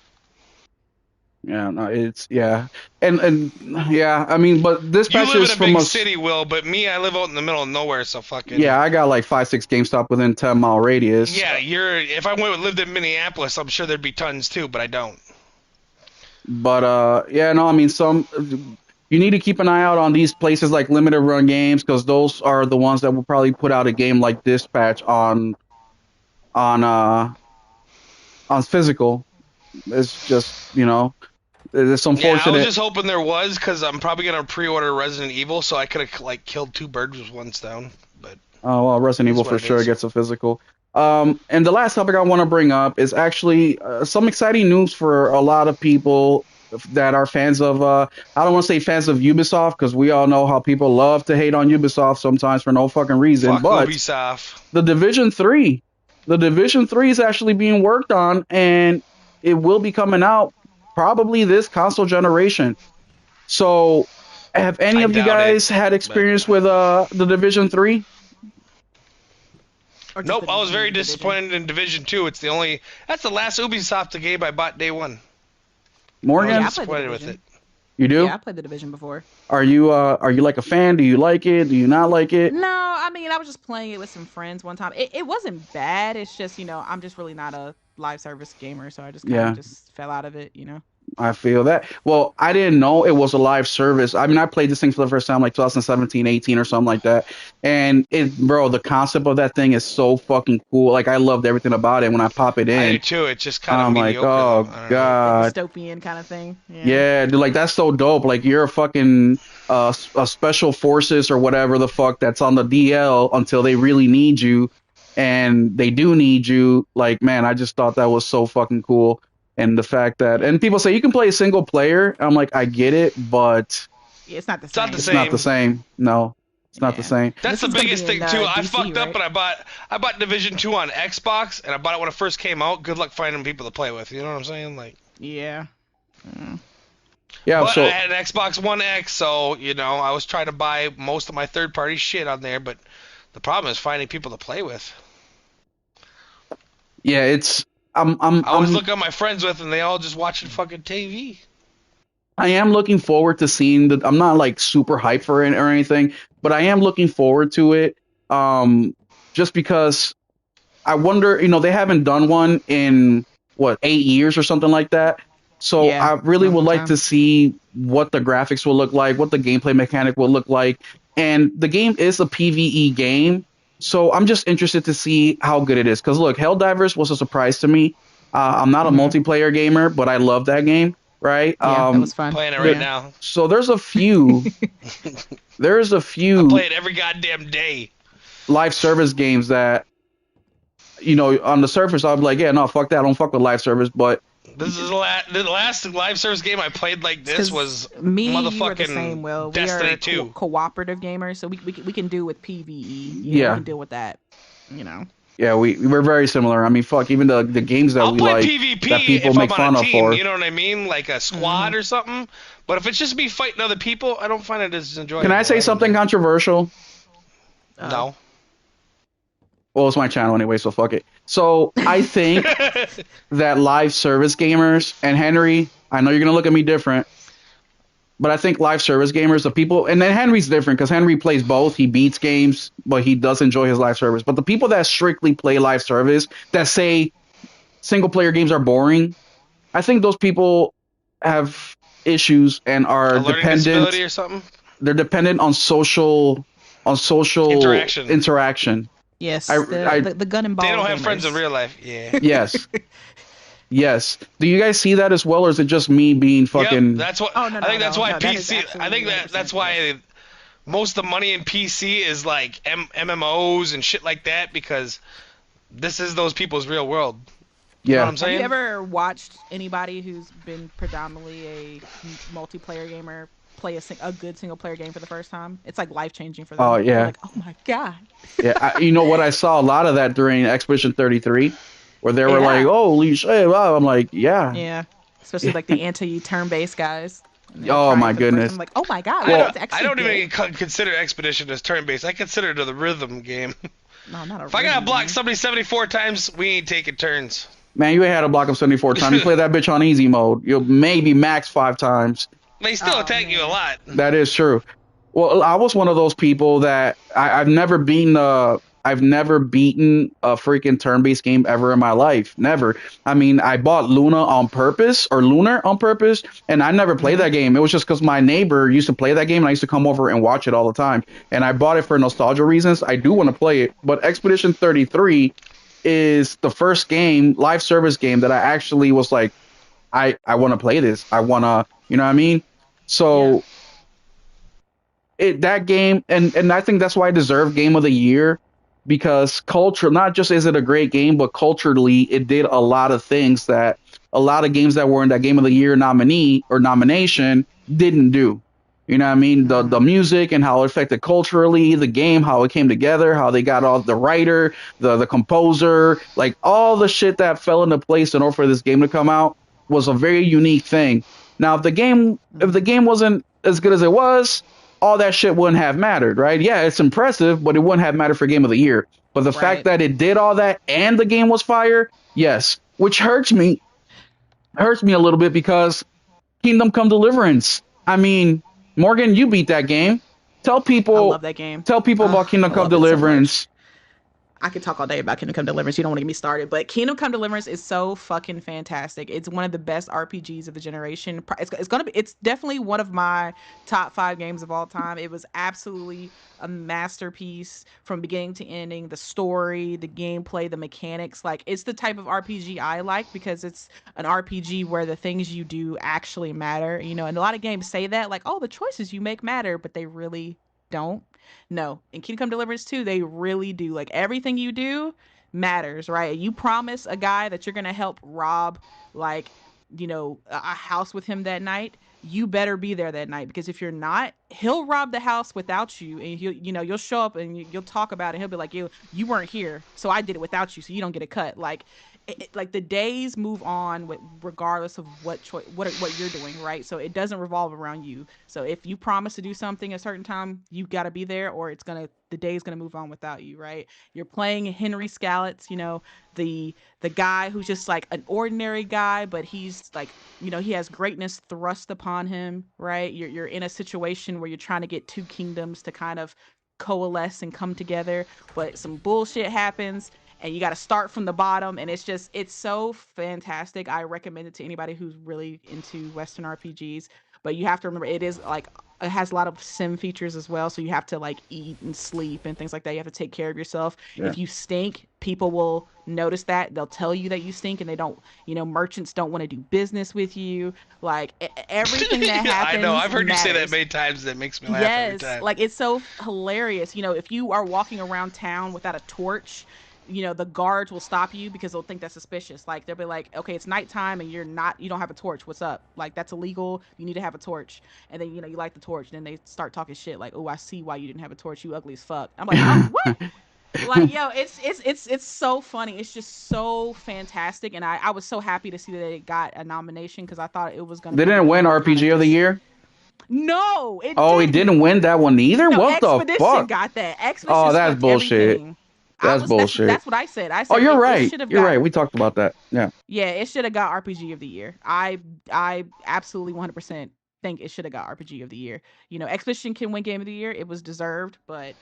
Yeah, no, it's yeah, and yeah. I mean, but You live in dispatches a from big us. city, Will, but me, I live out in the middle of nowhere, so fucking. Yeah, I got like 5, 6 GameStop within 10-mile radius. Yeah, if I lived in Minneapolis, I'm sure there'd be tons too, but I don't. But yeah, no, I mean, some you need to keep an eye out on these places like limited run games because those are the ones that will probably put out a game like Dispatch on uh on physical. It's just it's Yeah, I was unfortunate. just hoping there was, because I'm probably gonna pre-order Resident Evil, so I could have like killed two birds with one stone. But Oh well, it Resident is Evil what for it sure is. gets a physical. And the last topic I want to bring up is actually some exciting news for a lot of people that are fans of. I don't want to say fans of Ubisoft because we all know how people love to hate on Ubisoft sometimes for no fucking reason. Fuck But Ubisoft. the Division 3, the Division 3 is actually being worked on, and it will be coming out probably this console generation. So, have any I of you doubt it, guys had but experience with the Division 3? Or just nope. I was very the division. disappointed in Division 2. That's the last Ubisoft game I bought day one. I was Yeah, I Morgan, played the disappointed with division. it. you Yeah, do? I played the division before. Are you like a fan? Do you like it? Do you not like it? No, I mean I was just playing it with some friends one time. It wasn't bad. It's just I'm just really not a live service gamer, so I just kind of Yeah, just fell out of it. I feel that. Well, I didn't know it was a live service. I mean, I played this thing for the first time like 2017, 18 or something like that. And bro, the concept of that thing is so fucking cool. Like I loved everything about it when I pop it I do in. too. It's just kind of I'm like, mediocre though. oh I don't know. The God. dystopian kind of thing. Yeah. Yeah, dude, like that's so dope. Like you're a fucking a special forces or whatever the fuck that's on the DL until they really need you, and they do need you. Like, man, I just thought that was so fucking cool. And the fact that and people say you can play a single player. I'm like, I get it, but Yeah, it's not the It's not the same. it's not the same. same. No, it's not the Yeah. same. And That's this the one's gonna biggest be in thing too. I DC, fucked up, right? and I bought Division 2 on Xbox, and I bought it when it first came out. Good luck finding people to play with. You know what I'm saying? Like, Yeah. Yeah, but I so had an Xbox One X, so I was trying to buy most of my third-party shit on there. But the problem is finding people to play with. yeah, it's I'm I always I'm look at my friends with, and they all just watching fucking TV. I am looking forward to seeing the. I'm not like super hyped for it or anything, but I am looking forward to it. Um, just because I wonder, they haven't done one in what 8 years or something like that. So Yeah. I It's really been a would long like to time. see what the graphics will look like, what the gameplay mechanic will look like, and the game is a PVE game. So I'm just interested to see how good it is. Because look, Helldivers was a surprise to me. I'm not a Hmm. multiplayer gamer, but I love that game, right? Yeah, that was fun. Playing it right The, Yeah. now. so there's a I few play it every goddamn day. live service games that on the surface I'll be like, yeah, no, fuck that, I don't fuck with live service, but This is the last live service game I played like this Because was me and you are the motherfucking same. Well, we Destiny are 2. cooperative gamers, so we can do with PVE. We yeah, can deal with that. You know. yeah, we're very similar. I mean, fuck, even the games that I'll we play like that PvP people if I'm make on a fun of team, for. you know what I mean? Like a Hmm. squad or something. But if it's just me fighting other people, I don't find it as Can I enjoyable. say I don't something know. controversial? Oh. No. Well, it's my channel anyway, so fuck it. So I think that live service gamers, and Henry, I know you're gonna look at me different, but I think live service gamers, the people, and then Henry's different because Henry plays both. He beats games, but he does enjoy his live service. But the people that strictly play live service, that say single player games are boring, I think those people have issues and are A learning dependent. disability or something? They're dependent on social Interaction. interaction. I Yes, the, I the the gun and They ball don't have friends in gamers. real life. Yeah. yes. Yes. Do you guys see that as well, or is it just me being Yep. fucking? That's what Oh no I no think. That's no why no, that is PC. I absolutely think that's 100%. Yes. why most of the money in PC is like MMOs and shit like that, because this is those people's real world. You know what Yeah. I'm Have you saying? ever watched anybody who's been predominantly a multiplayer gamer play a good single player game for the first time? It's like life changing for Oh them. They're yeah. like, oh my god. Yeah. You know what? I saw a lot of that during Expedition 33, where they were like, Yeah, "Holy shit!" Wow. I'm like, "Yeah." yeah. Especially like the anti turn based guys, and they're Oh trying my it for the first time. goodness. Like, oh my god, I wait, Well, don't. it's I actually don't good. even consider Expedition as turn-based. I consider it a rhythm game. No, not a If I gotta rhythm block game. somebody 74 times, we ain't taking turns. man, you ain't had to block him 74 times. You play that bitch on easy mode. You'll maybe max 5 times. They still Oh attack you a man, lot. That is true. Well, I was one of those people that I've never beaten a freaking turn-based game ever in my life. Never. I mean, I bought Lunar on purpose, and I never played hmm that game. It was just because my neighbor used to play that game, and I used to come over and watch it all the time. And I bought it for nostalgia reasons. I do want to play it, but Expedition 33 is the first game, live service game that I actually was like, I want to play this. I want to, you know what I mean? yeah. So that game, and I think that's why I deserve Game of the Year, because culture, not just is it a great game, but culturally it did a lot of things that a lot of games that were in that Game of the Year nominee or nomination didn't do. You know what I mean? The hmm music and how it affected culturally, the game, how it came together, how they got all the writer, the composer, like all the shit that fell into place in order for this game to come out was a very unique thing. Now, if the hmm game wasn't as good as it was, all that shit wouldn't have mattered, right? Yeah, it's impressive, but it wouldn't have mattered for Game of the Year. But the fact Right. that it did all that and the game was fire, yes, which hurts me a little bit because Kingdom Come Deliverance. I mean, Morgan, you beat that game. Tell I people love that game. tell people about Kingdom I Come love it so much. Deliverance. I could talk all day about Kingdom Come Deliverance. You don't want to get me started, but Kingdom Come Deliverance is so fucking fantastic. It's one of the best RPGs of the generation. It's gonna be. It's definitely one of my top 5 games of all time. It was absolutely a masterpiece from beginning to ending. The story, the gameplay, the mechanics. Like it's the type of RPG I like because it's an RPG where the things you do actually matter. You know, and a lot of games say that, like, oh, the choices you make matter, but they really don't. No, in Kingdom Come Deliverance 2, they really do. Like everything you do matters, right? You promise a guy that you're gonna help rob, like, a house with him that night. You better be there that night because if you're not, he'll rob the house without you, and you'll show up and you'll talk about it. And he'll be like, you weren't here, so I did it without you, so you don't get a cut. Like, like the days move on regardless of what choice what you're doing, right? So it doesn't revolve around you. So if you promise to do something a certain time, you got to be there, or the day's gonna move on without you, right? You're playing Henry Scallots, the guy who's just like an ordinary guy, but he's like, he has greatness thrust upon him, right? You're in a situation where you're trying to get two kingdoms to kind of coalesce and come together, but some bullshit happens and you got to start from the bottom, and it's so fantastic. I recommend it to anybody who's really into Western RPGs, but you have to remember it is like it has a lot of sim features as well, so you have to like eat and sleep and things like that. You have to take care of yourself. Yeah. If you stink, people will notice that. They'll tell you that you stink, and they don't, merchants don't want to do business with you. Like everything that I know. happens I've heard you say that matters. many times. That makes me laugh every Yes, time. like it's so hilarious. If you are walking around town without a torch, the guards will stop you because they'll think that's suspicious. Like they'll be like, "Okay, it's nighttime and you don't have a torch. What's up? Like that's illegal. You need to have a torch." And then you light the torch, and then they start talking shit like, "Oh, I see why you didn't have a torch. You ugly as fuck." I'm like, "Oh, what?" Like, yo, it's so funny. It's just so fantastic, and I was so happy to see that it got a nomination because I thought it was gonna They be didn't one win that kind of RPG of the just. year. No, it Oh, he didn't didn't. win that one either. No, What the Expedition fuck? got that. Expedition Oh, that's swept bullshit. everything. I That's was that's bullshit. that's what I said. I Oh, said you're it right. should have You're got. right. We talked about that. Yeah. Yeah, it should have got RPG of the year. I absolutely 100% think it should have got RPG of the year. Expedition can win Game of the Year. It was deserved, but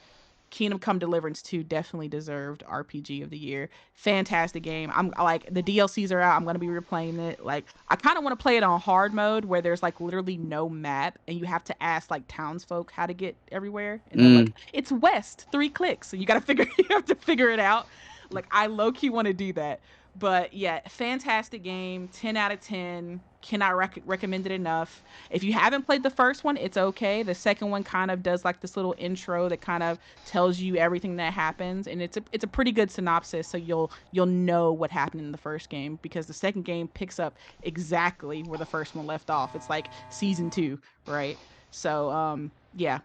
Kingdom Come Deliverance 2 definitely deserved RPG of the year. Fantastic game. I'm like the DLCs are out. I'm gonna be replaying it. Like I kind of want to play it on hard mode where there's like literally no map and you have to ask like townsfolk how to get everywhere, and they're Mm. like, "It's west, 3 clicks," and you gotta figure you have to figure it out. Like I low key want to do that. But yeah, fantastic game. 10 out of 10. Cannot recommend it enough. If you haven't played the first one, it's okay. The second one kind of does like this little intro that kind of tells you everything that happens, and it's a pretty good synopsis, so you'll know what happened in the first game, because the second game picks up exactly where the first one left off. It's like season 2, right? So yeah,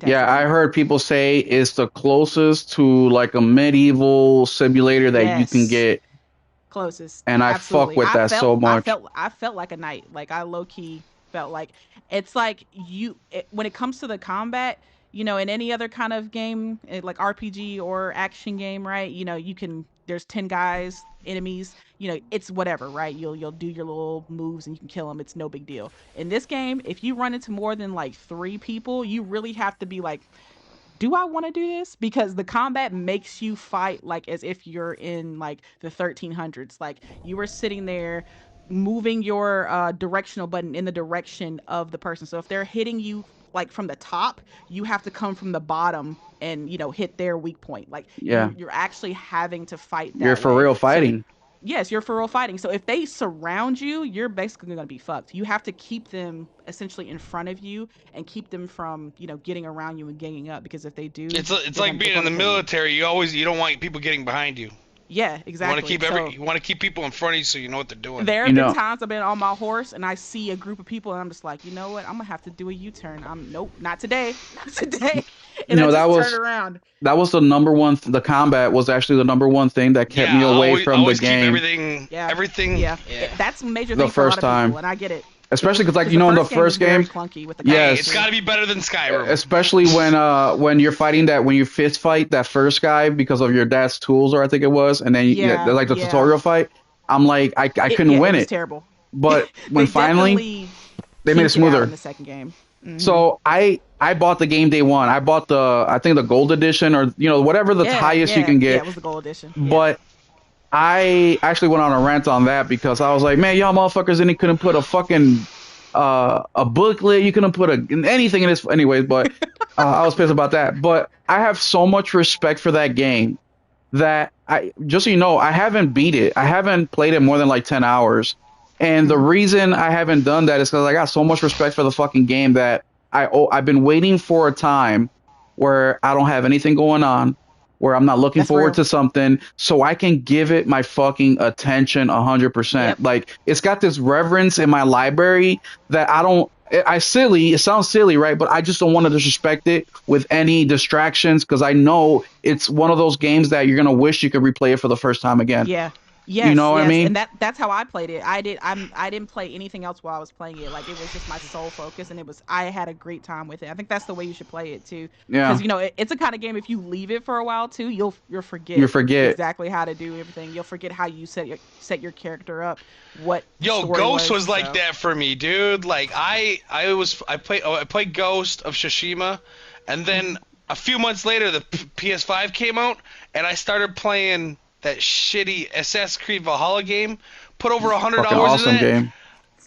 Yeah, fantastic I game. heard people say it's the closest to like a medieval simulator that you can Yes. get, Closest. and I fuck Absolutely. with that so much. I felt like a knight. Like I low key felt like it's like when it comes to the combat, in any other kind of game, like RPG or action game, right? You can there's 10 guys, enemies, it's whatever, right? You'll do your little moves and you can kill them. It's no big deal. In this game, if you run into more than like 3 people, you really have to be like, do I want to do this? Because the combat makes you fight like as if you're in like the 1300s. Like you were sitting there moving your directional button in the direction of the person. So if they're hitting you like from the top, you have to come from the bottom and hit their weak point. Like Yeah, you're actually having to fight you're that for way. real So fighting. yes, you're for real fighting. So if they surround you, you're basically going to be fucked. You have to keep them essentially in front of you and keep them from, getting around you and ganging up, because if they do, It's they're like going they're being in going the to kill you. military. You don't want people getting behind you. Yeah, You want to exactly. keep So you want to keep people in front of you so you know what they're doing. there You have been know, times I've been on my horse and I see a group of people and I'm just like, you know what? I'm going to have to do a U-turn. Nope, not today. Not today. you And I know that just turn was around. that was the number one. The combat was actually the number one thing that kept Yeah, me away I from the always keep game Yeah. everything. Yeah. Yeah. That's a major the thing for a lot first of people, time, and I get it. especially because like Because the in the first game is first very game, clunky with the Hey, combat it's yes, got too. to be better than Skyrim. especially when you're fighting that when you fist fight that first guy because of your dad's tools, or I think it was, and then Yeah, like the yeah. tutorial fight. I'm like I couldn't Yeah, it win was it, terrible. but when They finally definitely they made it kinked it out in smoother. the second game. Hmm. So I bought the game day one. I bought I think the gold edition, or whatever the Yeah, highest you yeah, can yeah. get. It was the gold edition. Yeah. But I actually went on a rant on that because I was like, man, y'all motherfuckers, and he couldn't put a fucking a booklet. You couldn't put anything in this, anyways. But I was pissed about that. But I have so much respect for that game that I just so you know, I haven't beat it. I haven't played it more than like 10 hours. And the Hmm. reason I haven't done that is because I got so much respect for the fucking game that I've been waiting for a time where I don't have anything going on, where I'm not looking That's forward real. to something, so I can give it my fucking attention 100%. Yep. Like it's got this reverence in my library that I don't. It sounds silly, right? But I just don't want to disrespect it with any distractions because I know it's one of those games that you're gonna wish you could replay it for the first time again. Yeah. You Yes, know what I yes. mean? And that's how I played it. I didn't play anything else while I was playing it. Like it was just my sole focus, and I had a great time with it. I think that's the way you should play it too. Cuz Yeah, it's a kind of game, if you leave it for a while too, you'll you forget forget. exactly how to do everything. You'll forget how you set your character up, what the Yo, story Ghost was. was like So, that for me, dude. Like I played Ghost of Tsushima, and then mhm. a few months later the PS5 came out, and I started playing that shitty Assassin's Creed Valhalla game. Put over 100 Fucking hours in awesome that. game.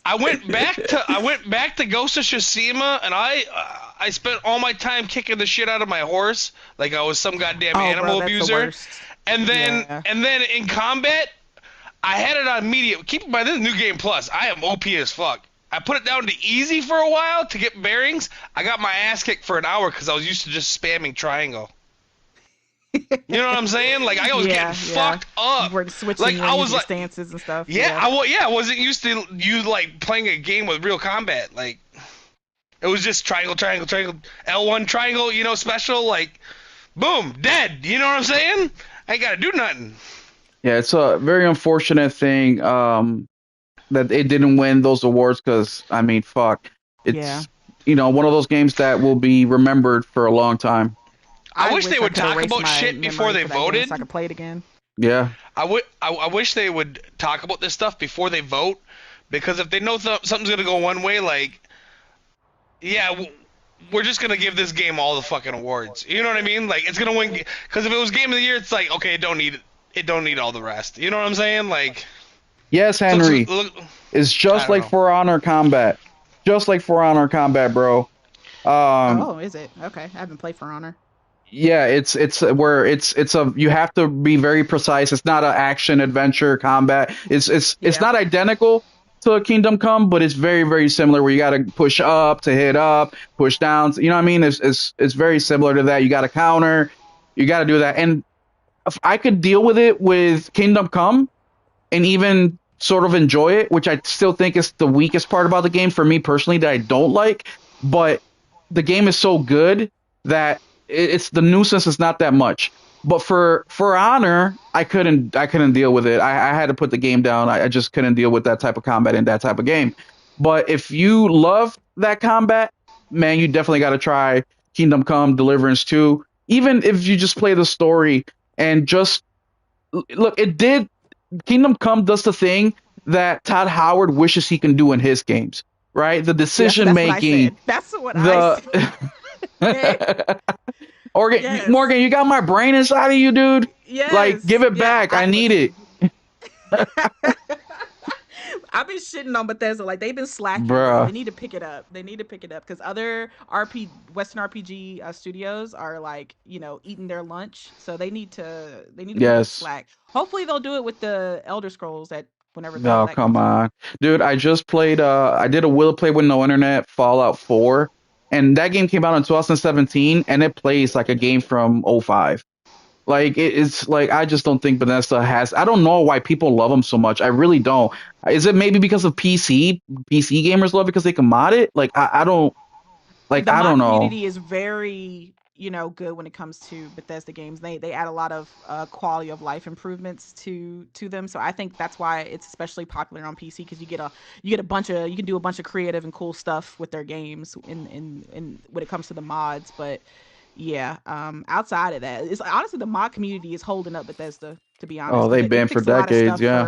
I went back to Ghost of Tsushima, and I spent all my time kicking the shit out of my horse like I was some goddamn Oh, bro, animal that's the abuser. worst. Yeah. And then in combat, I had it on medium. Keep in mind, this is New Game Plus. I am OP as fuck. I put it down to easy for a while to get bearings. I got my ass kicked for an hour because I was used to just spamming triangle. You know what I'm saying? Like I was getting Yeah, yeah. fucked You up. were Like switching I range was your like, stances and stuff. yeah, Yeah. I wasn't used to you like playing a game with real combat. Like it was just triangle, triangle, triangle, L1 triangle. Special like boom, dead. You know what I'm saying? I ain't gotta do nothing. Yeah, it's a very unfortunate thing that it didn't win those awards because I mean, fuck, Yeah. it's one of those games that will be remembered for a long time. I I wish they wish I would could talk erase about my shit before memory they for that game so I voted. could play it again. Yeah, I wish they would talk about this stuff before they vote, because if they know something's gonna go one way, like, yeah, we're just gonna give this game all the fucking awards. You know what I mean? Like, it's gonna win. Because if it was Game of the Year, it's like, okay, it don't need all the rest. You know what I'm saying? Like, yes, Henry, it's I just don't like know. For Honor Combat, just like For Honor Combat, bro. Um, Oh, is it? Okay. I haven't played For Honor. Yeah, it's where it's a you have to be very precise. It's not an action adventure combat. It's Yeah. not identical to Kingdom Come, but it's very similar. Where you got to push up to hit up, push down. You know what I mean? It's very similar to that. You got to counter. You got to do that. And if I could deal with it with Kingdom Come and even sort of enjoy it, which I still think is the weakest part about the game for me personally that I don't like. But the game is so good that it's the nuisance is not that much. But for Honor, I couldn't deal with it. I had to put the game down. I just couldn't deal with that type of combat in that type of game. But if you love that combat, man, you definitely got to try Kingdom Come Deliverance 2. Even if you just play the story and just look, it did Kingdom Come does the thing that Todd Howard wishes he can do in his games, right? The Yes, decision that's what I making, said. That's what I the said. Yes. Morgan, you got my brain inside of you, dude. Like, give Yes. it Yeah. back. I I need it, listen. I've been shitting on Bethesda. Like they've been slacking, bro. They bruh. need to pick it up. They need to pick it up because other Western RPG studios are like eating their lunch. So they need to pick up the Yes. slack. Hopefully they'll do it with the Elder Scrolls that whenever the hell Oh, that come comes out. on, dude. I just played. I did a will play with no internet Fallout 4, and that game came out in 2017, and it plays like a game from '05. Like it's like I just don't think Bethesda has. I don't know why people love them so much. I really don't. Is it maybe because of PC gamers love it because they can mod it? Like I don't like The I don't mod know. community is very good when it comes to Bethesda games. They add a lot of quality of life improvements to them. So I think that's why it's especially popular on PC because you get a bunch of you can do a bunch of creative and cool stuff with their games in when it comes to the mods. But yeah, outside of that, it's honestly the mod community is holding up Bethesda. To be Oh, honest, because they've they been for fixed a lot of decades. stuff Yeah,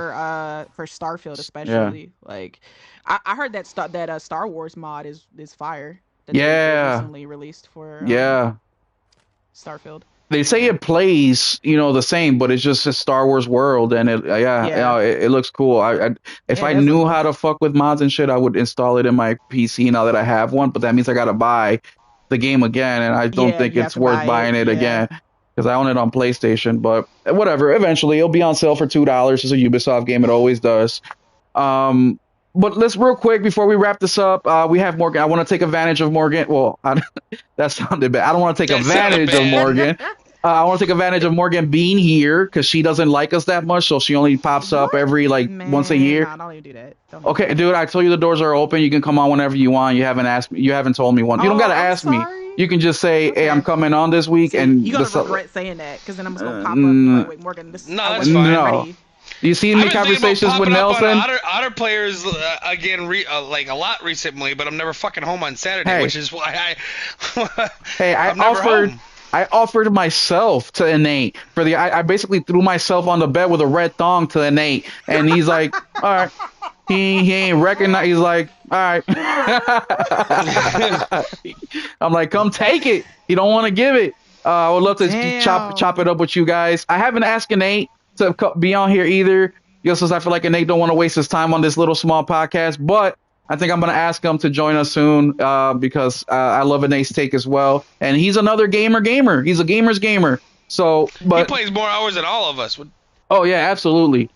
for Starfield yeah, especially. Like I heard that Star Wars mod is fire that they yeah, recently released for yeah. Starfield. They say So it plays, the same, but it's just a Star Wars world, and yeah, it looks cool. If yeah, it I does look knew how cool. to fuck with mods and shit, I would install it in my PC now that I have one. But that means I gotta buy the game again, and I don't Yeah, think you have it's to worth buy it. buying it Yeah, again because I own it on PlayStation. But whatever, eventually it'll be on sale for $2. It's a Ubisoft game; it always does. Um, but let's real quick before we wrap this up. We have Morgan. I want to take advantage of Morgan. Well, that sounded bad. I don't want to take That sounded advantage of bad. Morgan. I want to take advantage of Morgan being here because she doesn't like us that much, so she only pops up what every like once a man? year. No, don't even do that. Don't even do Okay, that. dude, I told you the doors are open. You can come on whenever you want. You haven't asked me. You haven't told me once. You don't Oh, gotta I'm ask me. sorry. You can just say, "Hey, I'm Okay. coming on this week," See, and you're gonna regret saying that because then I'm just gonna pop up and be like, n- wait, Morgan, this No, I that's wasn't fine. no. ready. You see I've me been thinking about conversations with popping up on Nelson. Otter Players again, like a lot recently, but I'm never fucking home on Saturday, Hey, which is why hey, I'm never home. I offered myself to Innate for I basically threw myself on the bed with a red thong to Innate, and he's like, all right. He ain't recognize. He's like, all right. I'm like, come take it. He don't want to give it. I would love to chop it Damn. up with you guys. I haven't asked Nate to be on here either, just because I feel like Nate don't want to waste his time on this little small podcast. But I think I'm gonna ask him to join us soon because I love Nate's take as well, and he's another gamer. He's a gamer's gamer. So, He but plays more hours than all of us. oh yeah, absolutely.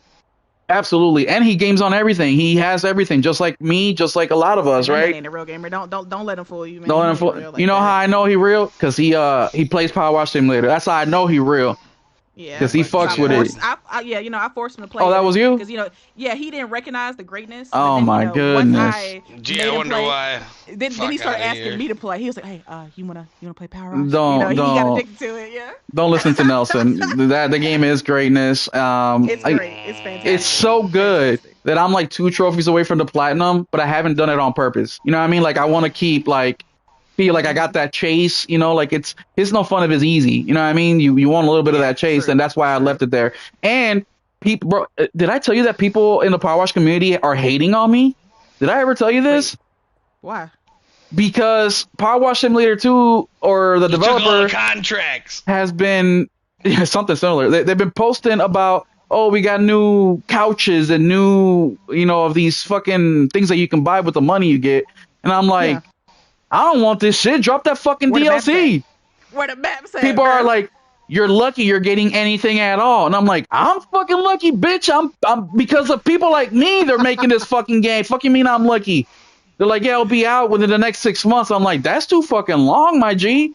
Absolutely. And he games on everything. He has everything, just like me, just like a lot of Like us, that man right? ain't a real gamer. Don't let him fool you, No, man. He ain't real you like know how that. I know he real? Because he plays Power Wash Simulator. That's how I know he real. Yeah, Because he because fucks with it. I forced him to Oh, play that it was you? because yeah, he didn't recognize the greatness, but Oh then my once goodness. I Gee, I made him wonder play, why. then he Fuck out started of asking here. me to play. He was like, hey, you wanna play Power Rush? Don't He got don't addicted to it. Yeah, don't listen to Nelson. That the game is greatness. it's great. It's It's fantastic. so good Fantastic. that I'm like 2 trophies away from the platinum, but I haven't done it on purpose. You know what I mean? Like I want to keep like feel like I got Hmm. that chase, like it's no fun if it's easy. You know what I mean? You want a little bit of Yeah, that chase, and true, that's why I true. left it there. And people, bro, did I tell you that people in the Power Wash community are hating on me? Did I ever tell you Wait, this? why? Because Power Wash Simulator 2 or the You took all the developer contracts. has been something similar. They've been posting about, oh, we got new couches and new, of these fucking things that you can buy with the money you get. And I'm Yeah, like, I don't want this shit. Drop that fucking where the maps at? DLC. Where the maps at, People are bro? like, "You're lucky you're getting anything at all," and I'm like, "I'm fucking lucky, bitch. I'm because of people like me. They're making this fucking game. Fucking mean I'm lucky." They're like, "Yeah, it'll be out within the next 6 months." I'm like, "That's too fucking long, my G.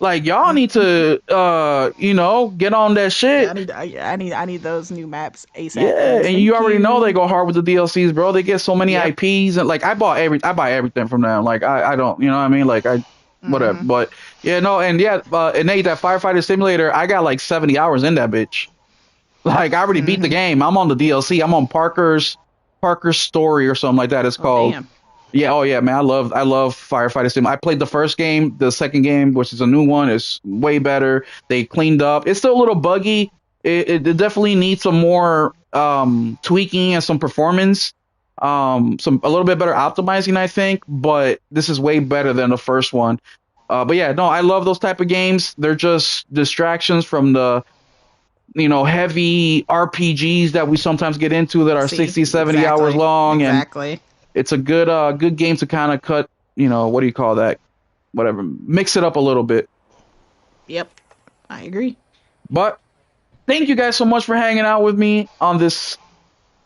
Like, y'all need to, get on that Yeah, shit." I need those new maps ASAP, Yeah, please. and you Thank already know they you. go hard with the DLCs, bro. They get so many Yep. IPs, and like I buy everything from them. Like I don't, you know what I mean? Like I whatever. Mm-hmm. But yeah, no, and yeah, and Nate, that firefighter simulator, I got like 70 hours in that bitch. Like I already beat the Mm-hmm. game. I'm on the DLC. I'm on Parker's story or something like that. It's Oh called. damn. Yeah, oh yeah, man. I love firefighter sim. I played the first game, the second game, which is a new one, is way better. They cleaned up. It's still a little buggy. It definitely needs some more tweaking and some performance. Some a little bit better optimizing, I think, but this is way better than the first one. But yeah, no, I love those type of games. They're just distractions from the heavy RPGs that we sometimes get into that are See, 60, 70 hours exactly, long, and exactly. it's a good game to kind of cut, what do you call that? Whatever, mix it up a little bit. Yep, I agree. But thank you guys so much for hanging out with me on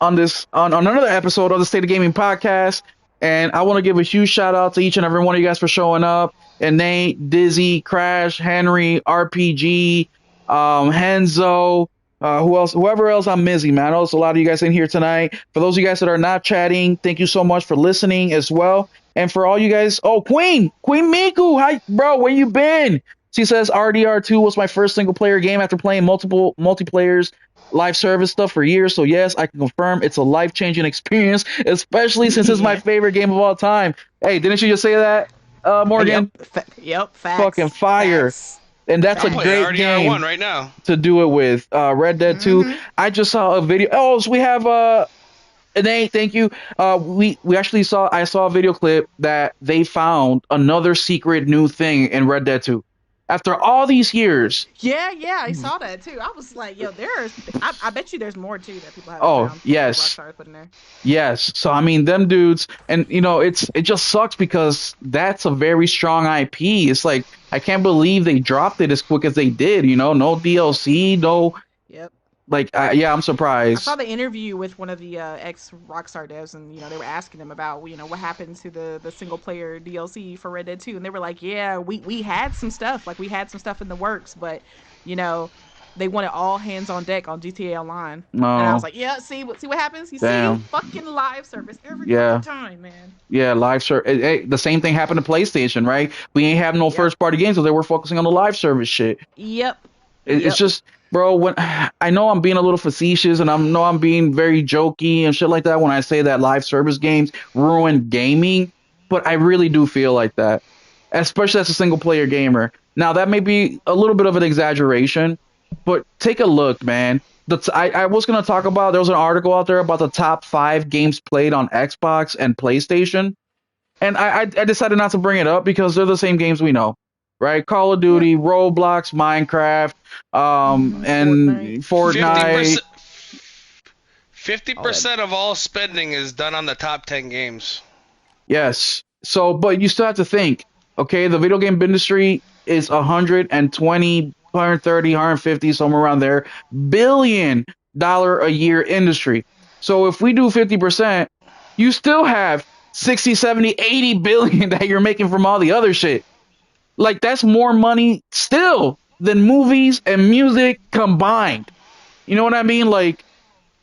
another episode of the State of Gaming podcast. And I want to give a huge shout out to each and every one of you guys for showing up. And Nate, Dizzy, Crash, Henry, RPG, Henzo, who else? Whoever else I'm missing, man. I know there's a lot of you guys in here tonight. For those of you guys that are not chatting, thank you so much for listening as well. And for all you guys, Queen Miku, hi, bro, where you been? She says RDR2 was my first single player game after playing multiple multiplayers live service stuff for years. So yes, I can confirm it's a life changing experience, especially since it's my Yeah. favorite game of all time. Hey, didn't you just say that, Yep. Morgan? Yep. Fucking Facts. fire. Facts. And that's a I'm playing Facts. great RDR1 game right now. to do it with. Red Dead 2. Mm-hmm. I just saw a video. Oh, so we have Nate, thank you. We actually I saw a video clip that they found another secret new thing in Red Dead 2. After all these years. Yeah, I saw that too. I was like, yo, I bet you there's more too that people haven't Oh, found that yes. Rockstar put in there. Yes. So I mean them dudes, and it just sucks because that's a very strong IP. It's like I can't believe they dropped it as quick as they did, no DLC, no, Yep. like yeah, I'm I saw surprised. the interview with one of the ex Rockstar devs, and they were asking him about what happened to the single player DLC for Red Dead 2, and they were like, yeah, we had some stuff, like we had some stuff in the works, but you know they wanted all hands on deck on GTA Online, and I was No. like, yeah, see what happens, you see, Damn. fucking live service every fucking Yeah. time, man. Yeah, live service. The same thing happened to PlayStation, right? We ain't have no Yep. first party games, so they were focusing on the live service shit. Yep. It's Yep. just, bro, when I know I'm being a little facetious and I know I'm being very jokey and shit like that when I say that live service games ruin gaming, but I really do feel like that, especially as a single player gamer. Now, that may be a little bit of an exaggeration, but take a look, man. I was going to talk about, there was an article out there about the top 5 games played on Xbox and PlayStation. And I decided not to bring it up because they're the same games we know, right? Call of Yep. Duty, Roblox, Minecraft, and Fortnite. Fifty Fortnite. percent. Fifty All that. percent of all spending is done on the top 10 games. Yes. So, but you still have to think, okay, the video game industry is 120, 130, 150, somewhere around there, $1 billion a year industry. So if we do 50%, you still have 60, 70, 80 billion that you're making from all the other shit. Like that's more money still than movies and music combined. You know what I mean? Like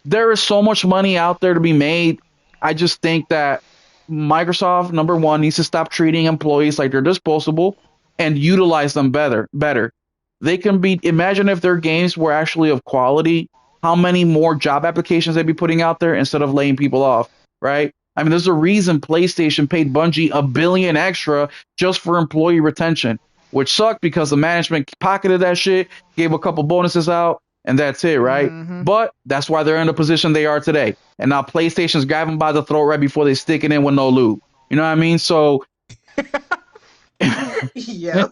there is so much money out there to be made. I just think that Microsoft, number one, needs to stop treating employees like they're disposable and utilize them better. They can be, imagine if their games were actually of quality, how many more job applications they'd be putting out there instead of laying people off, right? I mean, there's a reason PlayStation paid Bungie $1 billion extra just for employee retention, which sucked because the management pocketed that shit, gave a couple bonuses out, and that's it, right? Mm-hmm. But that's why they're in the position they are today. And now PlayStation's grabbing by the throat right before they stick it in with no lube. You know what I mean? So Yep.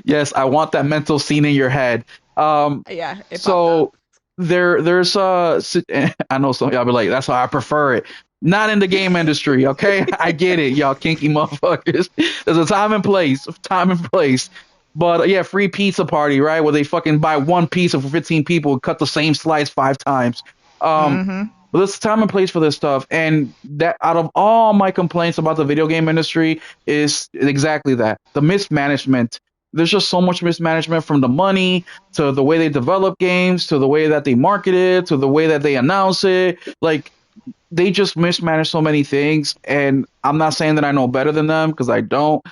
yes, I want that mental scene in your head. Yeah, it popped So up. there's I know some of y'all be like, that's how I prefer it. Not in the game industry, okay? I get it, y'all kinky motherfuckers. There's a time and place, But yeah, free pizza party, right? Where they fucking buy one pizza for 15 people and cut the same slice 5 times. Um, Mm-hmm. but there's time and place for this stuff, and that out of all my complaints about the video game industry is exactly that the mismanagement. There's just so much mismanagement from the money to the way they develop games to the way that they market it to the way that they announce it. Like they just mismanage so many things, and I'm not saying that I know better than them because I don't,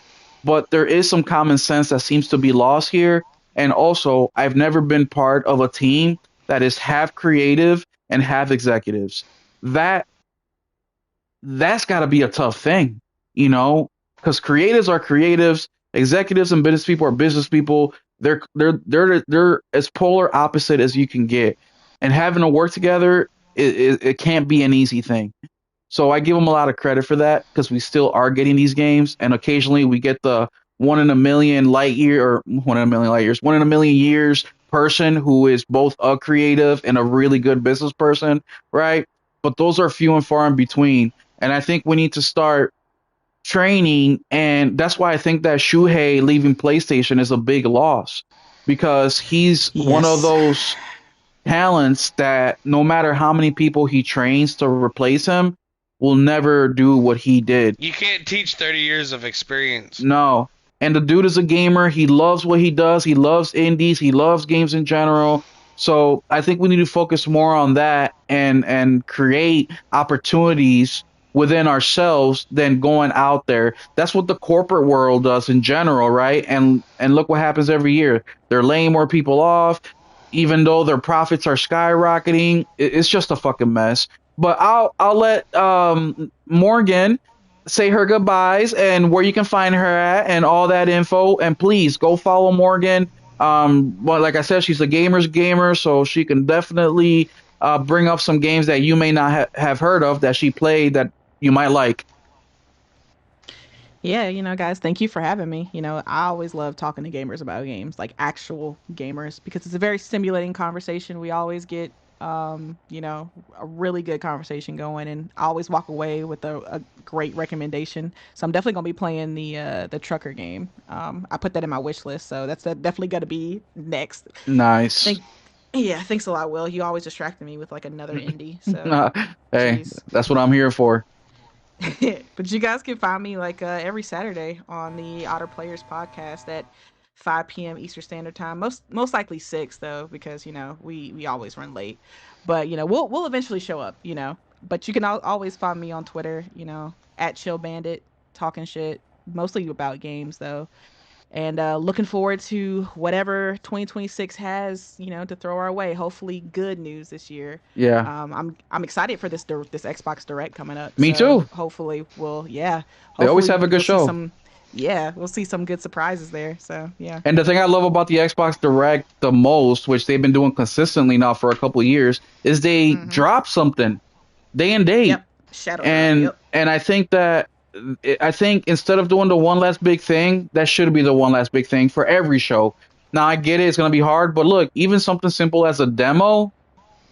but there is some common sense that seems to be lost here. And also, I've never been part of a team that is half creative and half executives. That that's got to be a tough thing, you know, because creatives are creatives, executives and business people are business people. They're as polar opposite as you can get, and having to work together, it can't be an easy thing. So I give them a lot of credit for that because we still are getting these games, and occasionally we get the 1 in a million light year or 1 in a million light years, 1 in a million years person who is both a creative and a really good business person, right? But those are few and far in between, and I think we need to start training, and that's why I think that Shuhei leaving PlayStation is a big loss because he's one of Yes. those talents that no matter how many people he trains to replace him, will never do what he did. You can't teach 30 years of experience. No. And the dude is a gamer. He loves what he does. He loves indies. He loves games in general. So I think we need to focus more on that and create opportunities within ourselves than going out there. That's what the corporate world does in general, right? And look what happens every year. They're laying more people off, even though their profits are skyrocketing. It's just a fucking mess. But I'll let Morgan say her goodbyes and where you can find her at and all that info. And please go follow Morgan. Well, like I said, she's a gamer's gamer, so she can definitely bring up some games that you may not have heard of that she played that you might like. Yeah, guys, thank you for having me. I always love talking to gamers about games, like actual gamers, because it's a very stimulating conversation. We always get, a really good conversation going, and I always walk away with a great recommendation. So I'm definitely gonna be playing the trucker game. I put that in my wish list, so that's definitely gonna be next. Nice. Thank, yeah, thanks a lot, Will. You always distracted me with like another indie. So, Hey, jeez. that's what I'm here for. But you guys can find me like every Saturday on the Otter Players podcast at 5 p.m. Eastern Standard Time. Most likely 6 though, because we always run late. But we'll eventually show up. But you can always find me on Twitter. At Chill Bandit, talking shit, mostly about games though. And looking forward to whatever 2026 has, to throw our way. Hopefully, good news this year. Yeah, I'm excited for this Xbox Direct coming up. me So too. hopefully, They always hopefully have a good we'll see show. some, yeah, we'll see some good surprises there. So yeah. And the thing I love about the Xbox Direct the most, which they've been doing consistently now for a couple of years, is they Mm-hmm. drop something day and date. Yep. Shadow drop. And Yep. and I think that I think instead of doing the one last big thing, that should be the one last big thing for every show. Now I get it, it's gonna be hard, but look, even something simple as a demo,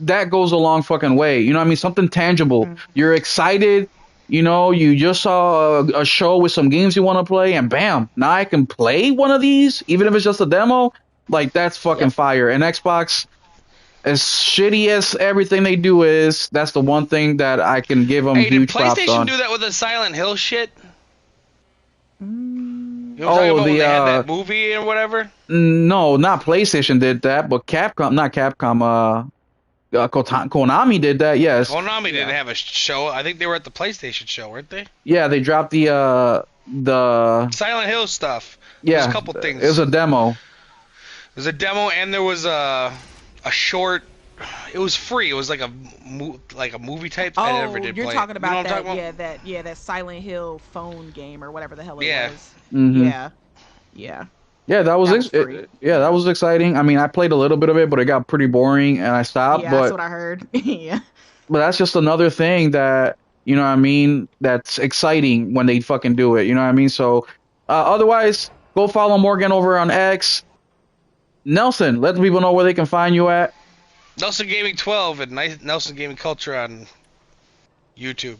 that goes a long fucking way. You know what I mean? Something tangible. Mm-hmm. You're excited. You know, you just saw a show with some games you want to play, and bam, now I can play one of these, even if it's just a demo. Like that's fucking Yep. fire. And Xbox, as shitty as everything they do is, that's the one thing that I can give them Hey, did huge props PlayStation on. do that with the Silent Hill shit? Mm, You know what I'm talking Oh, about when the they had that movie or whatever? no, not PlayStation did that, but Capcom, not Capcom, Konami did that. Yes, Konami didn't yeah. have a show. I think they were at the PlayStation show, weren't they? yeah, they dropped the Silent Hill stuff. There's a yeah, couple it was things. a demo. There's a demo and there was a short. It was free. It was like a movie type. I never Oh, did you're play talking it. You know about what I'm that? talking Yeah, about? that Silent Hill phone game or whatever the hell it Yeah. was. Hmm. Yeah. Yeah. Yeah, That was free. yeah, that Yeah. was exciting. I mean, I played a little bit of it, but it got pretty boring, and I stopped. Yeah, that's what I heard. Yeah. But that's just another thing that you know what I mean. That's exciting when they fucking do it. You know what I mean. So, otherwise, go follow Morgan over on X. Nelson, let the people know where they can find you at. Nelson Gaming 12 and Nelson Gaming Culture on YouTube.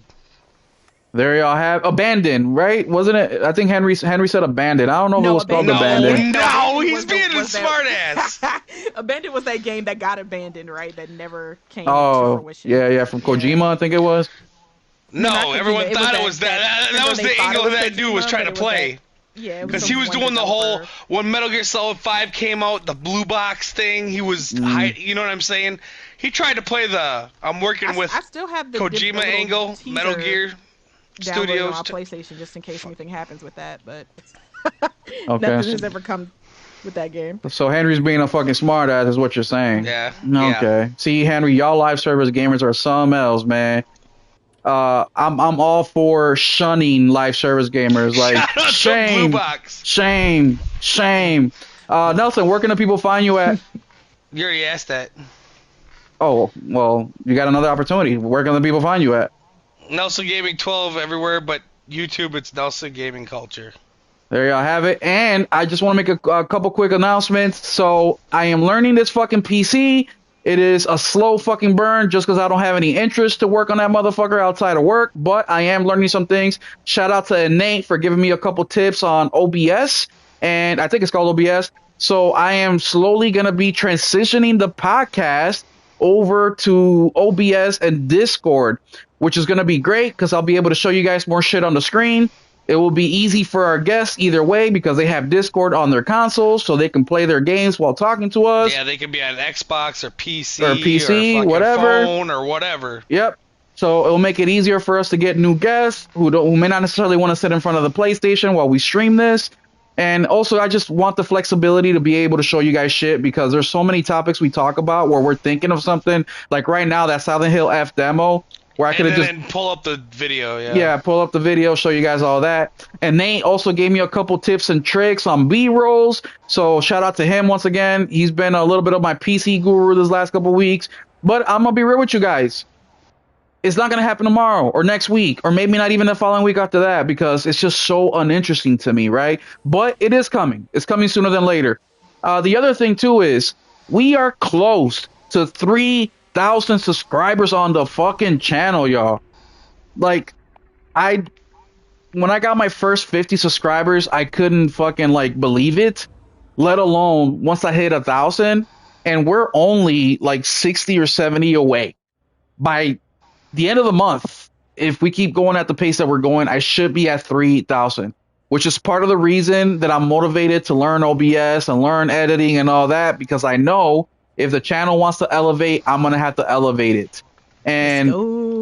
There y'all have Abandoned, right? Wasn't it? I think Henry said Abandoned. I don't know if it No, was called Abandoned. No, Abandoned. No, no, Abandoned he's was the being a was that. smart ass. Abandoned was that game that got abandoned, right? That never came into Oh, fruition. yeah, from Yeah. Kojima, I think it was. No, not No, everyone Kojima. It was thought it that was that that even though was they the thought it angle was that dude was Kojima, trying but to it was that play. yeah, it was Because he some was one doing the whole developer. when Metal Gear Solid 5 came out, the blue box thing. He was Mm. you know what I'm saying? He tried to play the I'm working with I still have the Kojima little angle, Metal teaser Gear downloaded on Studios. my PlayStation just in case anything happens with that, but Okay, nothing has ever come with that game. so Henry's being a fucking smart ass is what you're saying. Yeah, yeah. Okay. See, Henry, y'all live service gamers are something else, man. I'm all for shunning live service gamers. Like, Shout out to Blue shame, Box. shame, shame. Nelson, where can the people find you at? You already asked that. Oh, well, you got another opportunity. Where can the people find you at? Nelson Gaming 12 everywhere, but YouTube it's Nelson Gaming Culture. There y'all have it. And I just want to make a couple quick announcements. So I am learning this fucking PC. It is a slow fucking burn just because I don't have any interest to work on that motherfucker outside of work. But I am learning some things. Shout out to Nate for giving me a couple tips on OBS. And I think it's called OBS. So I am slowly going to be transitioning the podcast over to OBS and Discord, which is going to be great because I'll be able to show you guys more shit on the screen. It will be easy for our guests either way because they have Discord on their consoles, so they can play their games while talking to us. Yeah, they can be on Xbox or PC Or PC, fucking whatever. phone or whatever. Yep. So it'll make it easier for us to get new guests who may not necessarily want to sit in front of the PlayStation while we stream this. And also, I just want the flexibility to be able to show you guys shit because there's so many topics we talk about where we're thinking of something. Like right now, that Silent Hill F demo where I could have just And pull up the video, yeah, pull up the video, show you guys all that. And Nate also gave me a couple tips and tricks on B-rolls. So shout out to him once again. He's been a little bit of my PC guru this last couple weeks. But I'm going to be real with you guys. It's not going to happen tomorrow or next week or maybe not even the following week after that because it's just so uninteresting to me, right? But it is coming. It's coming sooner than later. The other thing, too, is we are close to 3,000 subscribers on the fucking channel, y'all. Like, when I got my first 50 subscribers, I couldn't fucking like believe it, let alone once I hit 1,000, and we're only like 60 or 70 away. By the end of the month, if we keep going at the pace that we're going, I should be at 3,000, which is part of the reason that I'm motivated to learn OBS and learn editing and all that, because I know if the channel wants to elevate, I'm going to have to elevate it. And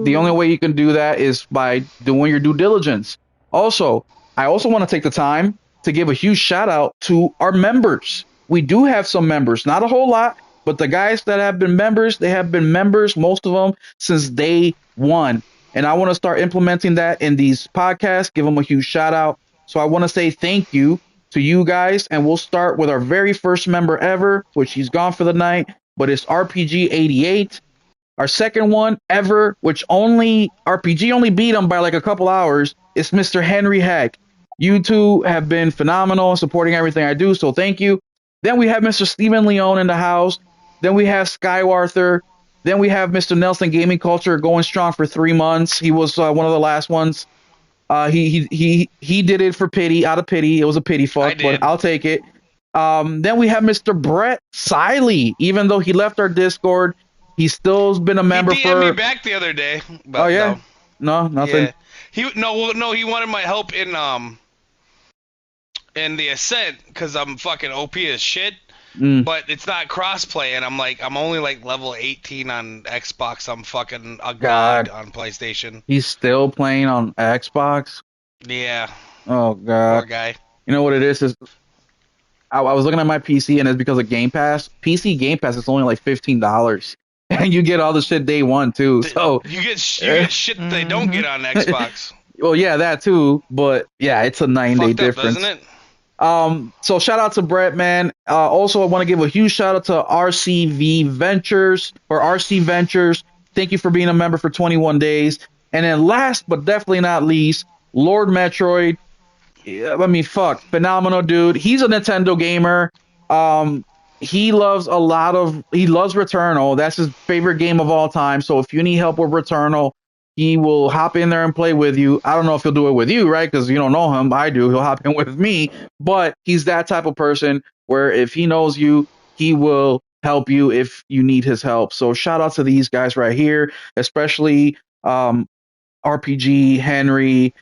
the only way you can do that is by doing your due diligence. Also, I also want to take the time to give a huge shout out to our members. We do have some members, not a whole lot, but the guys that have been members, they have been members, most of them, since day one. And I want to start implementing that in these podcasts, give them a huge shout out. So I want to say thank you to you guys. And we'll start with our very first member ever, which he's gone for the night, but it's RPG88. Our second one ever, which only RPG only beat him by like a couple hours, is Mr. Henry Heck. You two have been phenomenal in supporting everything I do, so thank you. Then we have Mr. Steven Leone in the house. Then we have Skywarther. Then we have Mr. Nelson Gaming Culture going strong for 3 months. He was one of the last ones. He did it for pity, out of pity. It was a pity fuck, but I'll take it. Then we have Mr. Brett Siley. Even though he left our Discord, he still's been a member he DM'd for. me back the other day. But Oh yeah, no, nothing. Yeah. He wanted my help in the Ascent because I'm fucking OP as shit. But it's not crossplay, and I'm only like level 18 on Xbox. I'm fucking a god on PlayStation. He's still playing on Xbox. Yeah. Oh god. Poor guy. You know what it is I was looking at my PC, and it's because of Game Pass. PC Game Pass is only like $15, and you get all the shit day one too. So you get shit they don't get on Xbox. Well, yeah, that too. But yeah, it's a 9-day difference, doesn't it? So shout out to Brett, man. Also, I want to give a huge shout out to RCV Ventures or RC Ventures. Thank you for being a member for 21 days. And then last but definitely not least, Lord Metroid. Phenomenal dude. He's a Nintendo gamer. He loves Returnal. That's his favorite game of all time. So if you need help with Returnal, He will hop in there and play with you. I don't know if he'll do it with you, right? Because you don't know him. I do. He'll hop in with me. But he's that type of person where if he knows you, he will help you if you need his help. So shout out to these guys right here, especially RPG, Henry,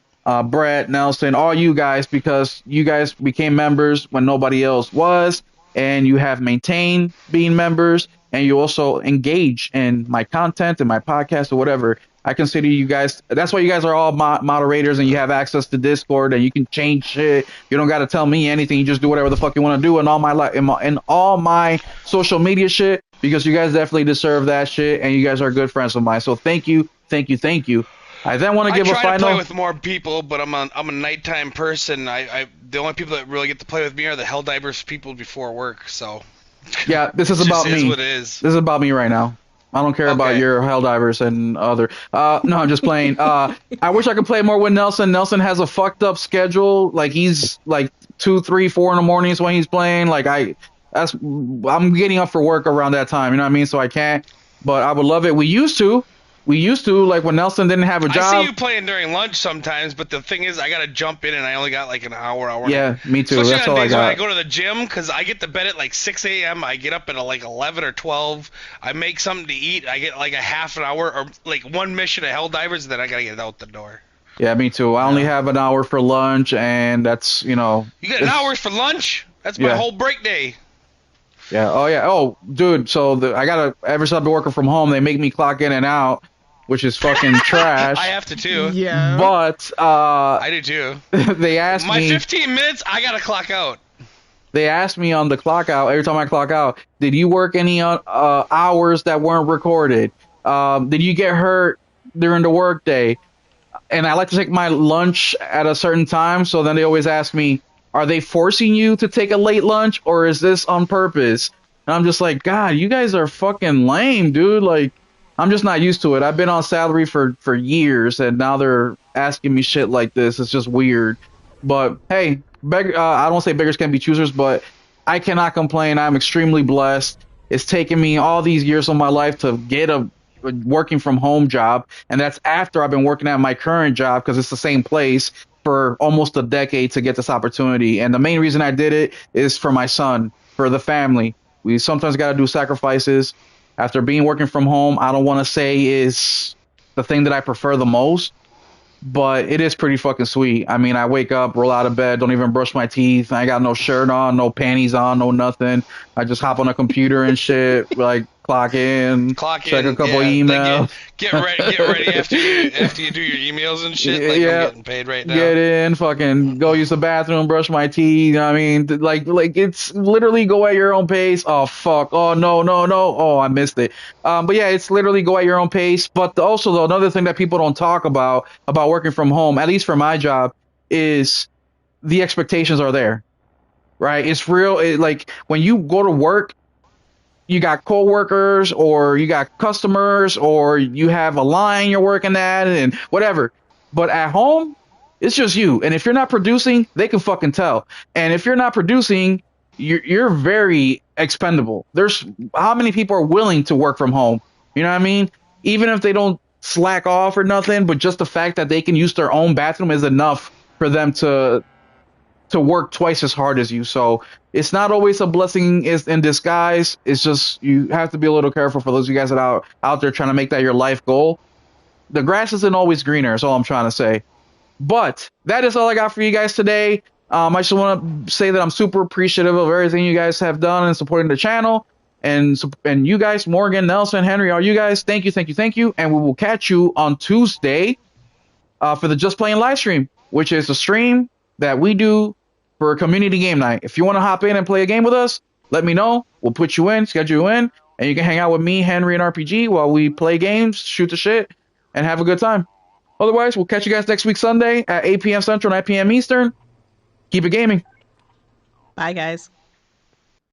Brett, Nelson, all you guys, because you guys became members when nobody else was, and you have maintained being members, and you also engage in my content and my podcast or whatever. I consider you guys. That's why you guys are all moderators, and you have access to Discord, and you can change shit. You don't got to tell me anything. You just do whatever the fuck you want to do, in all my in all my social media shit, because you guys definitely deserve that shit, and you guys are good friends of mine. So thank you, thank you, thank you. I then want to I give a try to play final. with more people, but I'm a nighttime person. I the only people that really get to play with me are the Helldivers people before work. So Yeah, this it is just about is me. what it is. This is about me right now. I don't care about Okay. your Helldivers and other. No, I'm just playing. I wish I could play more with Nelson. Nelson has a fucked up schedule. Like he's like 2, 3, 4 in the mornings when he's playing. I'm getting up for work around that time. You know what I mean? So I can't. But I would love it. We used to like when Nelson didn't have a I see job. you playing during lunch sometimes, but the thing is, I gotta jump in, and I only got like an hour, hour and a Yeah, me too. Especially That's on all I days when I got. go to the gym, because I get to bed at like 6 a.m. I get up at like 11 or 12. I make something to eat. I get like a half an hour or like one mission of Helldivers, then I gotta get out the door. Yeah, me too. I only Yeah. have an hour for lunch, and that's You get an it's hour for lunch? That's my yeah. whole break day. Yeah. Oh yeah. Oh, dude. So I gotta ever since I've been working from home, they make me clock in and out, which is fucking I trash. have to too. Yeah. But I do too. they asked My me 15 minutes, I gotta clock out. they asked me on the clock out every time I clock out, did you work any hours that weren't recorded? Did you get hurt during the workday? And I like to take my lunch at a certain time. So then they always ask me, are they forcing you to take a late lunch or is this on purpose? And I'm just like, God, you guys are fucking lame, dude. Like, I'm just not used to it. I've been on salary for years, and now they're asking me shit like this. It's just weird. But hey, I don't say beggars can't be choosers, but I cannot complain. I'm extremely blessed. It's taken me all these years of my life to get a working from home job, and that's after I've been working at my current job because it's the same place for almost a decade to get this opportunity. And the main reason I did it is for my son, for the family. We sometimes got to do sacrifices. After being working from home, I don't want to say is the thing that I prefer the most, but it is pretty fucking sweet. I mean, I wake up, roll out of bed, don't even brush my teeth. I ain't got no shirt on, no panties on, no nothing. I just hop on a computer and shit, like clock in, Clock check a in, couple yeah. Like emails. get ready after you do your emails and shit. Like I'm Yeah, getting paid right now. get in, fucking go use the bathroom, brush my teeth. I mean, like it's literally go at your own pace. Oh fuck. Oh no, no, no. Oh, I missed it. But yeah, it's literally go at your own pace. But also though, another thing that people don't talk about working from home, at least for my job, is the expectations are there, right? It's real. Like when you go to work, you got coworkers or you got customers or you have a line you're working at and whatever. But at home, it's just you. And if you're not producing, they can fucking tell. And if you're not producing, you're very expendable. There's how many people are willing to work from home? You know what I mean? Even if they don't slack off or nothing, but just the fact that they can use their own bathroom is enough for them to work twice as hard as you. So it's not always a blessing is in disguise. It's just you have to be a little careful for those of you guys that are out there trying to make that your life goal. The grass isn't always greener, is all I'm trying to say. But that is all I got for you guys today. I just want to say that I'm super appreciative of everything you guys have done in supporting the channel. And you guys, Morgan, Nelson, Henry, all you guys, thank you, thank you, thank you. And we will catch you on Tuesday for the Just Playing live stream, which is a stream that we do for a community game night. If you want to hop in and play a game with us, let me know. We'll put you in, schedule you in, and you can hang out with me, Henry, and RPG while we play games, shoot the shit, and have a good time. Otherwise, we'll catch you guys next week Sunday at 8 p.m. Central, 9 p.m. Eastern. Keep it gaming. Bye, guys.